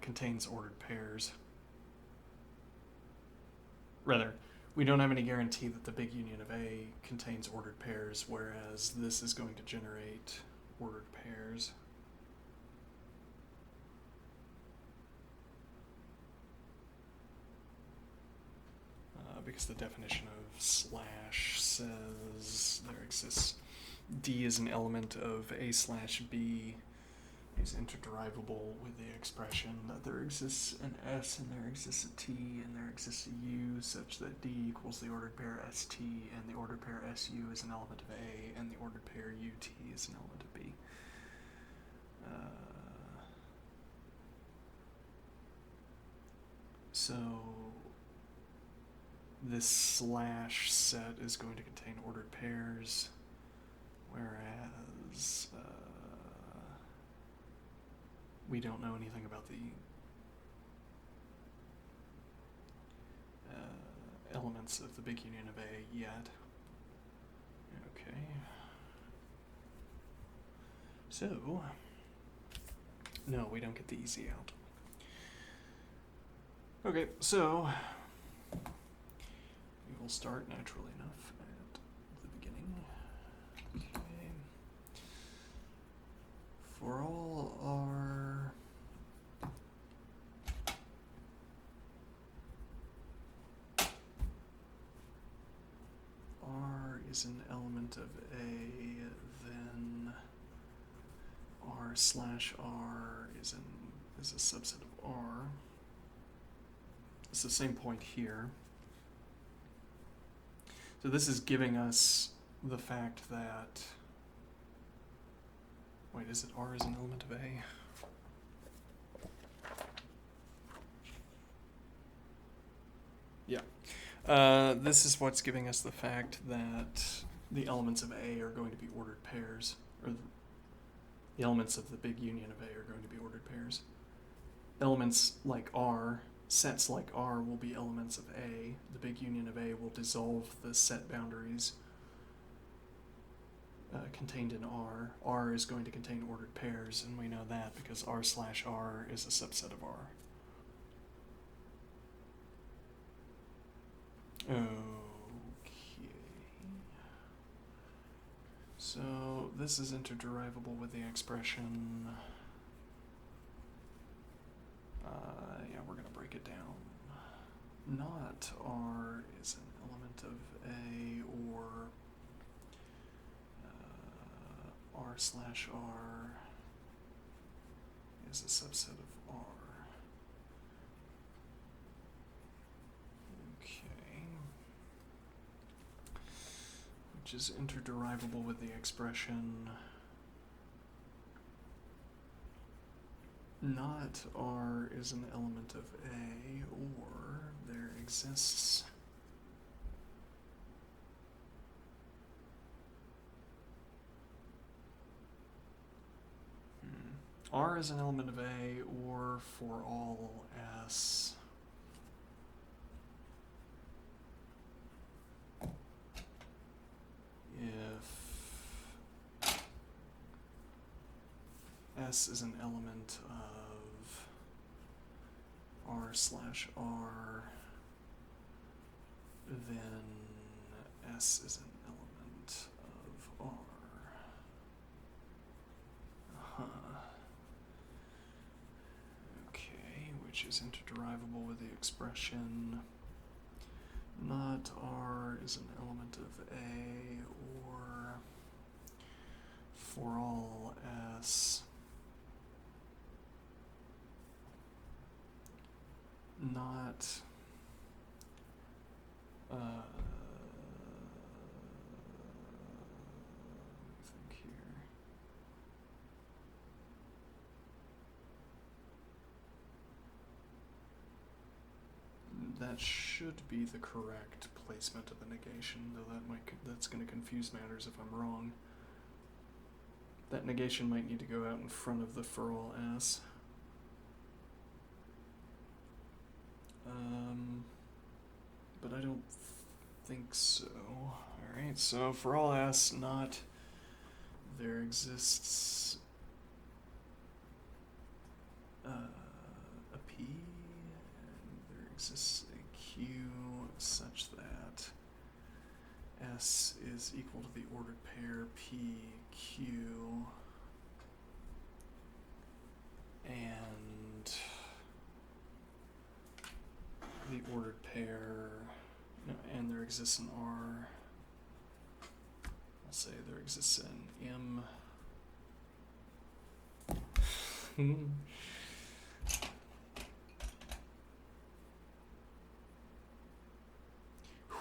contains ordered pairs. Rather, we don't have any guarantee that the big union of A contains ordered pairs, whereas this is going to generate ordered pairs. Because the definition of slash says there exists D is an element of A slash B is interderivable with the expression that there exists an S and there exists a T and there exists a U such that D equals the ordered pair ST and the ordered pair SU is an element of A and the ordered pair UT is an element of B. So this slash set is going to contain ordered pairs, whereas we don't know anything about elements of the big union of A yet. Okay. So, no, we don't get the easy out. Okay, so we will start naturally enough at the beginning. Okay. For all R is an element of A, then R slash R is a subset of R. It's the same point here. So this is giving us the fact that, wait, is it R is an element of A? Yeah. This is what's giving us the fact that the elements of A are going to be ordered pairs, or the elements of the big union of A are going to be ordered pairs. Elements like R, sets like R will be elements of A. The big union of A will dissolve the set boundaries contained in R. R is going to contain ordered pairs, and we know that because R slash R is a subset of R. Okay. So this is interderivable with the expression. Yeah, we're going to break it down. Not R is an element of A, or R slash R is a subset of R. Okay. Which is interderivable with the expression not R is an element of A, or there exists R is an element of A, or for all S if S is an element of R slash R, then S is an element of R. Okay, which is interderivable with the expression not R is an element of A, or for all S not let me think here. That should be the correct placement of the negation, though that's going to confuse matters if I'm wrong. That negation might need to go out in front of the for all S. But I don't think so. Alright, so for all S, not there exists a P, and there exists a Q such that S is equal to the ordered pair PQ, and the ordered pair, no, and there exists an R. I'll say there exists an M.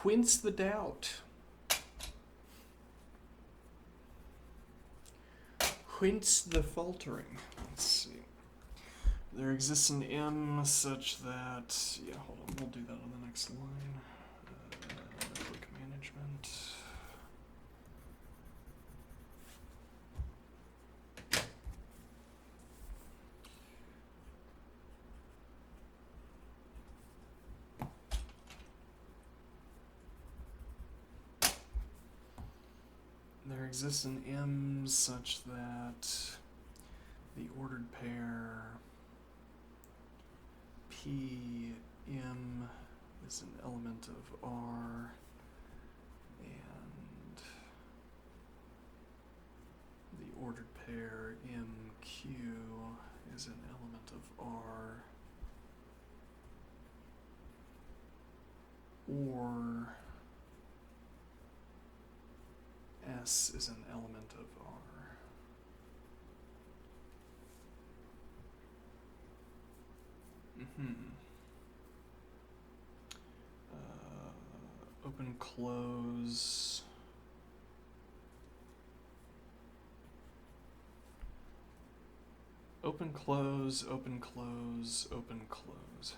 Whence the doubt? Whence the faltering? Let's see. There exists an M such that, yeah, hold on, we'll do that on the next line. Network management. exists an M such that the ordered pair P M is an element of R, and the ordered pair MQ is an element of R, or S is an element of R. Open, close. Open, close, open, close, open, close.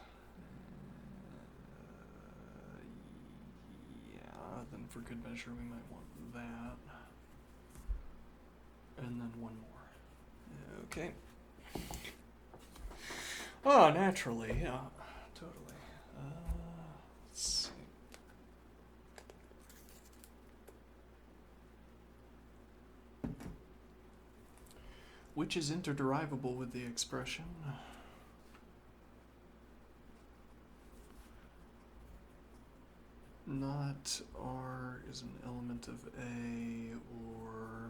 Yeah, then for good measure we might want that. And then one more. Okay. Oh, naturally, yeah, totally. Let's see. Which is interderivable with the expression? Not R is an element of A, or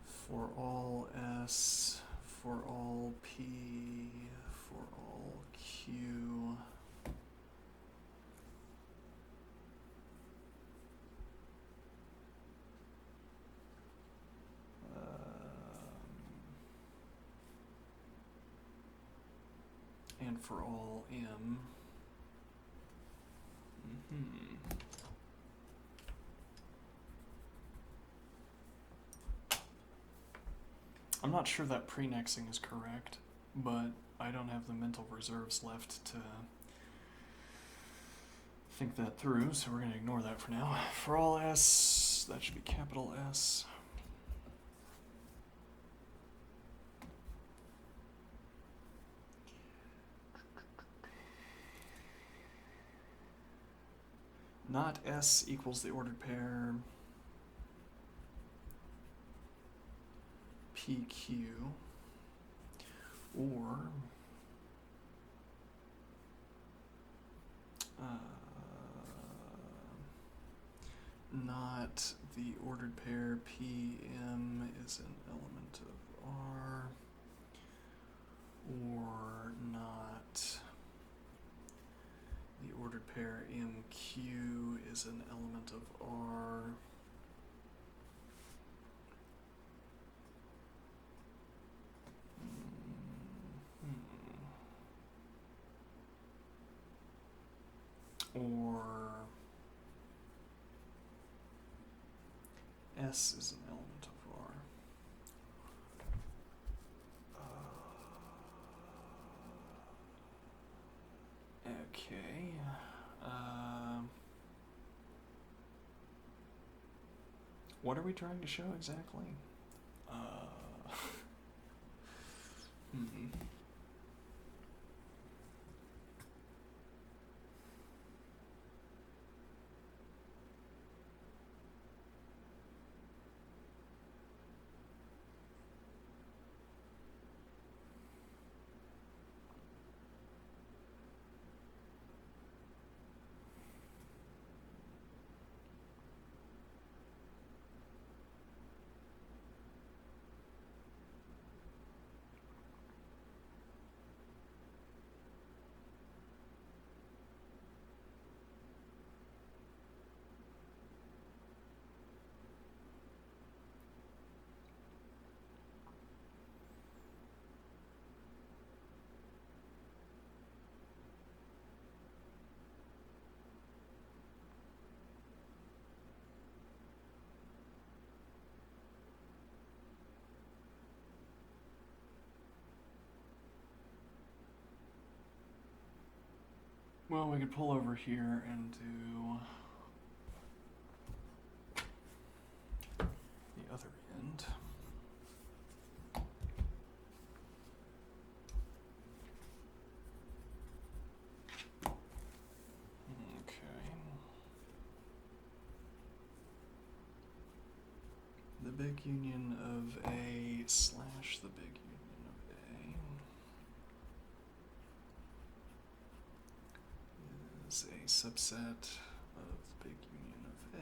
for all S, for all P, for all Q. And for all M. I'm not sure that prenexing is correct, but I don't have the mental reserves left to think that through, so we're going to ignore that for now. For all S, that should be capital S. Not S equals the ordered pair PQ, or not the ordered pair PM is an element of R, or not the ordered pair MQ is an element of R. Or S is an element of R. Okay. What are we trying to show exactly? Well, we could pull over here and do the other end. Okay. big union of A slash the big union of A is a subset of the big union of A.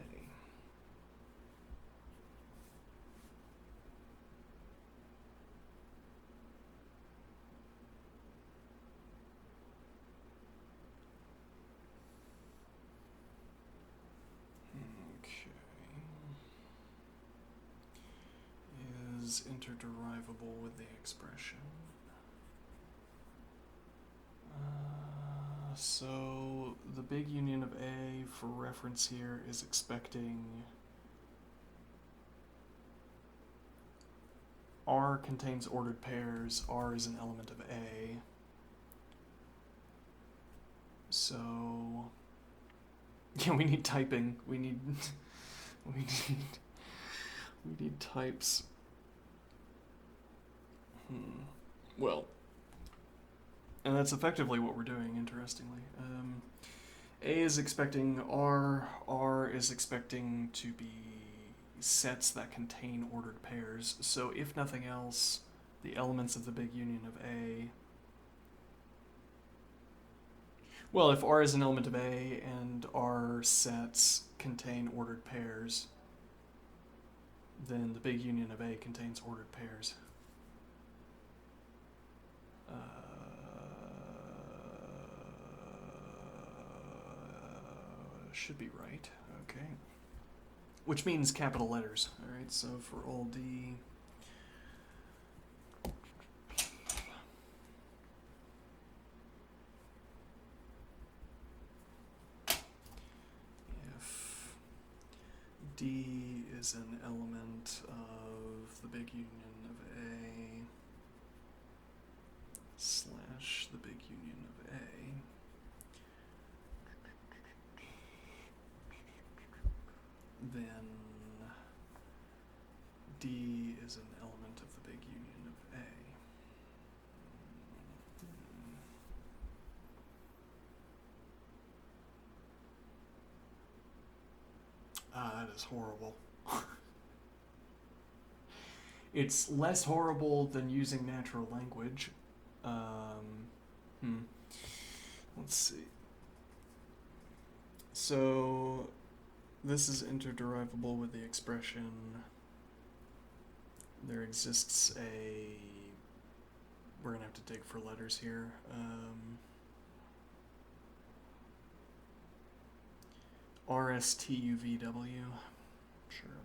Is interderivable with the expression. So the big union of A for reference here is expecting R contains ordered pairs, R is an element of A. So yeah, we need typing. We need we need types. Well, and that's effectively what we're doing, interestingly. A is expecting R is expecting to be sets that contain ordered pairs. So if nothing else, the elements of the big union of A... Well, if R is an element of A and R sets contain ordered pairs, then the big union of A contains ordered pairs. Should be right. Okay. Which means capital letters. Alright, so for all D... if D is an element of the big union of A slash the big union of A, then D is an element of the big union of A. That is horrible. It's less horrible than using natural language. Let's see. So this is interderivable with the expression there exists a... We're going to have to dig for letters here. RSTUVW. Sure.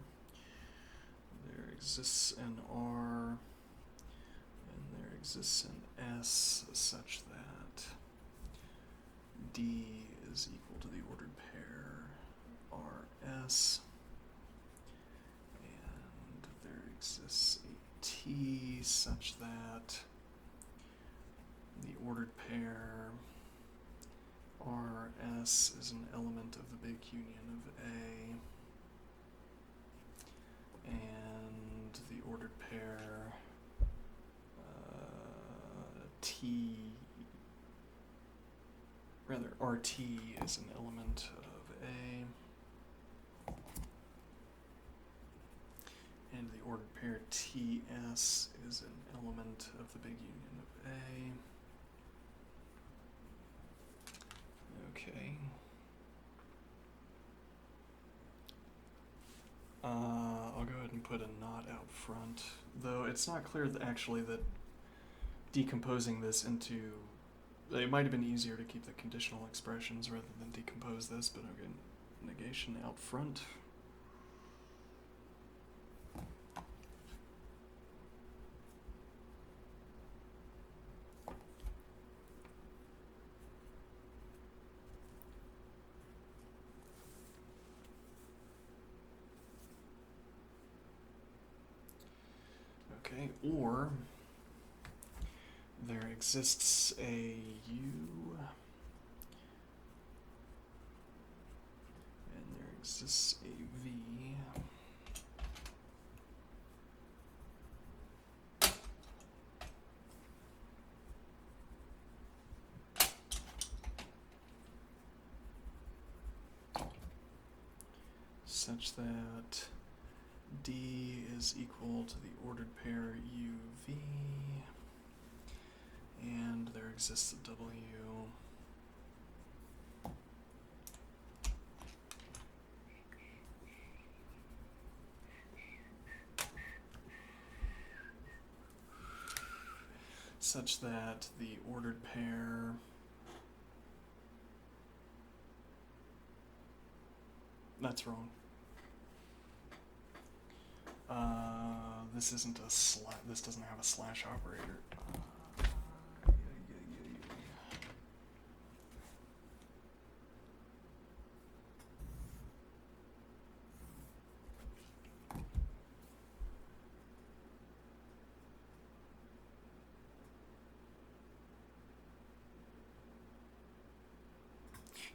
There exists an R and there exists an S such that D is equal to the ordered pair RS, and there exists a T such that the ordered pair RS is an element of the big union of A, and the ordered pair RT is an element of A, and the ordered pair TS is an element of the big union of A. Okay. I'll go ahead and put a not out front, though it's not clear that actually that decomposing this into... It might have been easier to keep the conditional expressions rather than decompose this, but okay, negation out front. Okay, or there exists a U and there exists a V such that D is equal to the ordered pair UV, and there exists a W such that the ordered pair that's wrong. This isn't a this doesn't have a slash operator.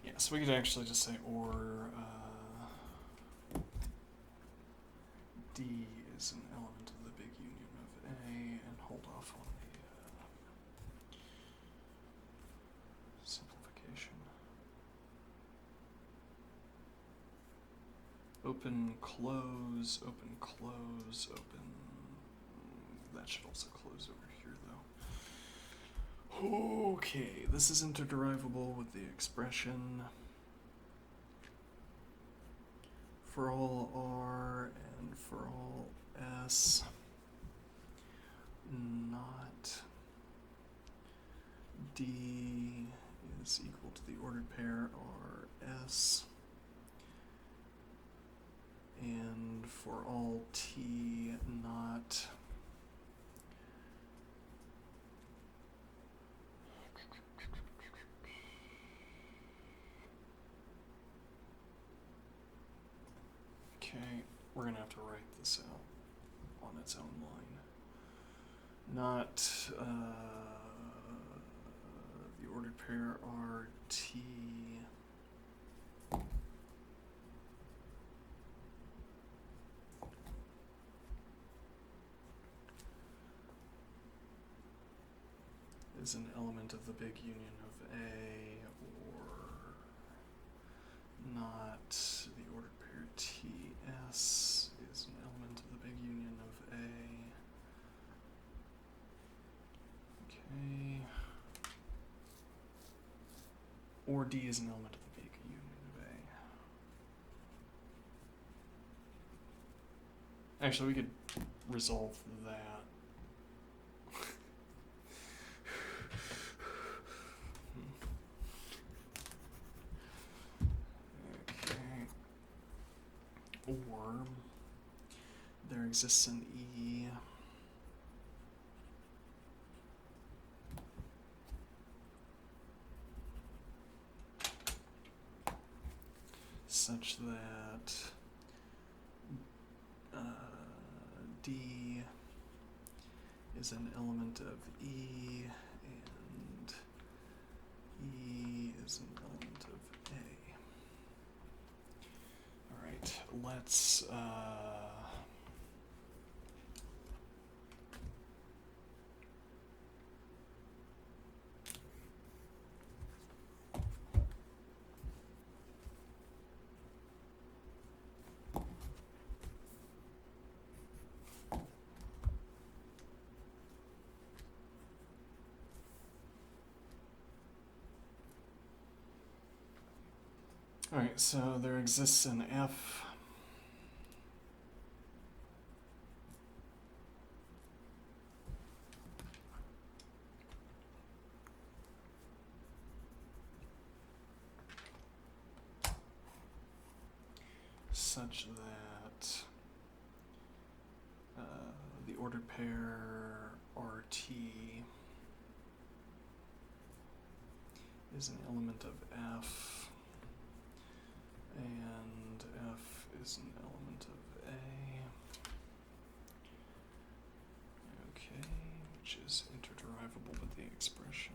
Yeah, so we could actually just say or D is an element of the big union of A and hold off on the simplification. Open, close, open, close, open. That should also close over here though. Okay, this is interderivable with the expression for all R and for all S, not D is equal to the ordered pair RS, and for all T not okay, we're gonna have to write this out on its own line. Not the ordered pair RT is an element of the big union of A, or not the ordered pair TS is an element of the big union of A. Okay. Or D is an element of the big union of A. Actually, we could resolve that. Or there exists an E such that D is an element of E and E is an element of A. Alright, let's alright, so there exists an F such that the ordered pair RT is an element of F, and F is an element of A. Okay, which is interderivable with the expression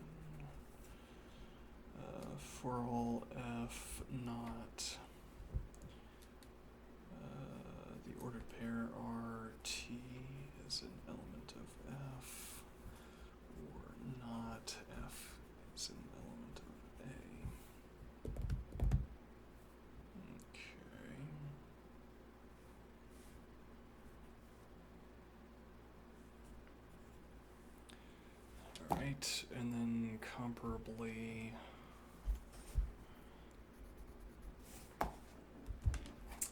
for all F not the ordered pair RT is an element of F, or not F is an element of A. Okay. Right, and then comparably,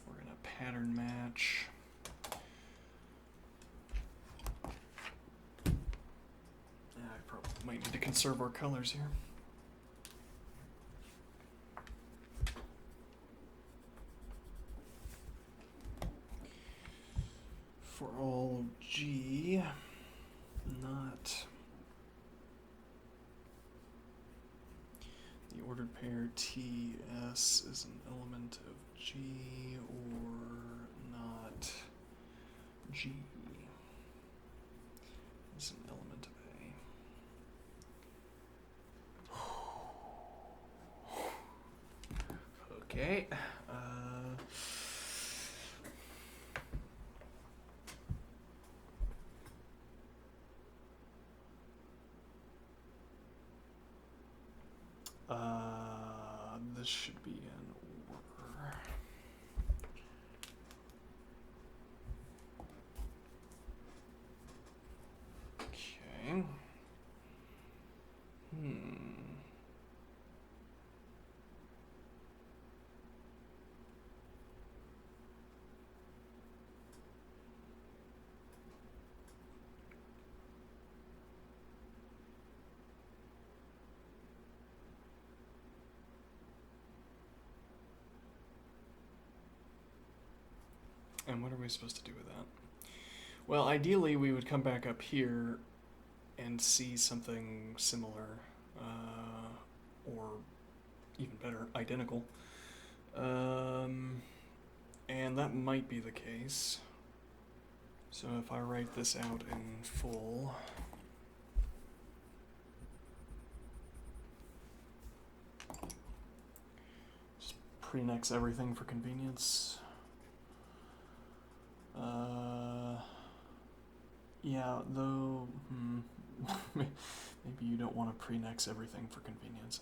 we're going to pattern match. I probably might need to conserve our colors here. For all G, not the ordered pair TS is an element of G, or not G is an element of A. Okay. This should be in order. Okay. And what are we supposed to do with that? Well, ideally, we would come back up here and see something similar, or even better, identical. And that might be the case. So if I write this out in full, just pre-nex everything for convenience. Yeah, though, maybe you don't want to pre-nex everything for convenience.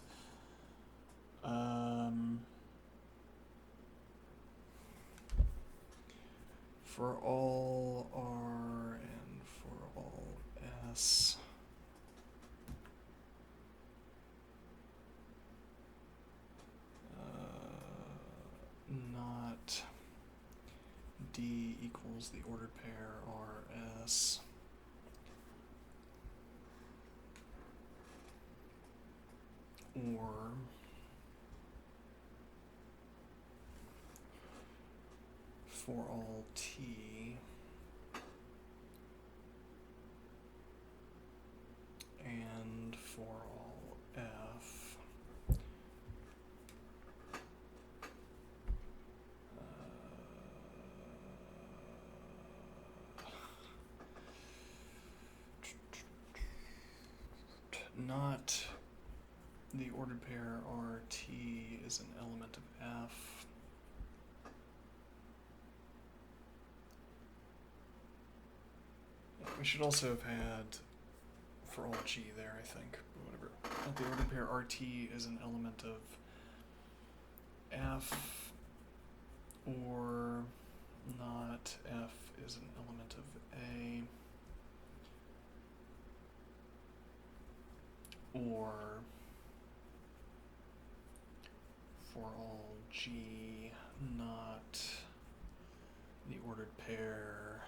For all R and for all S, not D equals the ordered pair RS. Or for all T and for all F, not the ordered pair RT is an element of F. We should also have had for all G there, I think. Whatever. Not the ordered pair RT is an element of F, or not F is an element of A, or for all G, not the ordered pair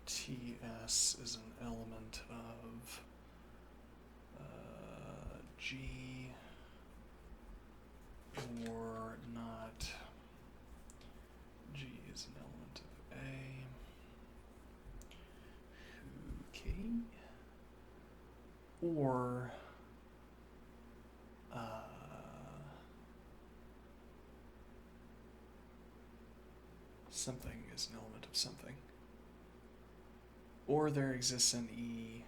TS is an element of G, or not G is an element of A. Okay. Or something is an element of something. Or there exists an E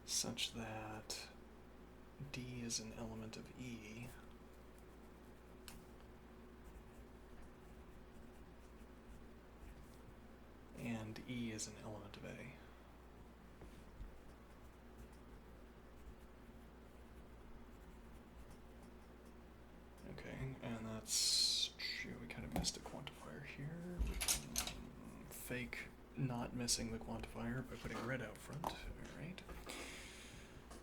such that D is an element of E, and E is an element of A. Okay, and that's fake not missing the quantifier by putting red out front. Alright.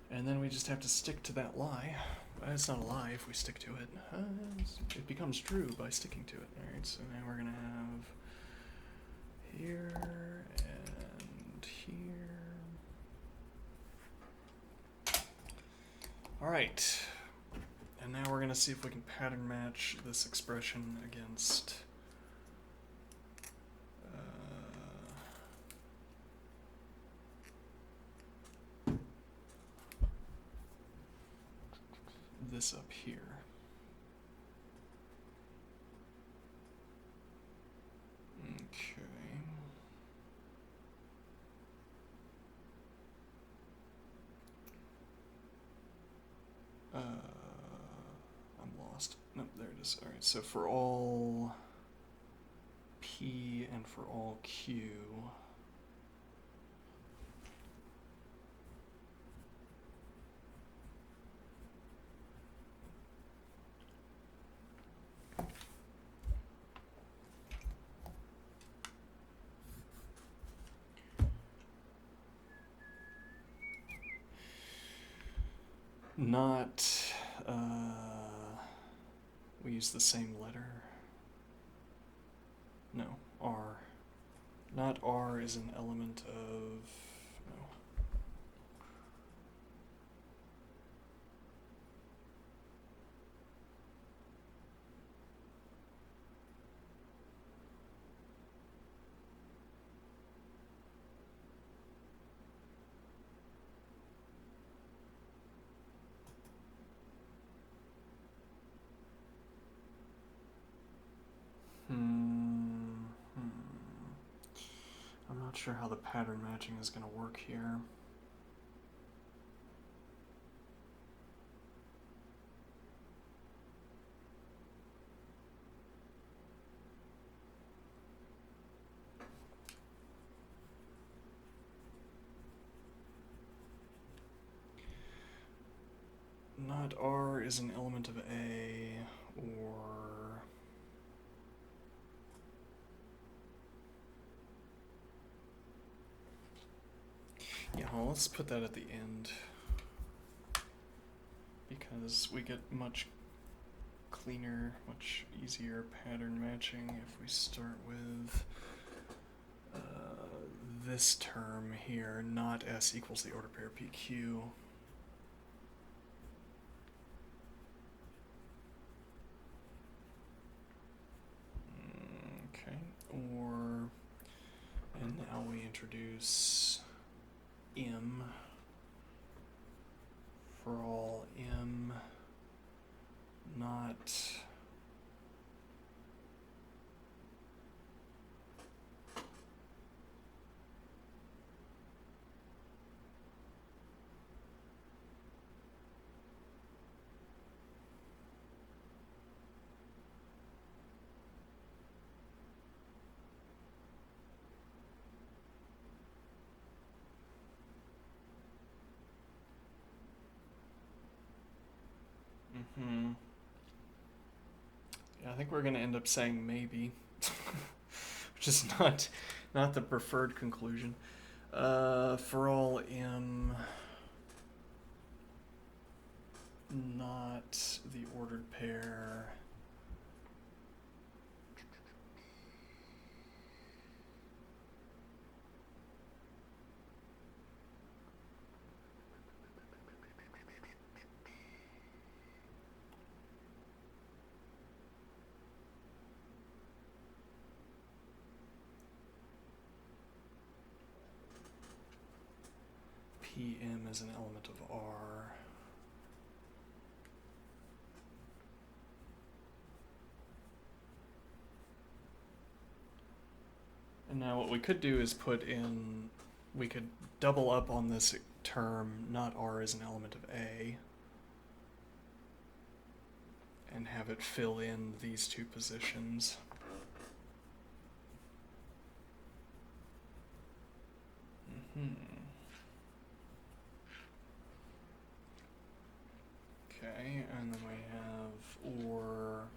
And then we just have to stick to that lie. It's not a lie if we stick to it. It becomes true by sticking to it. Alright, so now we're going to have here and here. Alright. And now we're going to see if we can pattern match this expression against this up here. Okay. I'm lost. Nope, there it is. Alright, so for all P and for all Q, not, we use the same letter. No, R. Not R is an element of, no. I'm not sure how the pattern matching is going to work here. Not R is an element of A, or yeah, well, let's put that at the end, because we get much cleaner, much easier pattern matching if we start with this term here, not S equals the order pair PQ. Okay, or, and now we introduce M for all M not Yeah, I think we're going to end up saying maybe, which is not the preferred conclusion. For all M not the ordered pair PM is an element of R. And now what we could do is we could double up on this term, not R is an element of A, and have it fill in these two positions. Okay, and then we have or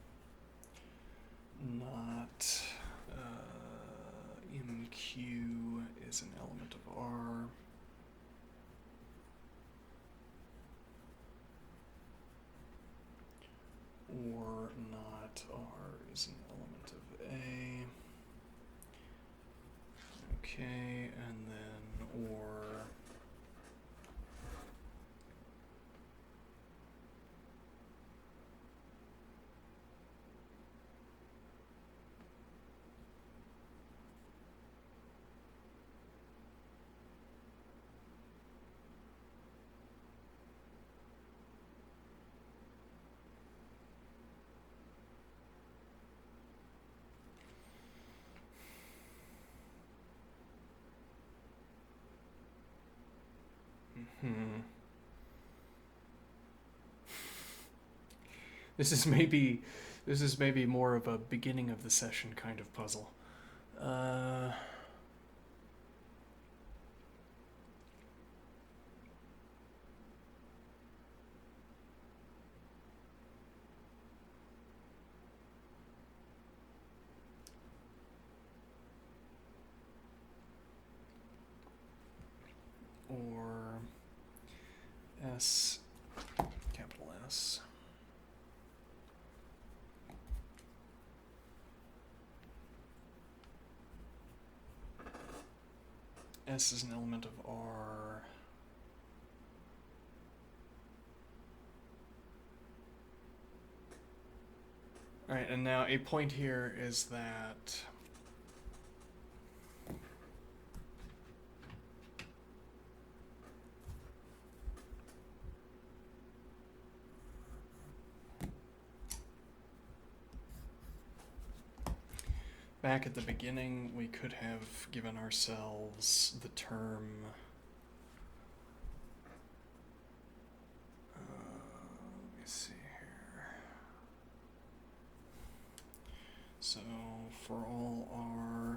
not MQ is an element of R. Or not R is an element of A. Okay, and then or This is maybe more of a beginning of the session kind of puzzle. Or S, capital S. S is an element of R. Alright, and now a point here is that back at the beginning, we could have given ourselves the term let me see here. So for all R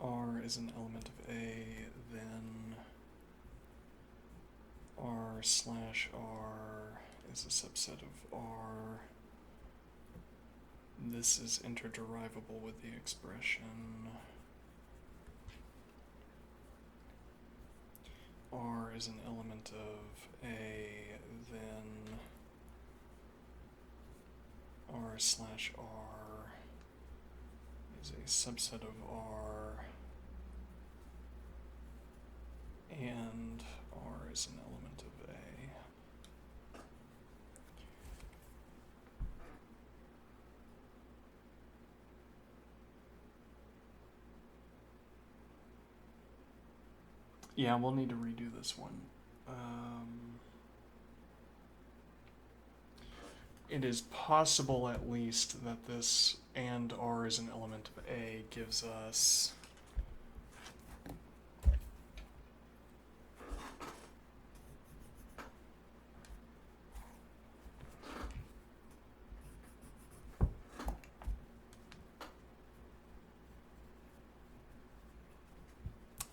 R is an element of A, then R slash R is a subset of R. This is interderivable with the expression R is an element of A, then R slash R is a subset of R, and R is an element of A. Yeah, we'll need to redo this one. It is possible, at least, that this and R is an element of A gives us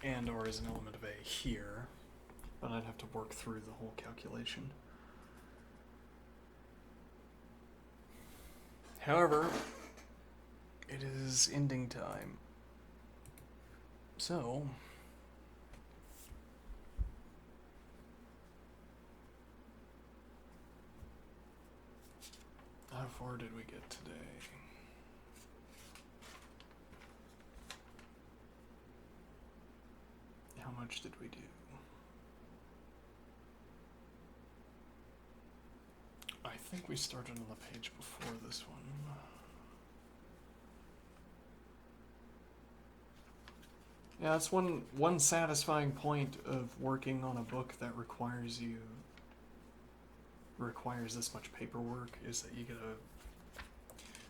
and R is an element of A here, but I'd have to work through the whole calculation. However, it is ending time. So, how far did we get today? How much did we do? I think we started on the page before this one. Yeah, that's one satisfying point of working on a book that requires this much paperwork, is that you get a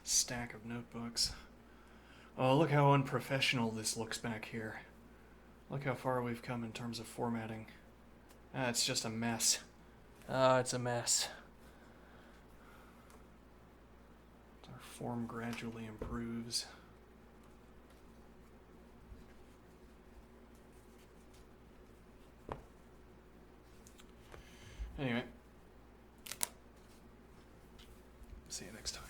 stack of notebooks. Oh, look how unprofessional this looks back here. Look how far we've come in terms of formatting. It's just a mess. It's a mess. Our form gradually improves. See you next time.